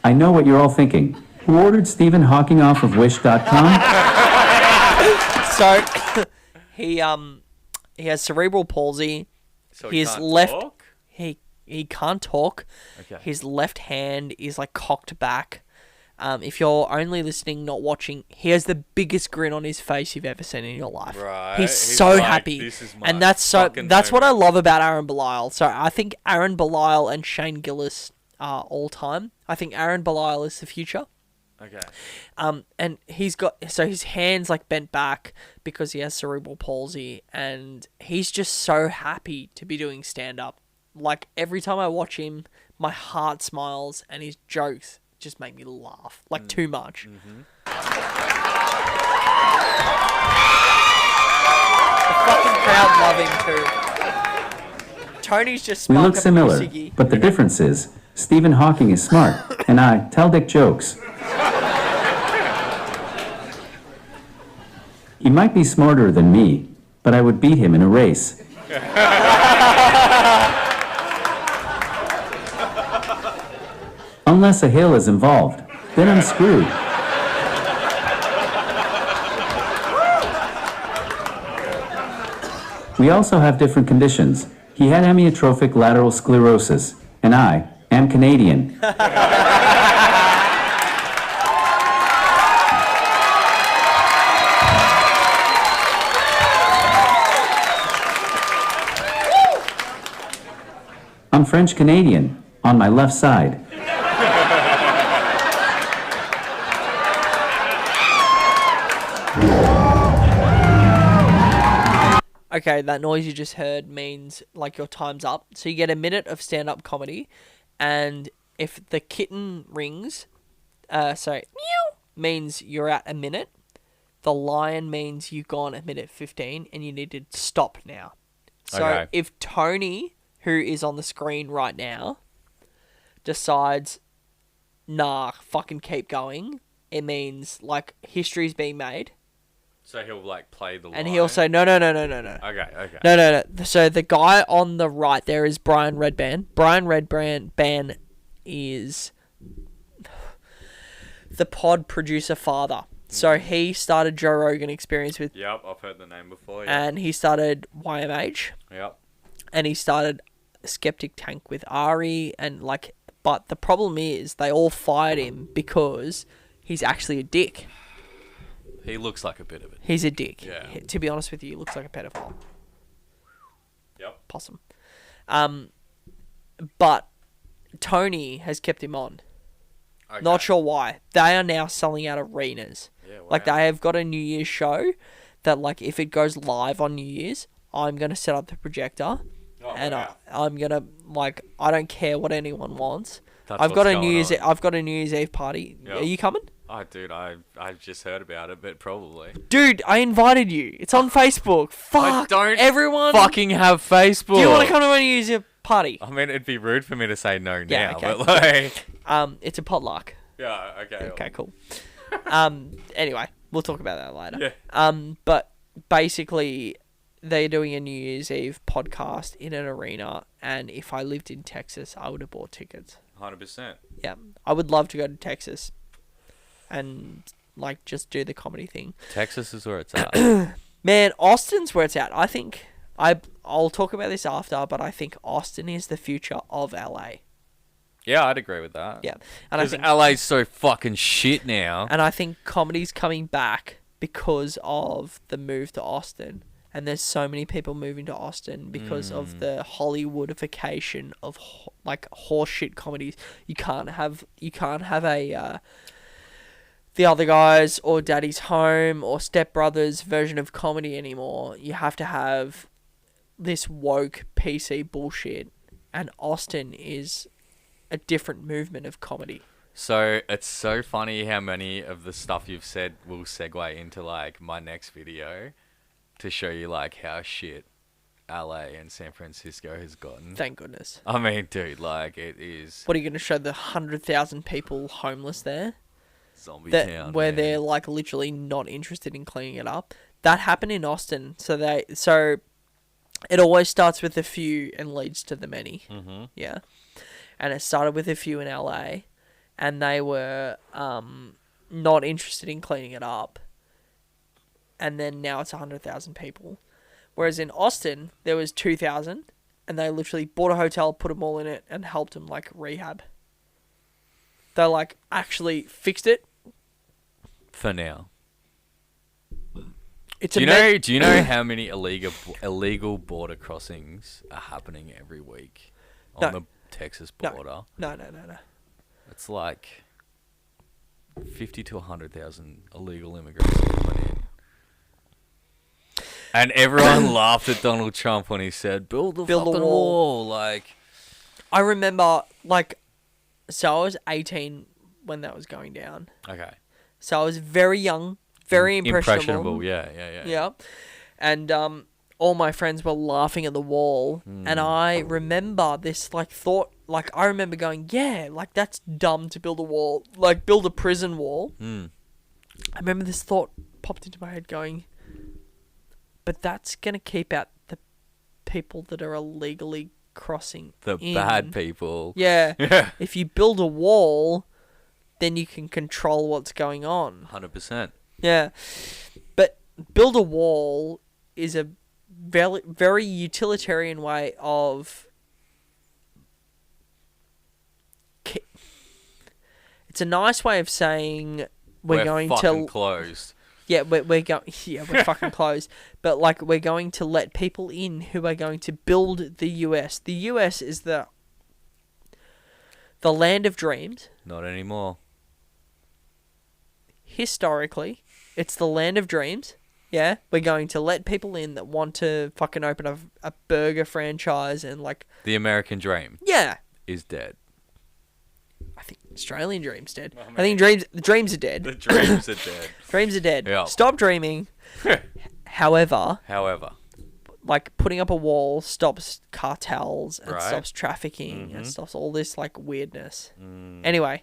I know what you're all thinking. Who ordered Stephen Hawking off of Wish.com? So, he has cerebral palsy. So his can't left talk? he can't talk. Okay. His left hand is like cocked back. If you're only listening, not watching, he has the biggest grin on his face you've ever seen in your life. Right. He's so like, happy. "This is my And that's fucking what I moment." love about Aaron Belial. So I think Aaron Belial and Shane Gillis are all time. I think Aaron Belial is the future. Okay. And he's got, so his hands like bent back because he has cerebral palsy, and he's just so happy to be doing stand up. Like every time I watch him, my heart smiles, and his jokes just make me laugh like too much. The fucking crowd love him too. Tony's just We look sparking similar, Siggy. but the difference is Stephen Hawking is smart, and I tell dick jokes. He might be smarter than me, but I would beat him in a race. Unless a hill is involved, then I'm screwed. We also have different conditions. He had amyotrophic lateral sclerosis, and I am Canadian. I'm French Canadian, on my left side. Okay, that noise you just heard means like your time's up. So you get a minute of stand-up comedy, and if the kitten rings, meow, means you're at a minute. The lion means you've gone a minute 15, and you need to stop now. So Okay. if Tony, who is on the screen right now, decides, nah, fucking keep going, it means like history's being made. So he'll like play the. And line. he'll say, no. Okay. Okay. No. So the guy on the right there is Brian Redban. Brian Redban is the pod producer father. So he started Joe Rogan Experience with... Yep, I've heard the name before. Yep. And he started YMH. Yep. And he started Skeptic Tank with Ari. And like, but the problem is they all fired him because he's actually a dick. He looks like a bit of it. He's a dick. Yeah. To be honest with you, he looks like a pedophile. Yep. Possum. But Tony has kept him on. Okay. Not sure why. They are now selling out arenas. Yeah, wow. Like, they have got a New Year's show that, like, if it goes live on New Year's, I'm going to set up the projector. And wow. I'm going to, like, I don't care what anyone wants. That's I've got what's a New going Year's on. I've got a New Year's Eve party. Yep. Are you coming? Oh, dude, I've just heard about it, but probably. Dude, I invited you. It's on Facebook. Fuck. I don't everyone fucking have Facebook. Do you want to come to my New Year's Eve party? I mean, it'd be rude for me to say no Yeah, now, okay. but like. It's a potluck. Yeah. Okay. Okay, cool. Anyway, we'll talk about that later. Yeah. But basically, they're doing a New Year's Eve podcast in an arena, and if I lived in Texas, I would have bought tickets. 100%. Yeah, I would love to go to Texas, and like just do the comedy thing. Texas is where it's at. Man, Austin's where it's at. I think I'll talk about this after, but I think Austin is the future of LA. Yeah, I'd agree with that. Yeah, and I Because think LA's so fucking shit now. And I think comedy's coming back because of the move to Austin. And there's so many people moving to Austin because of the Hollywoodification of like horseshit comedies. You can't have a The Other Guys or Daddy's Home or Step Brothers version of comedy anymore. You have to have this woke PC bullshit, and Austin is a different movement of comedy. So it's so funny how many of the stuff you've said will segue into like my next video to show you like how shit LA and San Francisco has gotten. Thank goodness. I mean, dude, like it is What are you going to show the 100,000 people homeless there? zombie That town. where man. they're like literally not interested in cleaning it up. That happened in Austin. So it always starts with a few and leads to the many. Mhm. Yeah. And it started with a few in LA, and they were not interested in cleaning it up. And then now it's 100,000 people. Whereas in Austin, there was 2,000, and they literally bought a hotel, put them all in it, and helped them like rehab. they like actually fixed it. For now. It's do you know how many illegal border crossings are happening every week on the Texas border? No. It's like 50 to 100,000 illegal immigrants coming in. And everyone laughed at Donald Trump when he said, build the wall. Like, I remember, like, so I was 18 when that was going down. Okay. So I was very young, very impressionable. Yeah. And all my friends were laughing at the wall. And I remember this, like, thought, like, I remember going, yeah, like, that's dumb to build a wall, like, build a prison wall. I remember this thought popped into my head going, but that's going to keep out the people that are illegally crossing in. Bad people. Yeah. If you build a wall, then you can control what's going on. 100%. Yeah. But build a wall is a very, very utilitarian way of... It's a nice way of saying we're going fucking to... closed. Yeah, we're going. Yeah, we're fucking closed. But like, we're going to let people in who are going to build the US. The US is the land of dreams. Not anymore. Historically, it's the land of dreams. Yeah, we're going to let people in that want to fucking open a burger franchise and like. The American dream. Yeah. Is dead. I think Australian dream's dead. I think dreams are dead. The dreams are dead. Dreams are dead. Yeah. Stop dreaming. However, like putting up a wall stops cartels and stops trafficking and stops all this like weirdness. Anyway,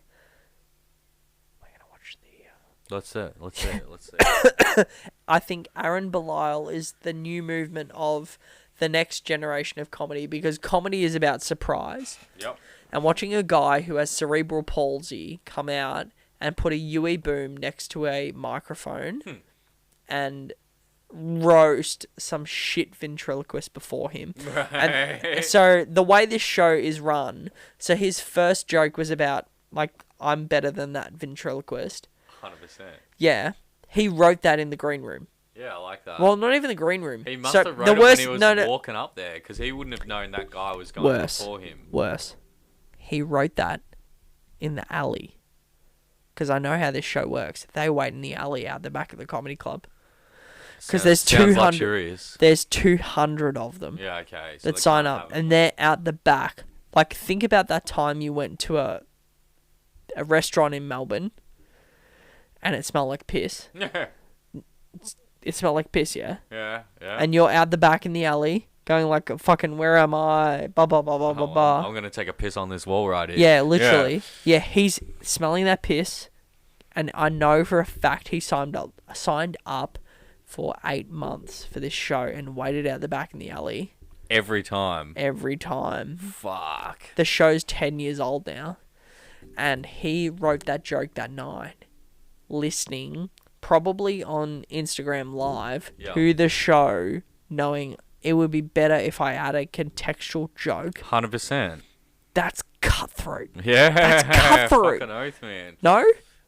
we're gonna watch the. Let's say. I think Aaron Belial is the new movement of the next generation of comedy because comedy is about surprise. Yep. And watching a guy who has cerebral palsy come out and put a UE boom next to a microphone and roast some shit ventriloquist before him. And so the way this show is run, so his first joke was about, like, I'm better than that ventriloquist. 100%. Yeah. He wrote that in the green room. Yeah, I like that. Well, not even the green room. He must have wrote it when he was walking up there because he wouldn't have known that guy was going before him. Worse. He wrote that in the alley. Because I know how this show works. They wait in the alley out the back of the comedy club. Because there's 200. There's 200 of them. Yeah, okay. So that sign up, and they're out the back. Like, think about that time you went to a restaurant in Melbourne, and it smelled like piss. It smelled like piss, yeah. Yeah. And you're out the back in the alley. Going like, fucking, where am I? Blah, blah, blah, blah, blah, blah. I'm going to take a piss on this wall right here. Yeah, literally. Yeah, he's smelling that piss. And I know for a fact he signed up for 8 months for this show and waited out the back in the alley. Every time. Fuck. The show's 10 years old now. And he wrote that joke that night. Listening, probably on Instagram Live, to the show, knowing... It would be better if I add a contextual joke. 100%. That's cutthroat. Yeah. That's cutthroat. Fucking oath, man. No?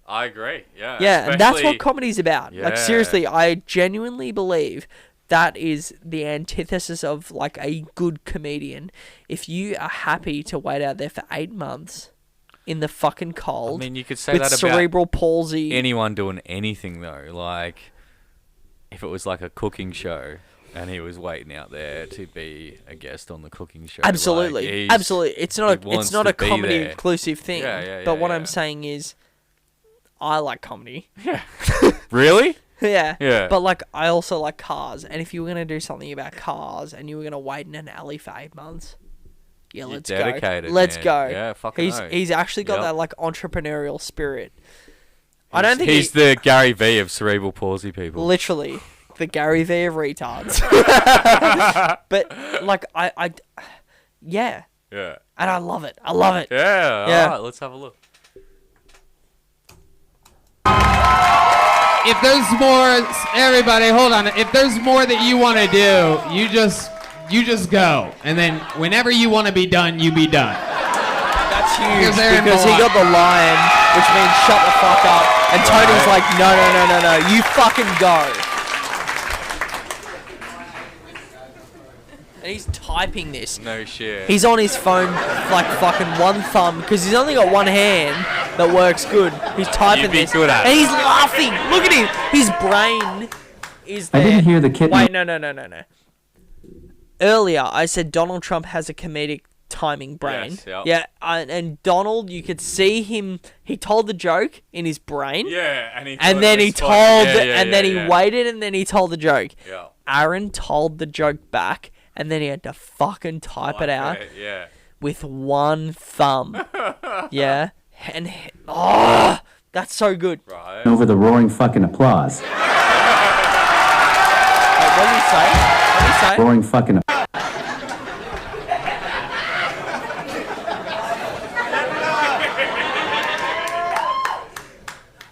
I agree. Yeah. Yeah, and that's what comedy's about. Yeah. Like, seriously, I genuinely believe that is the antithesis of, like, a good comedian. If you are happy to wait out there for 8 months in the fucking cold... I mean, you could say with that cerebral about palsy... anyone doing anything, though. Like, if it was like a cooking show... And he was waiting out there to be a guest on the cooking show. Absolutely, like, absolutely. It's not a comedy exclusive thing. But what I'm yeah. saying is, I like comedy. Yeah. Really? Yeah. Yeah. But like, I also like cars. And if you were gonna do something about cars, and you were gonna wait in an alley for 8 months, yeah, let's go. Let's go. Yeah, fucking he's actually got that like entrepreneurial spirit. I don't think he's the Gary Vee of cerebral palsy people. Literally. The Gary Vee of retards. But like yeah. Yeah. And I love it. Yeah. Alright, let's have a look. If there's more, everybody, hold on. If there's more that you want to do, you just go, and then whenever you want to be done, you be done. That's huge Aaron because he got the lion, which means shut the fuck up. And Tony's like, no, you fucking go. And he's typing this. No shit. He's on his phone like fucking one thumb because he's only got one hand that works good. He's typing You'd be this. good at And it. he's laughing. Look at him. His brain is there. I didn't hear the kitten. Wait, no. Earlier, I said Donald Trump has a comedic timing brain. Yes, yep. Yeah, and Donald, you could see him. He told the joke in his brain. Yeah, and then he told, and then he yeah. waited, and then he told the joke. Yeah. Aaron told the joke back, and then he had to fucking type it out Yeah. with one thumb. Yeah, and that's so good. Right. Over the roaring fucking applause. Wait, what did he say? Roaring fucking.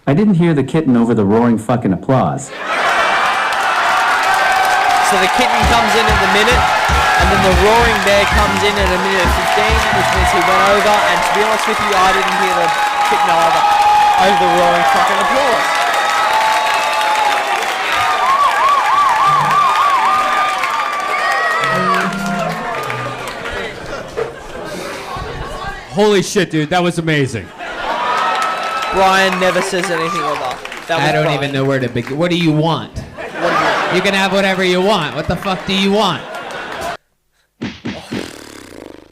I didn't hear the kitten over the roaring fucking applause. So the kitten comes in at the minute, and then the roaring bear comes in at a minute 15, which means he went over, and to be honest with you, I didn't hear the kitten either over the roaring fucking applause. Holy shit, dude, that was amazing. Brian never says anything other. I don't even know where to begin. What do you want? You can have whatever you want. What the fuck do you want?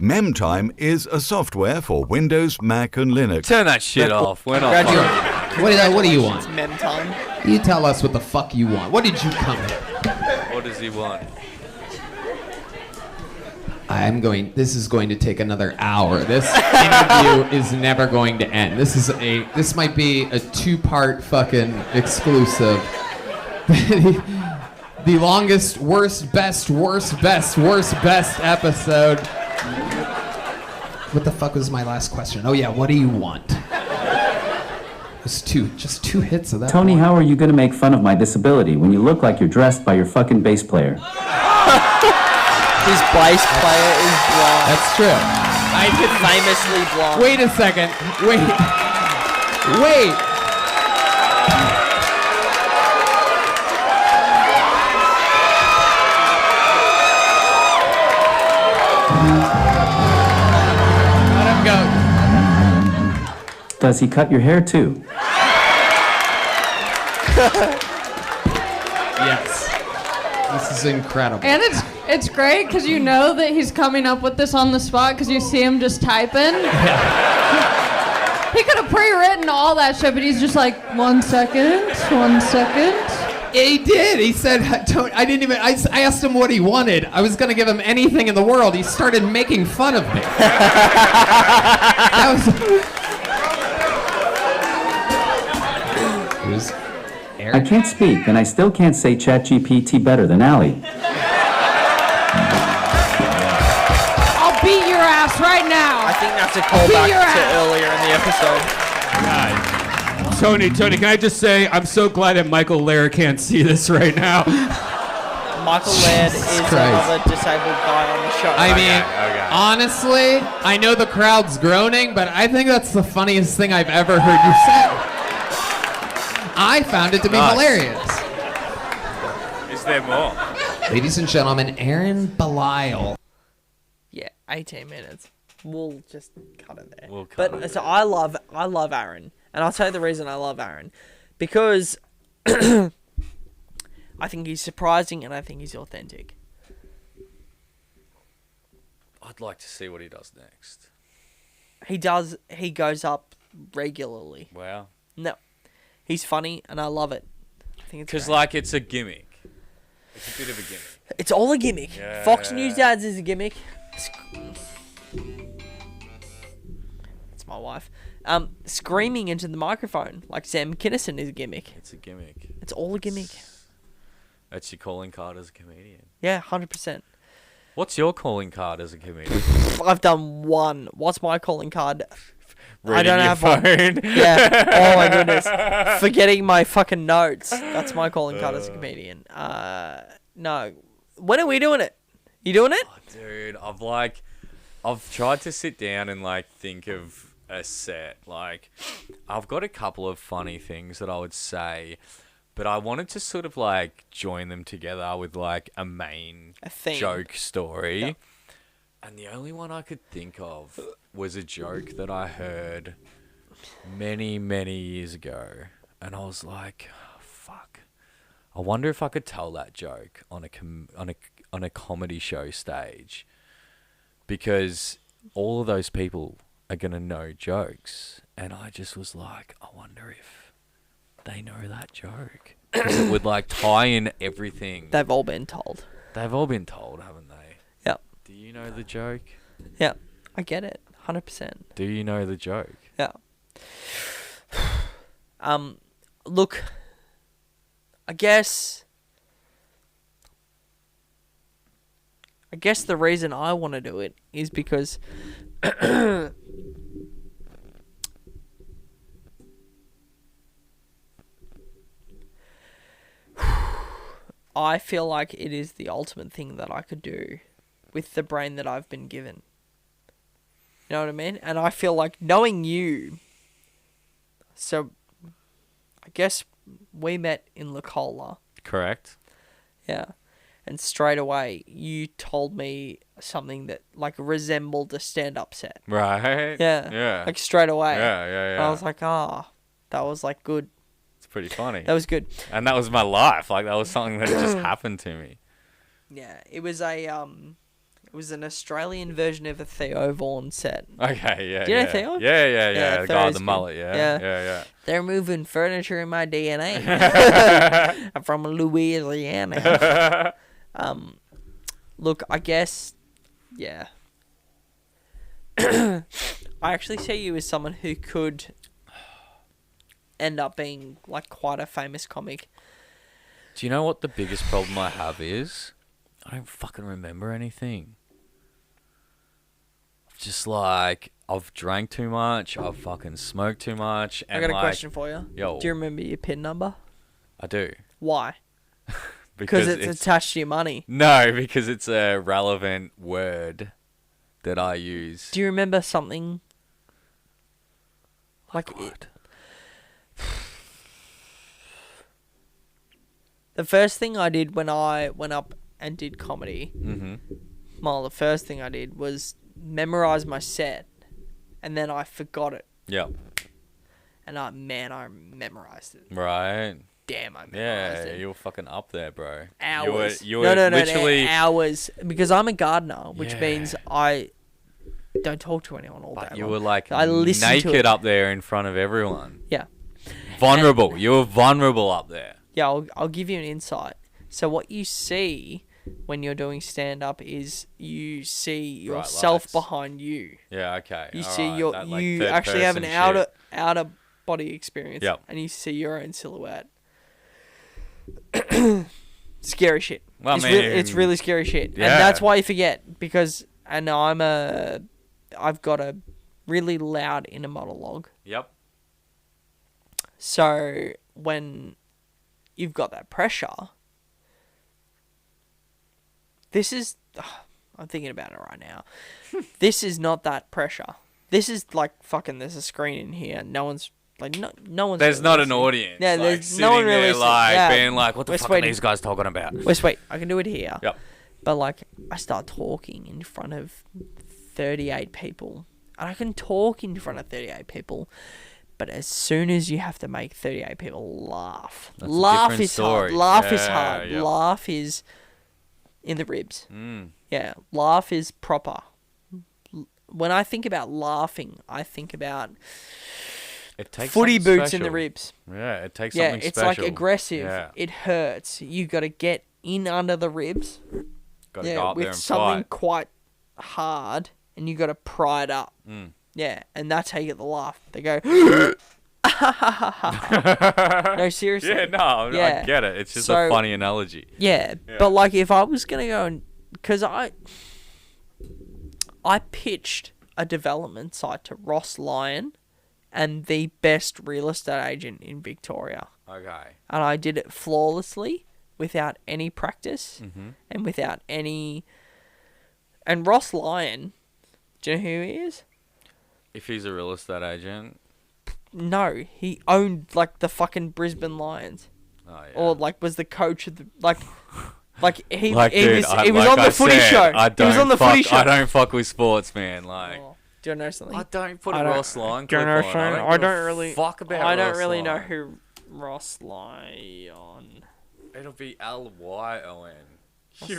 MemTime is a software for Windows, Mac, and Linux. Turn that shit off. We're not. What do you want? It's mem time. You tell us what the fuck you want. What did you come here? What does he want? This is going to take another hour. This interview is never going to end. This might be a 2-part fucking exclusive. The longest, worst, best episode. What the fuck was my last question? Oh yeah, what do you want? Just two hits of that. Tony, how are you gonna make fun of my disability when you look like you're dressed by your fucking bass player? His bass player is blonde. That's true. Famously blonde. Wait a second. Wait. Let him go. Does he cut your hair too? Yes. This is incredible. And it's great because you know that he's coming up with this on the spot because you see him just typing. He could have pre-written all that shit, but he's just like, 1 second. He did. He said, I asked him what he wanted. I was going to give him anything in the world. He started making fun of me. I can't speak, and I still can't say ChatGPT better than Ali. I'll beat your ass right now. I think that's a callback to earlier in the episode. Tony, can I just say, I'm so glad that Michael Laird can't see this right now. Michael Laird is another disabled guy on the show. I mean, honestly, I know the crowd's groaning, but I think that's the funniest thing I've ever heard you say. I found it to be hilarious. Is there more? Ladies and gentlemen, Aaron Belial. Yeah, 18 minutes. We'll just cut it there. So I love Aaron, and I'll tell you the reason I love Aaron, because I think he's surprising and I think he's authentic. I'd like to see what he does next. He does. He goes up regularly. Wow. No, he's funny and I love it. I think it's because great. like it's a gimmick. It's a bit of a gimmick. It's all a gimmick. Yeah. Fox News Dads is a gimmick. It's my wife. Screaming into the microphone like Sam Kinison is a gimmick. It's a gimmick. It's all a gimmick. That's your calling card as a comedian. Yeah, 100%. What's your calling card as a comedian? I've done one. What's my calling card? I Reading don't your have phone. one. Yeah. Oh my goodness. Forgetting my fucking notes. That's my calling card as a comedian. No. When are we doing it? You doing it? Oh, dude, I've like I've tried to sit down and like think of a set. Like, I've got a couple of funny things that I would say, but I wanted to sort of like join them together with like a main theme. joke story. Yep. And the only one I could think of was a joke that I heard many, many years ago. And I was like, fuck. I wonder if I could tell that joke on a comedy show stage. Because all of those people are going to know jokes. And I just was like, I wonder if they know that joke. Because it would like tie in everything. They've all been told. They've all been told, haven't they? Yep. Do you know the joke? Yeah, I get it. 100%. Do you know the joke? Yeah. Look, I guess the reason I want to do it is because I feel like it is the ultimate thing that I could do with the brain that I've been given. You know what I mean? And I feel like knowing you, so I guess we met in La Cola. Correct. Yeah. And straight away, you told me something that like resembled a stand-up set. Right. Yeah. Yeah. Like straight away. Yeah. And I was like, that was like good. It's pretty funny. That was good. And that was my life. Like that was something that just happened to me. Yeah. It was an Australian version of a Theo Vaughn set. Okay, yeah. Do you know Theo? Yeah. The guy with the Theo's mullet, good. Yeah. They're moving furniture in my DNA. I'm from Louisiana. Look, I guess, yeah. I actually see you as someone who could end up being like quite a famous comic. Do you know what the biggest problem I have is? I don't fucking remember anything. Just like, I've drank too much, I've fucking smoked too much. And I got a like, question for you. Yo. Do you remember your PIN number? I do. Why? Because it's attached to your money. No, because it's a relevant word that I use. Do you remember something? Like what? The first thing I did when I went up and did comedy, the first thing I did was memorize my set, and then I forgot it. Yep. And I memorized it. Right. Damn, I memorized it. Yeah, you were fucking up there, bro. Hours. You were literally hours. Because I'm a gardener, which means I don't talk to anyone all day long. You were like I listen naked to it. up there in front of everyone. Yeah. Vulnerable. You were vulnerable up there. Yeah, I'll give you an insight. So what you see when you're doing stand-up is you see yourself behind you. Yeah, okay. You All see right. you actually have an outer body experience. Yep. And you see your own silhouette. Scary shit. Well, it's really scary shit. Yeah. And that's why you forget, because I've got a really loud inner monologue. Yep. So when you've got that pressure, this is, I'm thinking about it right now. This is not that pressure. This is like fucking, there's a screen in here. No one's like, no one's. There's really not listening. an audience. Yeah, like, there's no one really there, listening. like Yeah. being like, what the fuck are these guys talking about? Wait, I can do it here. Yep. But like, I start talking in front of 38 people, and I can talk in front of 38 people. But as soon as you have to make 38 people laugh, That's laugh is story. hard. Laugh is Yeah, hard. yep. Laugh is in the ribs. Mm. Yeah, laugh is proper. When I think about laughing, I think about It takes footy something boots in the special. ribs. Yeah, it takes Yeah, something it's special. like aggressive. Yeah. It hurts. You got to get in under the ribs. Gotta go up there with and something fight. quite hard, and you got to pry it up. Mm. Yeah, and that's how you get the laugh. They go, no, seriously. Yeah, no, I get it. It's just a funny analogy. Yeah, but like if I was gonna go and, because I pitched a development site to Ross Lyon, and the best real estate agent in Victoria. Okay. And I did it flawlessly, without any practice, Mhm. and without any. And Ross Lyon Do you know who he is? If he's a real estate agent. No, he owned like the fucking Brisbane Lions. Oh yeah. Or like was the coach of the like he Like, he dude, was I- he was like on the I footy said, show. I He was on the don't footy fuck- show. I don't fuck with sports, man. Like, do you know something? I don't put I a don't- Ross Lyon do you clip know on. something? I I don't don't give a really fuck about I don't Ross really know Lyon. who Ross Lyon. It'll be Lyon. What's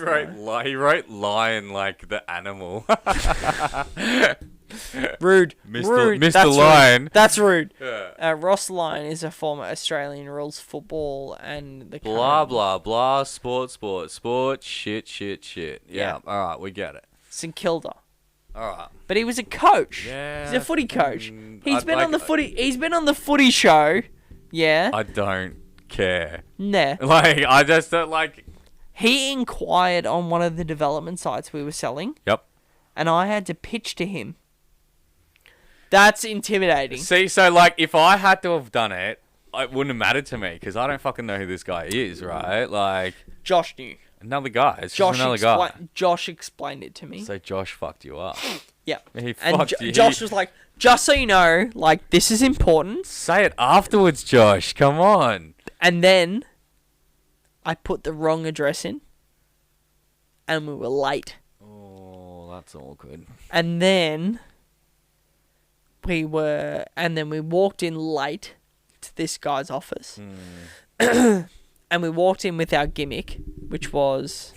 He wrote lion like the animal. Rude. Mr. Rude. Mr. That's Lyon. Rude. That's rude. Yeah. Ross Lyon is a former Australian rules football and the Blah current blah blah. Sport. Shit. Yeah. All right, we get it. St Kilda. All right. But he was a coach. Yeah. He's a footy coach. He's I'd been like- on the footy. He's been on the footy show. Yeah. I don't care. Nah. Like, I just don't like. He inquired on one of the development sites we were selling. Yep. And I had to pitch to him. That's intimidating. See, so like, if I had to have done it, it wouldn't have mattered to me because I don't fucking know who this guy is, right? Like, Josh knew. Another guy. It's just another guy. Josh explained it to me. So Josh fucked you up. Yeah. He And fucked you. Josh was like, just so you know, like, this is important. Say it afterwards, Josh. Come on. And then I put the wrong address in. And we were late. Oh, that's awkward. And then we walked in late to this guy's office. And we walked in with our gimmick, which was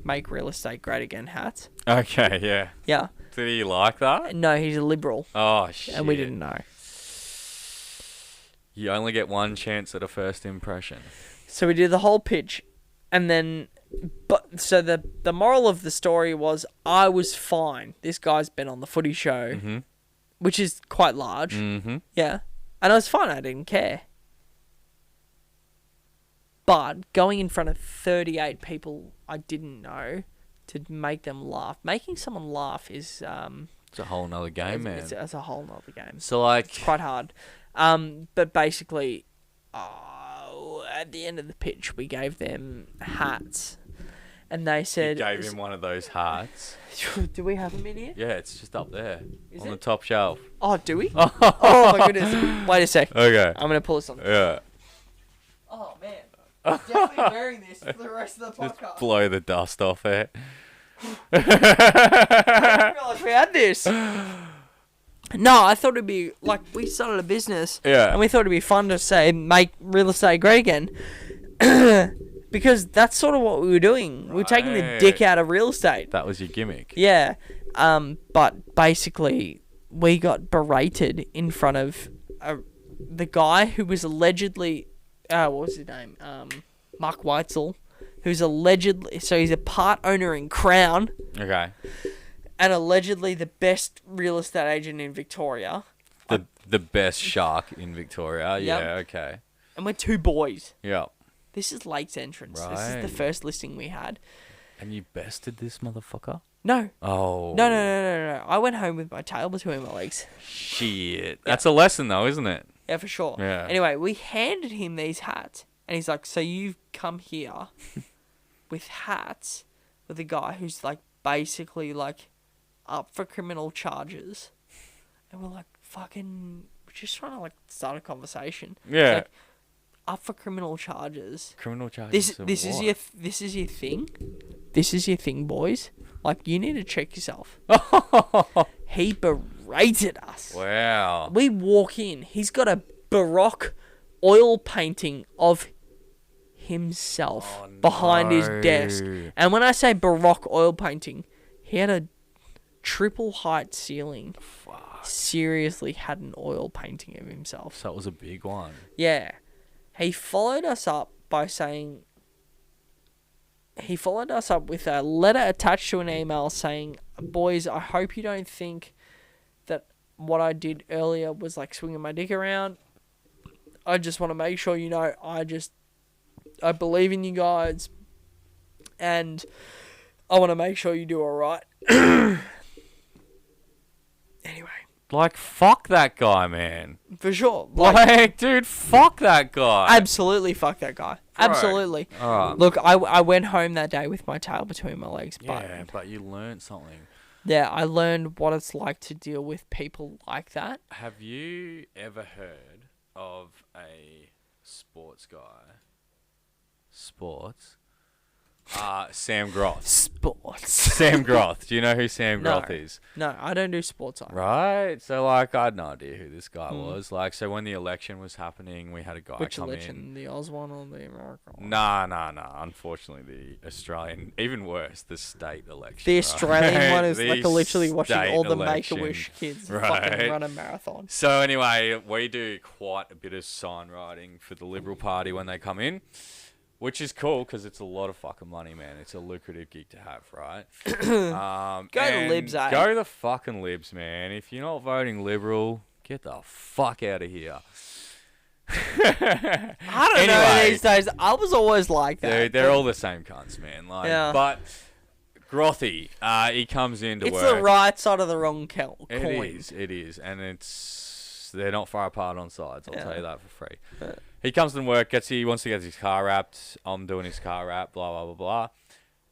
make real estate great again hats. Okay, yeah. Yeah. Did he like that? No, he's a liberal. Oh, shit. And we didn't know. You only get one chance at a first impression. So we did the whole pitch, and then, so the moral of the story was I was fine. This guy's been on the footy show, which is quite large. Yeah, and I was fine. I didn't care. But going in front of 38 people I didn't know to make them laugh, making someone laugh is it's a whole nother game, man. It's a whole nother game. So like, it's quite hard. But basically, at the end of the pitch, we gave them hats, and they said, you gave him one of those hats. Do we have them in here? Yeah, it's just up there Is on it? the top shelf. Oh, do we? Oh my goodness! Wait a sec. Okay. I'm gonna pull this on. Yeah. Oh man, I'm definitely wearing this for the rest of the podcast. Just blow the dust off it. I didn't realise we had this. No, I thought it'd be like we started a business. Yeah. And we thought it'd be fun to say make real estate great again. Because that's sort of what we were doing. We were taking the dick out of real estate. That was your gimmick. Yeah. But basically, we got berated in front of the guy who was allegedly, what was his name? Mark Weitzel, who's allegedly, so he's a part owner in Crown. Okay. And allegedly the best real estate agent in Victoria. The best shark in Victoria. Yep. Yeah, okay. And we're two boys. Yep. This is Lake's entrance. This is Right. the first listing we had. And you bested this motherfucker? No. Oh. No. I went home with my tail between my legs. Shit. That's a lesson though, isn't it? Yeah, for sure. Yeah. Anyway, we handed him these hats. And he's like, so you've come here with hats with a guy who's like basically like up for criminal charges. And we're like, fucking, we're just trying to like start a conversation. Yeah. It's like, up for criminal charges. Criminal charges. This of is what? this is your thing. This is your thing, boys. Like, you need to check yourself. He berated us. Wow. We walk in. He's got a Baroque oil painting of himself behind his desk. And when I say Baroque oil painting, he had a triple height ceiling. Seriously had an oil painting of himself. So it was a big one. Yeah. He followed us up by saying... He followed us up with a letter attached to an email saying, boys, I hope you don't think that what I did earlier was like swinging my dick around. I just want to make sure you know I believe in you guys and I want to make sure you do alright. Anyway. Like, fuck that guy, man. For sure. Like, dude, fuck that guy. Absolutely fuck that guy. Absolutely. Alright. Look, I went home that day with my tail between my legs. Yeah, but you learned something. Yeah, I learned what it's like to deal with people like that. Have you ever heard of a sports guy? Sports? Sam Groth. Sports. Sam Groth. Do you know who Sam Groth is? No, I don't do sports. Right? So, like, I had no idea who this guy was. Like, so when the election was happening, we had a guy Which come election? in. The Oz one or the American one? Nah. Unfortunately, the Australian, even worse, the state election. The Australian one is The like literally watching state all the election, Make-A-Wish kids right? fucking run a marathon. So anyway, we do quite a bit of sign writing for the Liberal Party when they come in. Which is cool because it's a lot of fucking money, man. It's a lucrative gig to have, right? Go the Libs, eh? Go the fucking Libs, man. If you're not voting Liberal, get the fuck out of here. I don't know these days. I was always like that. They're all the same cunts, man. Like, Yeah. But Grothy, he comes in to It's work. the right side of the wrong coin. It is, and they're not far apart on sides. I'll tell you that for free. He comes to work, he wants to get his car wrapped. I'm doing his car wrap, blah blah blah blah,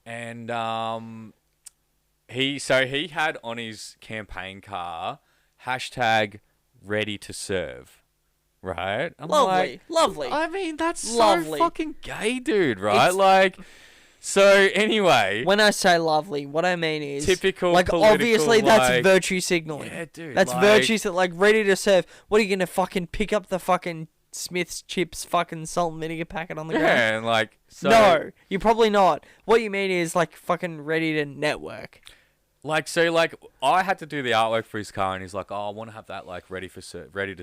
and he had on his campaign car #ready to serve, right? I'm Lovely, like, lovely. I mean, that's lovely. so fucking gay, dude, right? It's- Like. So anyway, when I say lovely, what I mean is typical like political, obviously that's like- virtue signaling. Yeah, dude, That's like- virtue like ready to serve. What are you gonna fucking pick up the fucking Smith's chips fucking salt and vinegar packet on the ground? Yeah, and like so, no, you're probably not. What you mean is like fucking ready to network. Like so, like I had to do the artwork for his car, and he's like, "Oh, I want to have that like ready to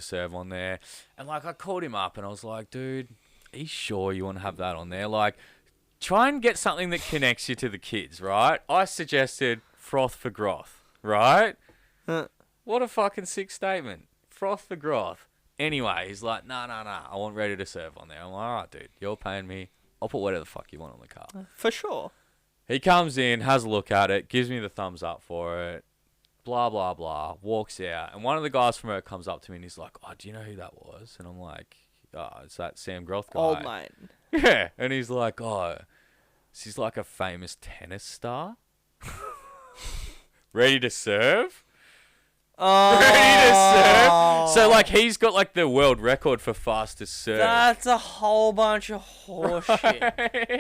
serve on there." And like I called him up, and I was like, "Dude, are you sure you want to have that on there? Like, try and get something that connects you to the kids, right?" I suggested froth for groth, right? What a fucking sick statement. Froth for groth. Anyway, he's like, nah, I want ready to serve on there. I'm like, all right, dude, you're paying me. I'll put whatever the fuck you want on the car. For sure. He comes in, has a look at it, gives me the thumbs up for it, blah, blah, blah, walks out. And one of the guys from it comes up to me and he's like, "Oh, do you know who that was?" And I'm like, "Oh, it's that Sam Groth guy." Old mate. Yeah. And he's like, "Oh, she's like a famous tennis star." Ready to serve? Ready to serve? So, like, he's got, like, the world record for fastest serve. That's a whole bunch of horseshit.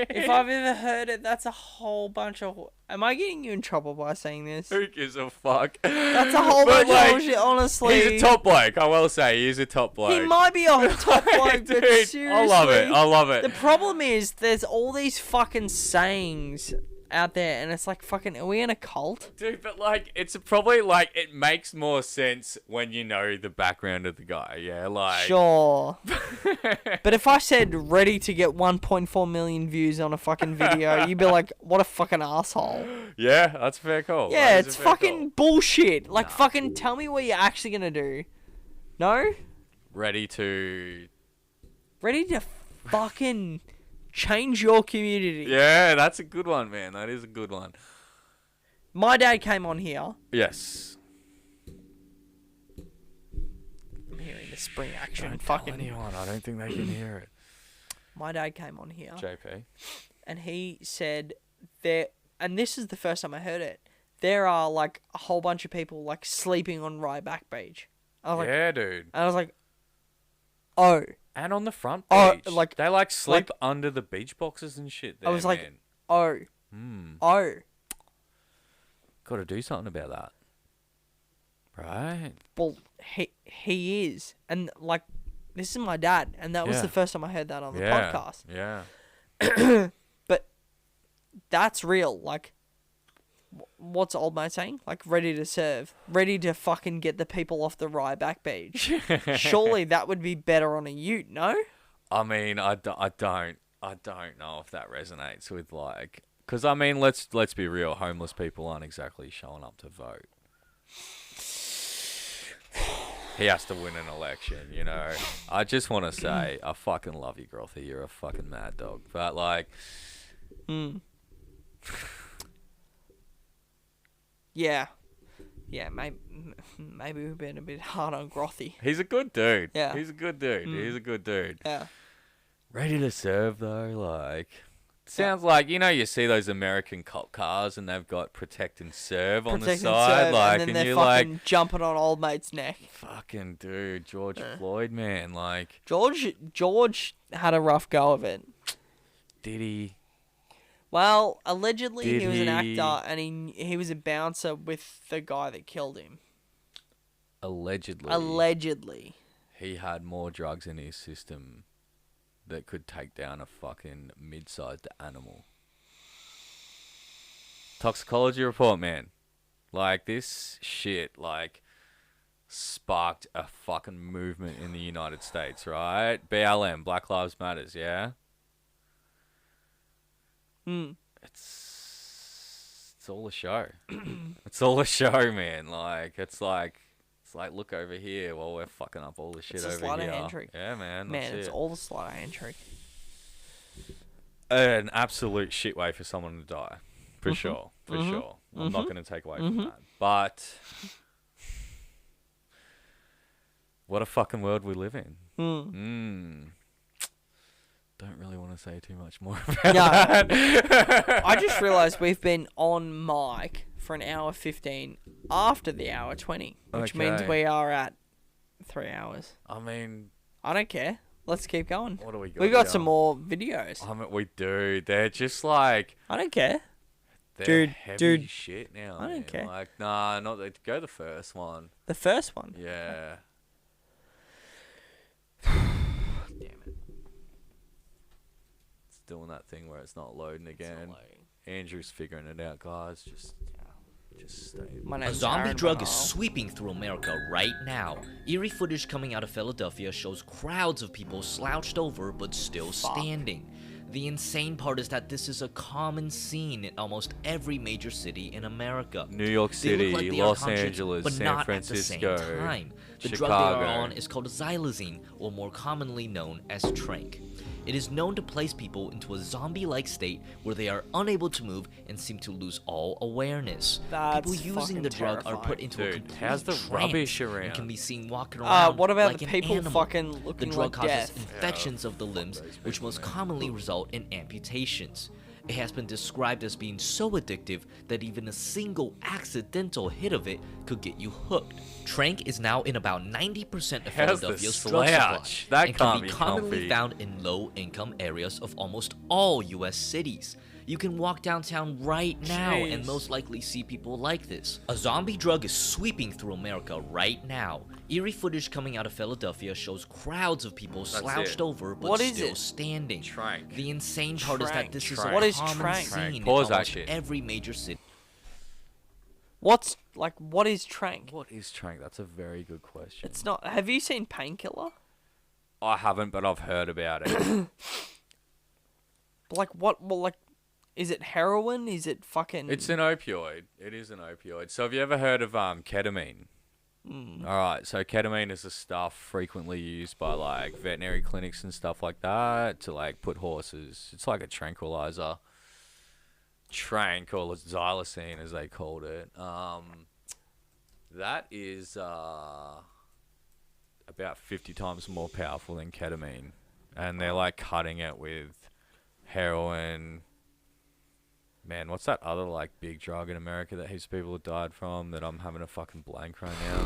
If I've ever heard it, that's a whole bunch of... Am I getting you in trouble by saying this? Who gives a fuck? That's a whole bunch of horseshit, honestly. He's a top bloke, I will say. He's a top bloke. He might be a top bloke, but Dude, seriously... I love it. The problem is, there's all these fucking sayings out there, and it's like, fucking, are we in a cult? Dude, but like, it's probably like, it makes more sense when you know the background of the guy, yeah? Like. Sure. But if I said ready to get 1.4 million views on a fucking video, you'd be like, what a fucking asshole. Yeah, that's a fair call. Yeah, That is it's a fair fucking bullshit. Like, fucking tell me what you're actually gonna do. No? call. Ready to fucking change your community. Yeah, that's a good one, man. That is a good one. My dad came on here. Yes. I'm hearing the spring action. Don't fucking tell anyone. I don't think they can hear it. My dad came on here. JP. And he said there, and this is the first time I heard it, there are like a whole bunch of people like sleeping on Ryback Beach. I was like, Yeah, dude. and I was like, oh. And on the front Oh, beach. like- they like sleep like- under the beach boxes and shit there, I was like, man. oh. Hmm. Oh. Got to do something about that. Right? Well, he is. And like, this is my dad. And that was Yeah. the first time I heard that on the Yeah. podcast. Yeah. But that's real. Like, what's old mate saying? Like, ready to serve. Ready to fucking get the people off the Ryback Beach. Surely that would be better on a ute, no? I mean, I don't know if that resonates with like, because I mean, let's be real. Homeless people aren't exactly showing up to vote. He has to win an election, you know. I just want to say, I fucking love you, Grothy. You're a fucking mad dog. But like, Yeah. Yeah, maybe we've been a bit hard on Grothy. he's a good dude. Yeah. He's a good dude. Mm. He's a good dude. Yeah. Ready to serve though, like, Sounds like, you see those American cop cars and they've got protect and serve on the Protect and side, serve, like, and then and they're you're fucking like, jumping on old mate's neck. fucking dude, George Floyd, man, like, George had a rough go of it. did he? Well, allegedly Did he was an he? actor, and he was a bouncer with the guy that killed him. Allegedly. He had more drugs in his system that could take down a fucking mid-sized animal. Toxicology report, man. Like, this shit, like, sparked a fucking movement in the United States, right? BLM, Black Lives Matters, yeah? It's all a show. It's all a show, man. Like, it's like, look over here while we're fucking up all the shit It's a over sleight of here. hand trick. Yeah, man. Man, that's it's it. all the sleight of hand trick. An absolute shit way for someone to die, for Mhm. sure, for Mhm. sure. I'm not Mhm. going to take away from Mhm. that, but what a fucking world we live in. Don't really want to say too much more about that. I just realised we've been on mic for an hour 15 after the hour 20, which means Okay. we are at 3 hours. I mean, I don't care. Let's keep going. What do we got? We got here? some more videos. I mean, we do. They're just like, I don't care. they're Dude, heavy dude, shit now. I don't man. care. Like, nah, not that. Go the first one. The first one? Yeah. It's doing that thing where it's not loading again. Andrew's figuring it out, guys. Just stay. A zombie drug is sweeping through America right now. Eerie footage coming out of Philadelphia shows crowds of people slouched over but still standing. The insane part is that this is a common scene in almost every major city in America. New York They look City, like they are Los conscious, Angeles, but San not Francisco, at the same time. The drug Chicago. they are on is called xylazine, or more commonly known as trank. It is known to place people into a zombie-like state where they are unable to move and seem to lose all awareness. That's People using fucking the drug are terrifying. put into a Dude, complete how's the trance rubbish and around? can be seen walking around what about like the an people animal. fucking looking The drug like causes death? infections of the limbs, which most commonly result in amputations. It has been described as being so addictive that even a single accidental hit of it could get you hooked. Trank is now in about 90% of How's the Philadelphia's drug supply slouch? That and can't can be be commonly comfy. found in low-income areas of almost all U.S. cities. You can walk downtown right now and Jeez. most likely see people like this. A zombie drug is sweeping through America right now. Eerie footage coming out of Philadelphia shows crowds of people That's slouched it. over but What is still it? standing. Trank. The insane part is that Trank. this Trank. is a What is common trank? scene in Pause that almost shit. every major city. What is trank? What is trank? That's a very good question. It's not. Have you seen Painkiller? I haven't, but I've heard about it. Like what? Well, like, is it heroin? Is it fucking? It's an opioid. It is an opioid. So have you ever heard of ketamine? Mm. All right. So ketamine is the stuff frequently used by like veterinary clinics and stuff like that to like put horses. It's like a tranquilizer. Trank or xylazine as they called it. That is about 50 times more powerful than ketamine, and they're like cutting it with heroin. Man, what's that other like big drug in America that heaps of people have died from that I'm having a fucking blank right now?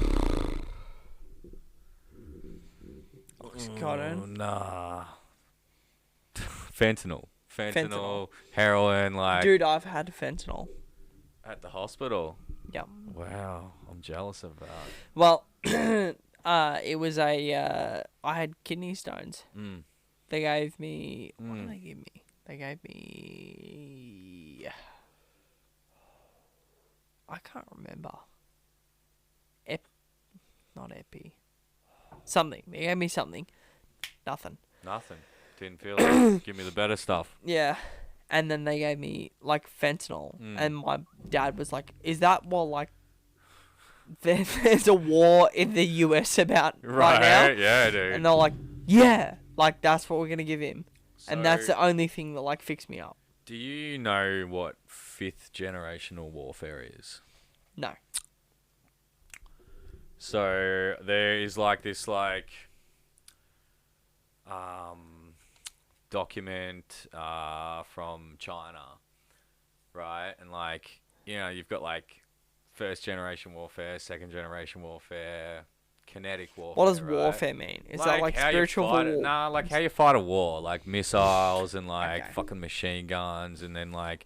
Oxycontin. Nah. Fentanyl, heroin, like Dude, I've had fentanyl. at the hospital. Yep. Wow, I'm jealous of that. Well, it was I had kidney stones. Mm. They gave me. What did they give me? They gave me. I can't remember. Not epi. Something. They gave me something. Nothing. Nothing. Didn't feel it. Give me the better stuff. Yeah. And then they gave me like fentanyl, Mm. and my dad was like, "Is that what like there's a war in the US about right now?" Yeah, dude. And they're like, "Yeah, like that's what we're gonna give him," and that's So- the only thing that like fixed me up. Do you know what fifth generational warfare is? No. So there is like this document from China, right? And like, you know, you've got like first generation warfare, second generation warfare, kinetic warfare. What does right? warfare mean? Is that like how you spiritual fight war? Nah, like how you fight a war, like missiles and like fucking machine guns, and then like,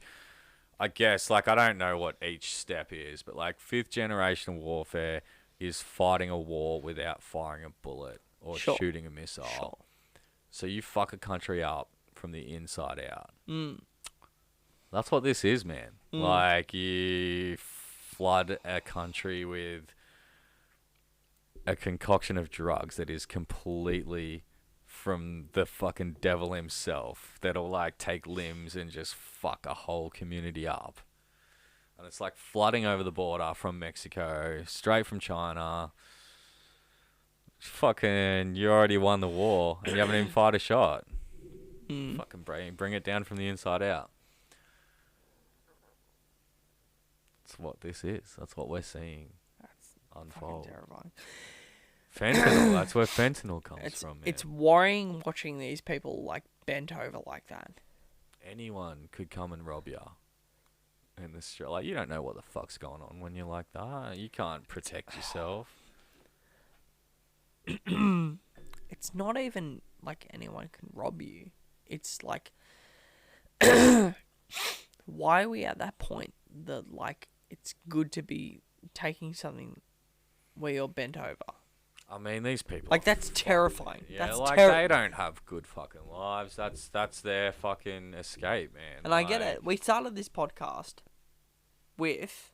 I guess like I don't know what each step is, but like fifth generation warfare is fighting a war without firing a bullet or Sure. shooting a missile. Sure. So you fuck a country up from the inside out. Mm. That's what this is, man. Mm. Like, you flood a country with a concoction of drugs that is completely from the fucking devil himself, that'll like take limbs and just fuck a whole community up. And it's like flooding over the border from Mexico, straight from China. Fucking, you already won the war and you haven't even fired a shot. Fucking bring it down from the inside out. That's what this is. That's what we're seeing unfold. Fucking terrifying. Fentanyl. That's where fentanyl comes from, man. It's worrying watching these people like bent over like that. Anyone could come and rob you in the street. Like, you don't know what the fuck's going on when you're like that. You can't protect yourself. It's not even like anyone can rob you. It's like, why are we at that point that like it's good to be taking something where you're bent over? I mean, these people. Like, that's terrifying. Yeah, That's like terri- they don't have good fucking lives. That's their fucking escape, man. And I get it. We started this podcast with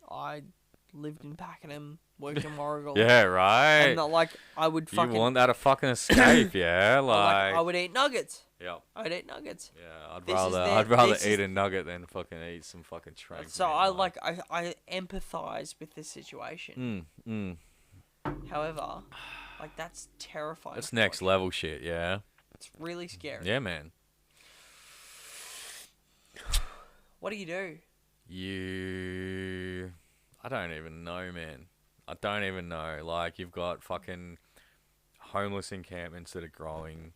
I lived in Pakenham, worked in Warrigal. Yeah, right. And like I would fucking You want that a fucking escape, yeah? Like, I would eat nuggets. Yeah. I would eat nuggets. Yeah, This is their- I'd rather this eat is- a nugget than fucking eat some fucking trank. So I empathize with this situation. However, like that's terrifying. That's next level shit, yeah. It's really scary. Yeah, man. What do you do? I don't even know, man. I don't even know. Like, you've got fucking homeless encampments that are growing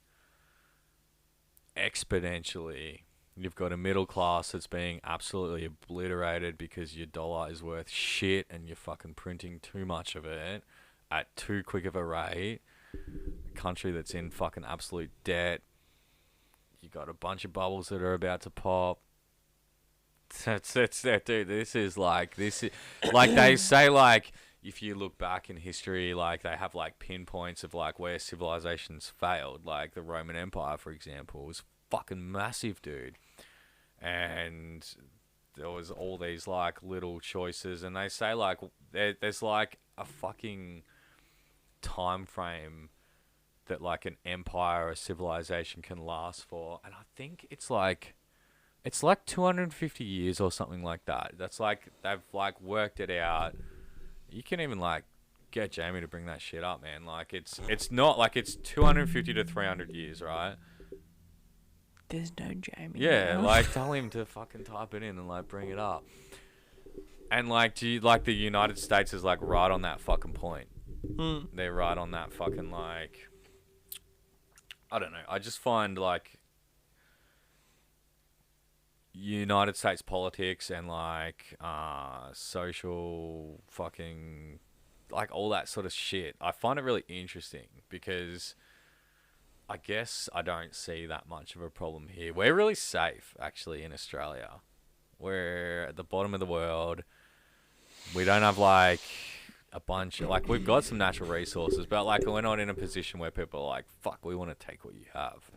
exponentially. You've got a middle class that's being absolutely obliterated because your dollar is worth shit and you're fucking printing too much of it at too quick of a rate. A country that's in fucking absolute debt. You got a bunch of bubbles that are about to pop. That's dude. This is like they say, like, if you look back in history, like they have like pinpoints of like where civilizations failed. Like the Roman Empire, for example, was fucking massive, dude. And there was all these like little choices, and they say like there's like a fucking time frame that like an empire or a civilization can last for, and I think it's like 250 years or something like that. That's like they've like worked it out. You can even like get Jamie to bring that shit up, man. Like it's not like it's 250 to 300 years, right? There's no Jamie. Yeah, now. like tell him to fucking type it in and like bring it up. And like, do you like the United States is like right on that fucking point? They're right on that fucking like. I don't know. I just find like United States politics and like social fucking like all that sort of shit. I find it really interesting because I guess I don't see that much of a problem here. We're really safe actually in Australia. We're at the bottom of the world. We don't have like a bunch of like we've got some natural resources, but like we're not in a position where people are like, fuck, we want to take what you have.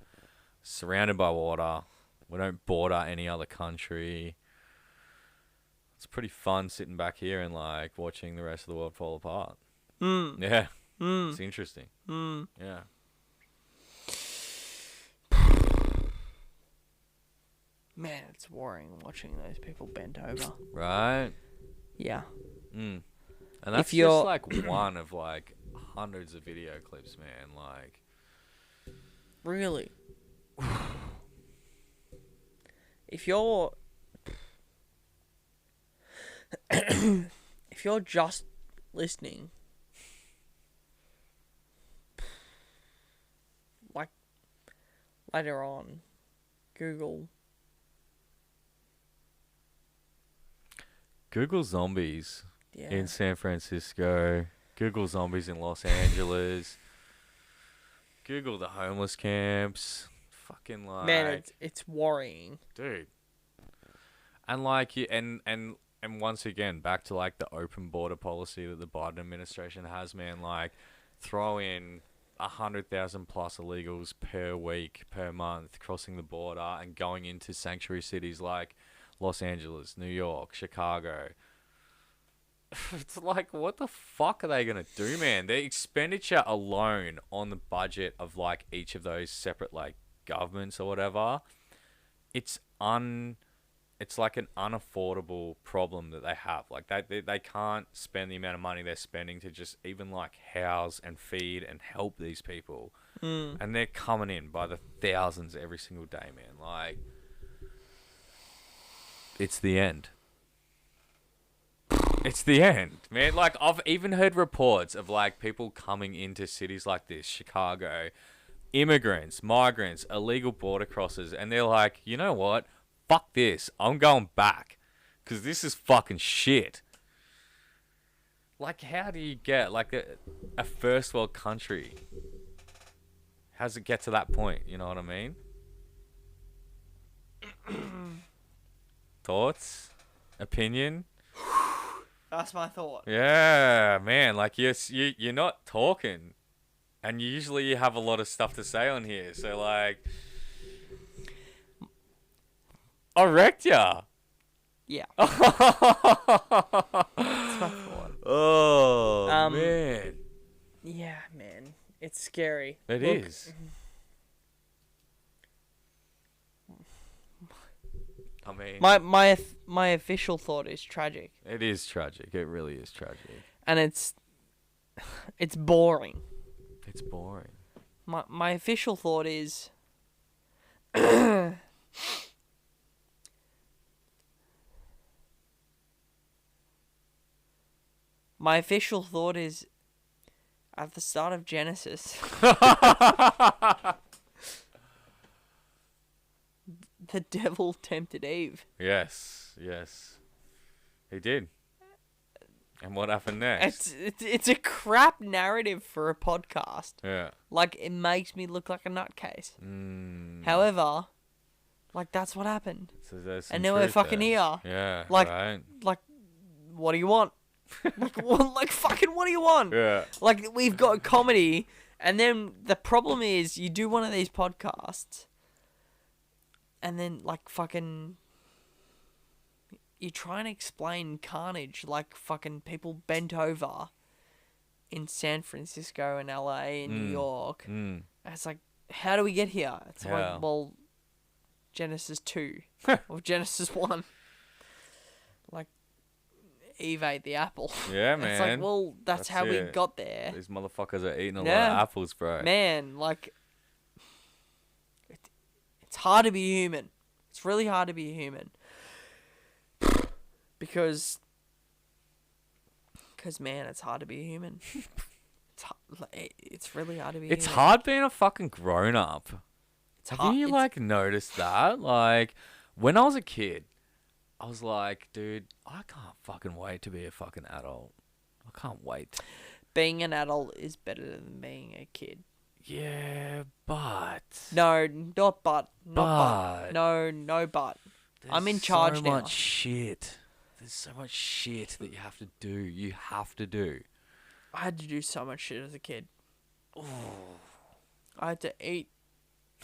Surrounded by water. We don't border any other country. It's pretty fun sitting back here and like watching the rest of the world fall apart. Yeah. It's interesting. Yeah. Man, it's worrying watching those people bent over. Right? Yeah. And that's If you're just like one of like hundreds of video clips, man. Like, really, if you're if you're just listening, like later on. Google zombies Yeah. in San Francisco. Google zombies in Los Angeles. Google the homeless camps. Fucking like, man, it's worrying, dude. And like you, and once again, back to like the open border policy that the Biden administration has, man. Like, throw in 100,000 plus illegals per week, per month, crossing the border and going into sanctuary cities like Los Angeles, New York, Chicago. It's like, what the fuck are they gonna do, man? The expenditure alone on the budget of like each of those separate like governments or whatever, it's like an unaffordable problem that they have. Like they can't spend the amount of money they're spending to just even like house and feed and help these people. And they're coming in by the thousands every single day, man. Like, it's the end. It's the end, man. Like, I've even heard reports of like people coming into cities like this, Chicago, immigrants, migrants, illegal border crossers, and they're like, you know what? Fuck this. I'm going back. Because this is fucking shit. Like, how do you get, like, a first world country? How does it get to that point? You know what I mean? Thoughts? Opinion? That's my thought. Yeah, man. Like, you're not talking. And usually you have a lot of stuff to say on here. So, like... I wrecked ya. Yeah. That's my thought. Oh, man. Yeah, man. It's scary. It is. I mean... My official thought is tragic. It is tragic. It really is tragic. And it's boring. It's boring. My official thought is... My official thought is, at the start of Genesis, the devil tempted Eve. Yes. He did. And what happened next? It's a crap narrative for a podcast. Yeah. Like, it makes me look like a nutcase. However, like, that's what happened. So there's some and now we're truth fucking there. here. Yeah, Like, right. like, what do you want? like fucking what do you want? Yeah. Like, we've got comedy, and then the problem is you do one of these podcasts, and then like fucking you try and explain carnage, like fucking people bent over in San Francisco and LA and New York. And it's like, how do we get here? It's like, well, Genesis 2 or Genesis 1. Like, Eve ate the apple. Yeah, man. It's like, well, that's how we it. got there. These motherfuckers are eating a lot of apples, bro. Man, like, it's hard to be human. It's really hard to be human. Because, man, it's hard to be human. It's really hard to be It's human. hard being a fucking grown-up. Have hard- you, like, noticed that? Like, when I was a kid, I was like, dude, I can't fucking wait to be a fucking adult. I can't wait. Being an adult is better than being a kid. Yeah, but... No, not but. Not But. but. No but. I'm in charge so now. much shit. There's so much shit that you have to do. You have to do. I had to do so much shit as a kid. I had to eat.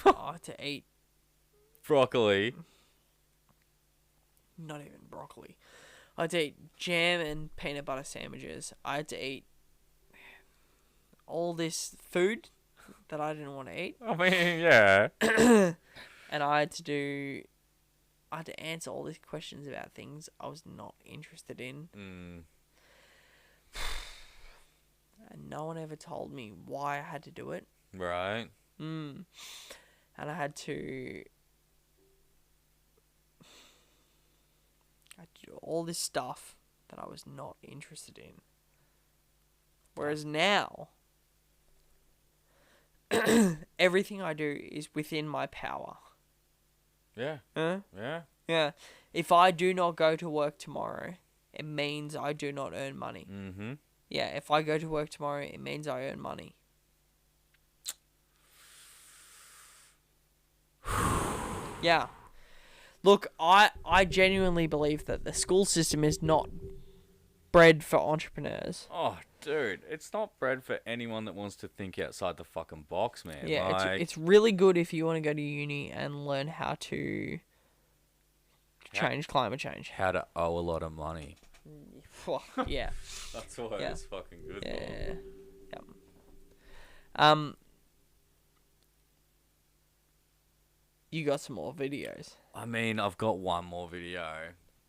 I had to eat. Broccoli. Not even broccoli. I had to eat jam and peanut butter sandwiches. I had to eat all this food that I didn't want to eat. I mean, yeah. And I had to answer all these questions about things I was not interested in. And no one ever told me why I had to do it. Right. And I had to do all this stuff that I was not interested in. Whereas now, everything I do is within my power. Yeah. Huh? Yeah. Yeah. If I do not go to work tomorrow, it means I do not earn money. Mm-hmm. Yeah, if I go to work tomorrow, it means I earn money. Yeah. Look, I genuinely believe that the school system is not bred for entrepreneurs. Oh, dude, it's not bred for anyone that wants to think outside the fucking box, man. Yeah, like, it's really good if you want to go to uni and learn how to change climate change. how to owe a lot of money. Yeah. That's what Yeah. it's fucking good Yeah. for. You got some more videos. I mean, I've got one more video.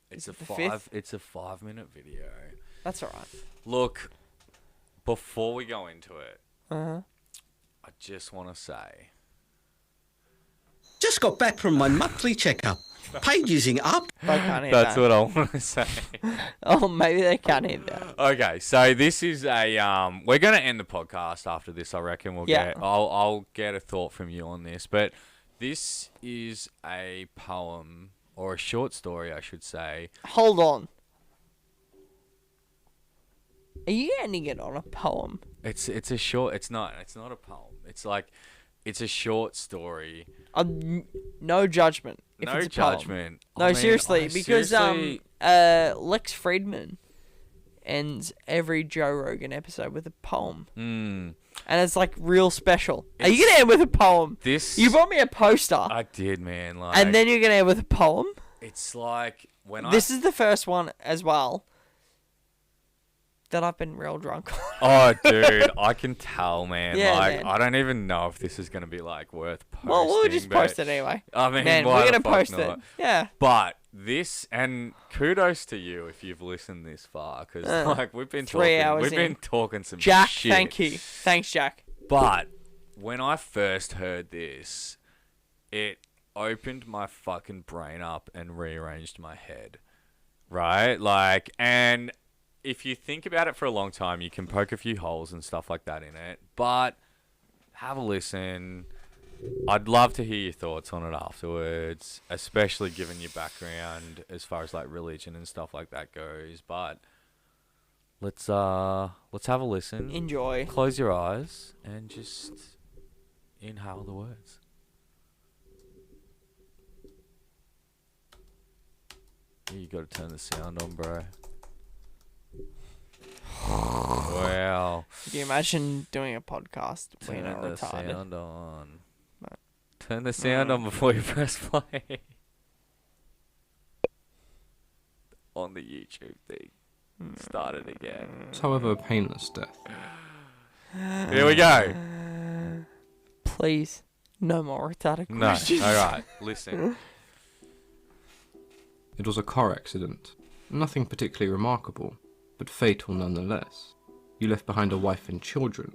It's Is a it the fifth? It's a 5-minute video. That's alright. Look, before we go into it, Uh-huh. I just want to say, Just got back from my monthly checkup. Pages up. I can't hear that's that. what I want to say. Oh, maybe they can't hear that. Okay, so this is a we're gonna end the podcast after this. I reckon we'll Yeah. get. I'll get a thought from you on this, but this is a poem or a short story, I should say. Hold on. Are you ending it on a poem? It's a short. It's not a poem. It's a short story. No judgment. If No it's a poem. judgment. No, I mean, seriously, I because seriously- Lex Friedman ends every Joe Rogan episode with a poem, and it's like real special. Are you gonna end with a poem? You brought me a poster, I did, man. Like, and then you're gonna end with a poem. it's like when This is the first one as well that I've been real drunk on. Oh, dude, I can tell, man. Yeah, like, man. I don't even know if this is gonna be like worth posting. Well, we'll just but- post it anyway. I mean, Man, why we're the gonna fuck post it. not? Yeah. But this, and kudos to you if you've listened this far, because like we've been 3 talking, hours we've in. been talking some Jack, shit. thank you. Thanks, Jack. But when I first heard this, it opened my fucking brain up and rearranged my head. Right? Like, and if you think about it for a long time, you can poke a few holes and stuff like that in it. But have a listen. I'd love to hear your thoughts on it afterwards, especially given your background as far as like religion and stuff like that goes. But let's have a listen. Enjoy. Close your eyes and just inhale the words. You got to turn the sound on, bro. Wow. Can you imagine doing a podcast when Turn you're the retarded? sound on. Turn the sound on before you press play. On the YouTube thing. Start it again. It's however a painless death. Here we go. Please, no more retarded No. questions. Alright, listen. It was a car accident. Nothing particularly remarkable, but fatal nonetheless. You left behind a wife and children.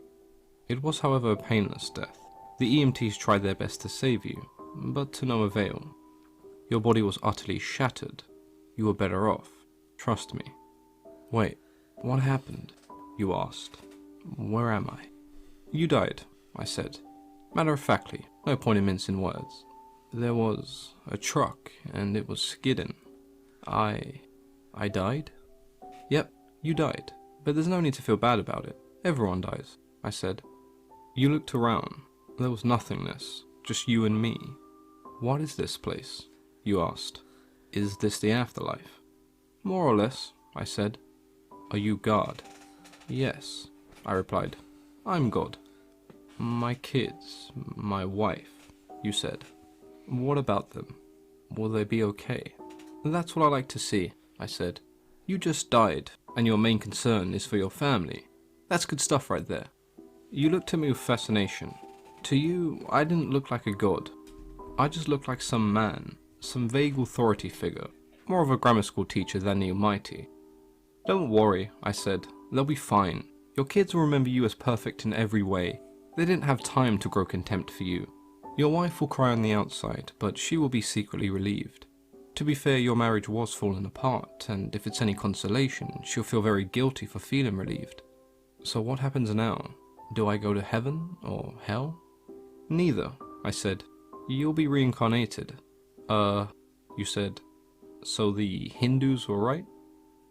It was, however, a painless death. The EMTs tried their best to save you, but to no avail. Your body was utterly shattered. You were better off. Trust me. Wait, what happened? You asked. Where am I? You died, I said. Matter-of-factly, no point in mincing words. There was a truck, and it was skidding. I died? Yep, you died. But there's no need to feel bad about it. Everyone dies, I said. You looked around. There was nothingness, just you and me. What is this place? You asked. Is this the afterlife? More or less, I said. Are you God? Yes, I replied. I'm God. My kids, my wife, you said. What about them? Will they be okay? That's what I like to see, I said. You just died, and your main concern is for your family. That's good stuff right there. You looked at me with fascination. To you, I didn't look like a god. I just looked like some man, some vague authority figure, more of a grammar school teacher than the almighty. Don't worry, I said. They'll be fine. Your kids will remember you as perfect in every way. They didn't have time to grow contempt for you. Your wife will cry on the outside, but she will be secretly relieved. To be fair, your marriage was falling apart, and if it's any consolation, she'll feel very guilty for feeling relieved. So what happens now? Do I go to heaven or hell? Neither, I said. You'll be reincarnated. You said, so the Hindus were right?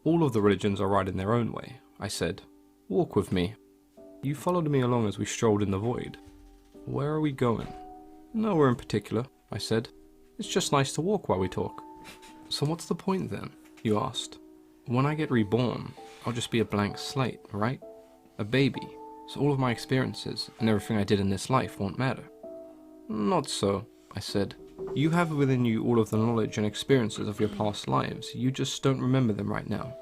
All of the religions are right in their own way, I said. Walk with me. You followed me along as we strolled in the void. Where are we going? Nowhere in particular, I said. It's just nice to walk while we talk. So what's the point then? You asked. When I get reborn, I'll just be a blank slate, right? A baby. So all of my experiences and everything I did in this life won't matter. Not so, I said. You have within you all of the knowledge and experiences of your past lives. You just don't remember them right now.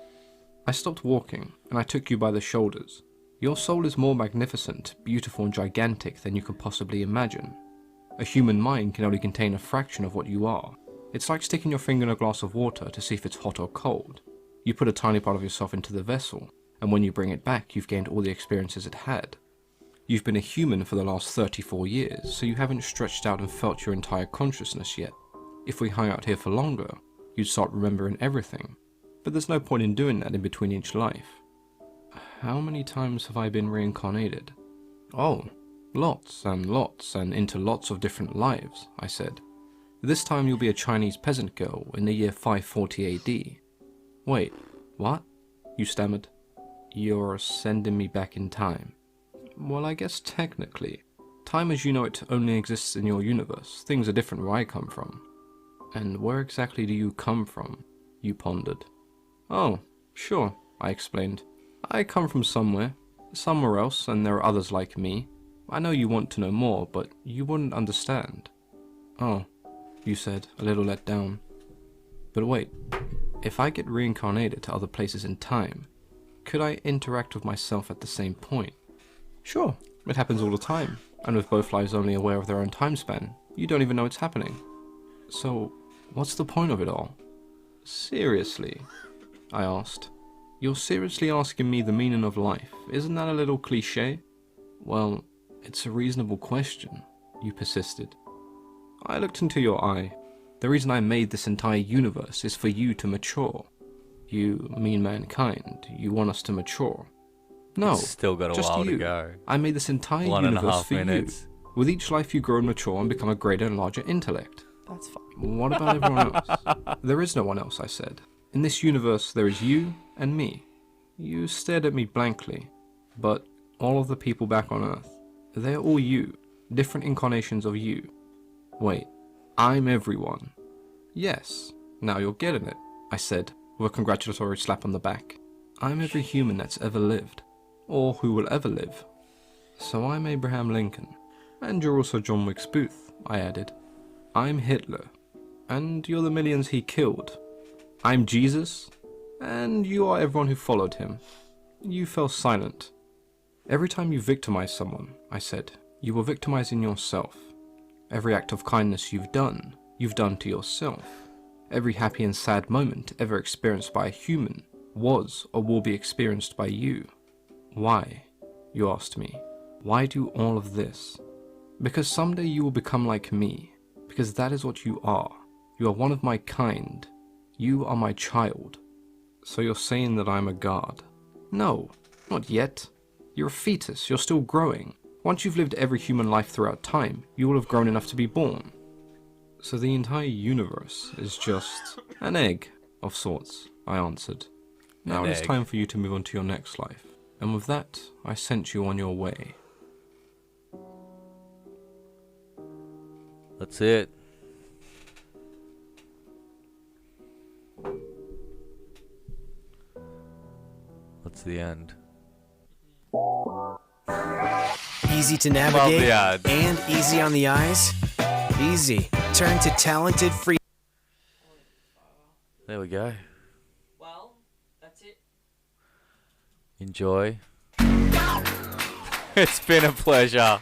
I stopped walking, and I took you by the shoulders. Your soul is more magnificent, beautiful, and gigantic than you could possibly imagine. A human mind can only contain a fraction of what you are. It's like sticking your finger in a glass of water to see if it's hot or cold. You put a tiny part of yourself into the vessel, and when you bring it back, you've gained all the experiences it had. You've been a human for the last 34 years, so you haven't stretched out and felt your entire consciousness yet. If we hung out here for longer, you'd start remembering everything. But there's no point in doing that in between each life. How many times have I been reincarnated? Oh, lots and into lots of different lives, I said. This time you'll be a Chinese peasant girl in the year 540 AD. Wait, what? You stammered. You're sending me back in time. Well, I guess technically. Time as you know it only exists in your universe. Things are different where I come from. And where exactly do you come from? You pondered. Oh, sure, I explained. I come from somewhere else, and there are others like me. I know you want to know more, but you wouldn't understand. Oh, you said, a little let down. But wait, if I get reincarnated to other places in time, could I interact with myself at the same point? Sure, it happens all the time, and with both lives only aware of their own time span, you don't even know it's happening. So, what's the point of it all? Seriously, I asked. You're seriously asking me the meaning of life, isn't that a little cliché? Well, it's a reasonable question, you persisted. I looked into your eye. The reason I made this entire universe is for you to mature. You mean mankind, you want us to mature. No, it's still got a just while you. to go. I made this entire universe for you. With each life you grow and mature and become a greater and larger intellect. That's fine. What about everyone else? There is no one else, I said. In this universe, there is you and me. You stared at me blankly, but all of the people back on Earth, they're all you, different incarnations of you. Wait, I'm everyone. Yes, now you're getting it, I said, with a congratulatory slap on the back. I'm every human that's ever lived, or who will ever live. So I'm Abraham Lincoln, and you're also John Wilkes Booth, I added. I'm Hitler, and you're the millions he killed. I'm Jesus, and you are everyone who followed him. You fell silent. Every time you victimize someone, I said, you were victimizing yourself. Every act of kindness you've done to yourself. Every happy and sad moment ever experienced by a human was or will be experienced by you. Why? You asked me. Why do all of this? Because someday you will become like me. Because that is what you are. You are one of my kind. You are my child. So you're saying that I'm a god? No, not yet. You're a fetus. You're still growing. Once you've lived every human life throughout time, you will have grown enough to be born. So the entire universe is just an egg of sorts, I answered. Now it is time for you to move on to your next life. And with that, I sent you on your way. That's it. That's the end. Easy to navigate and easy on the eyes. Easy. Turn to talented free. There we go. Well, that's it. Enjoy. It's been a pleasure.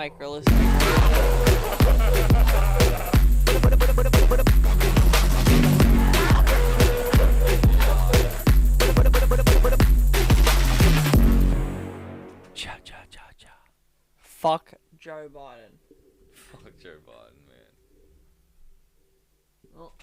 make realistic. Fuck Joe Biden. Fuck Joe Biden, man. Well,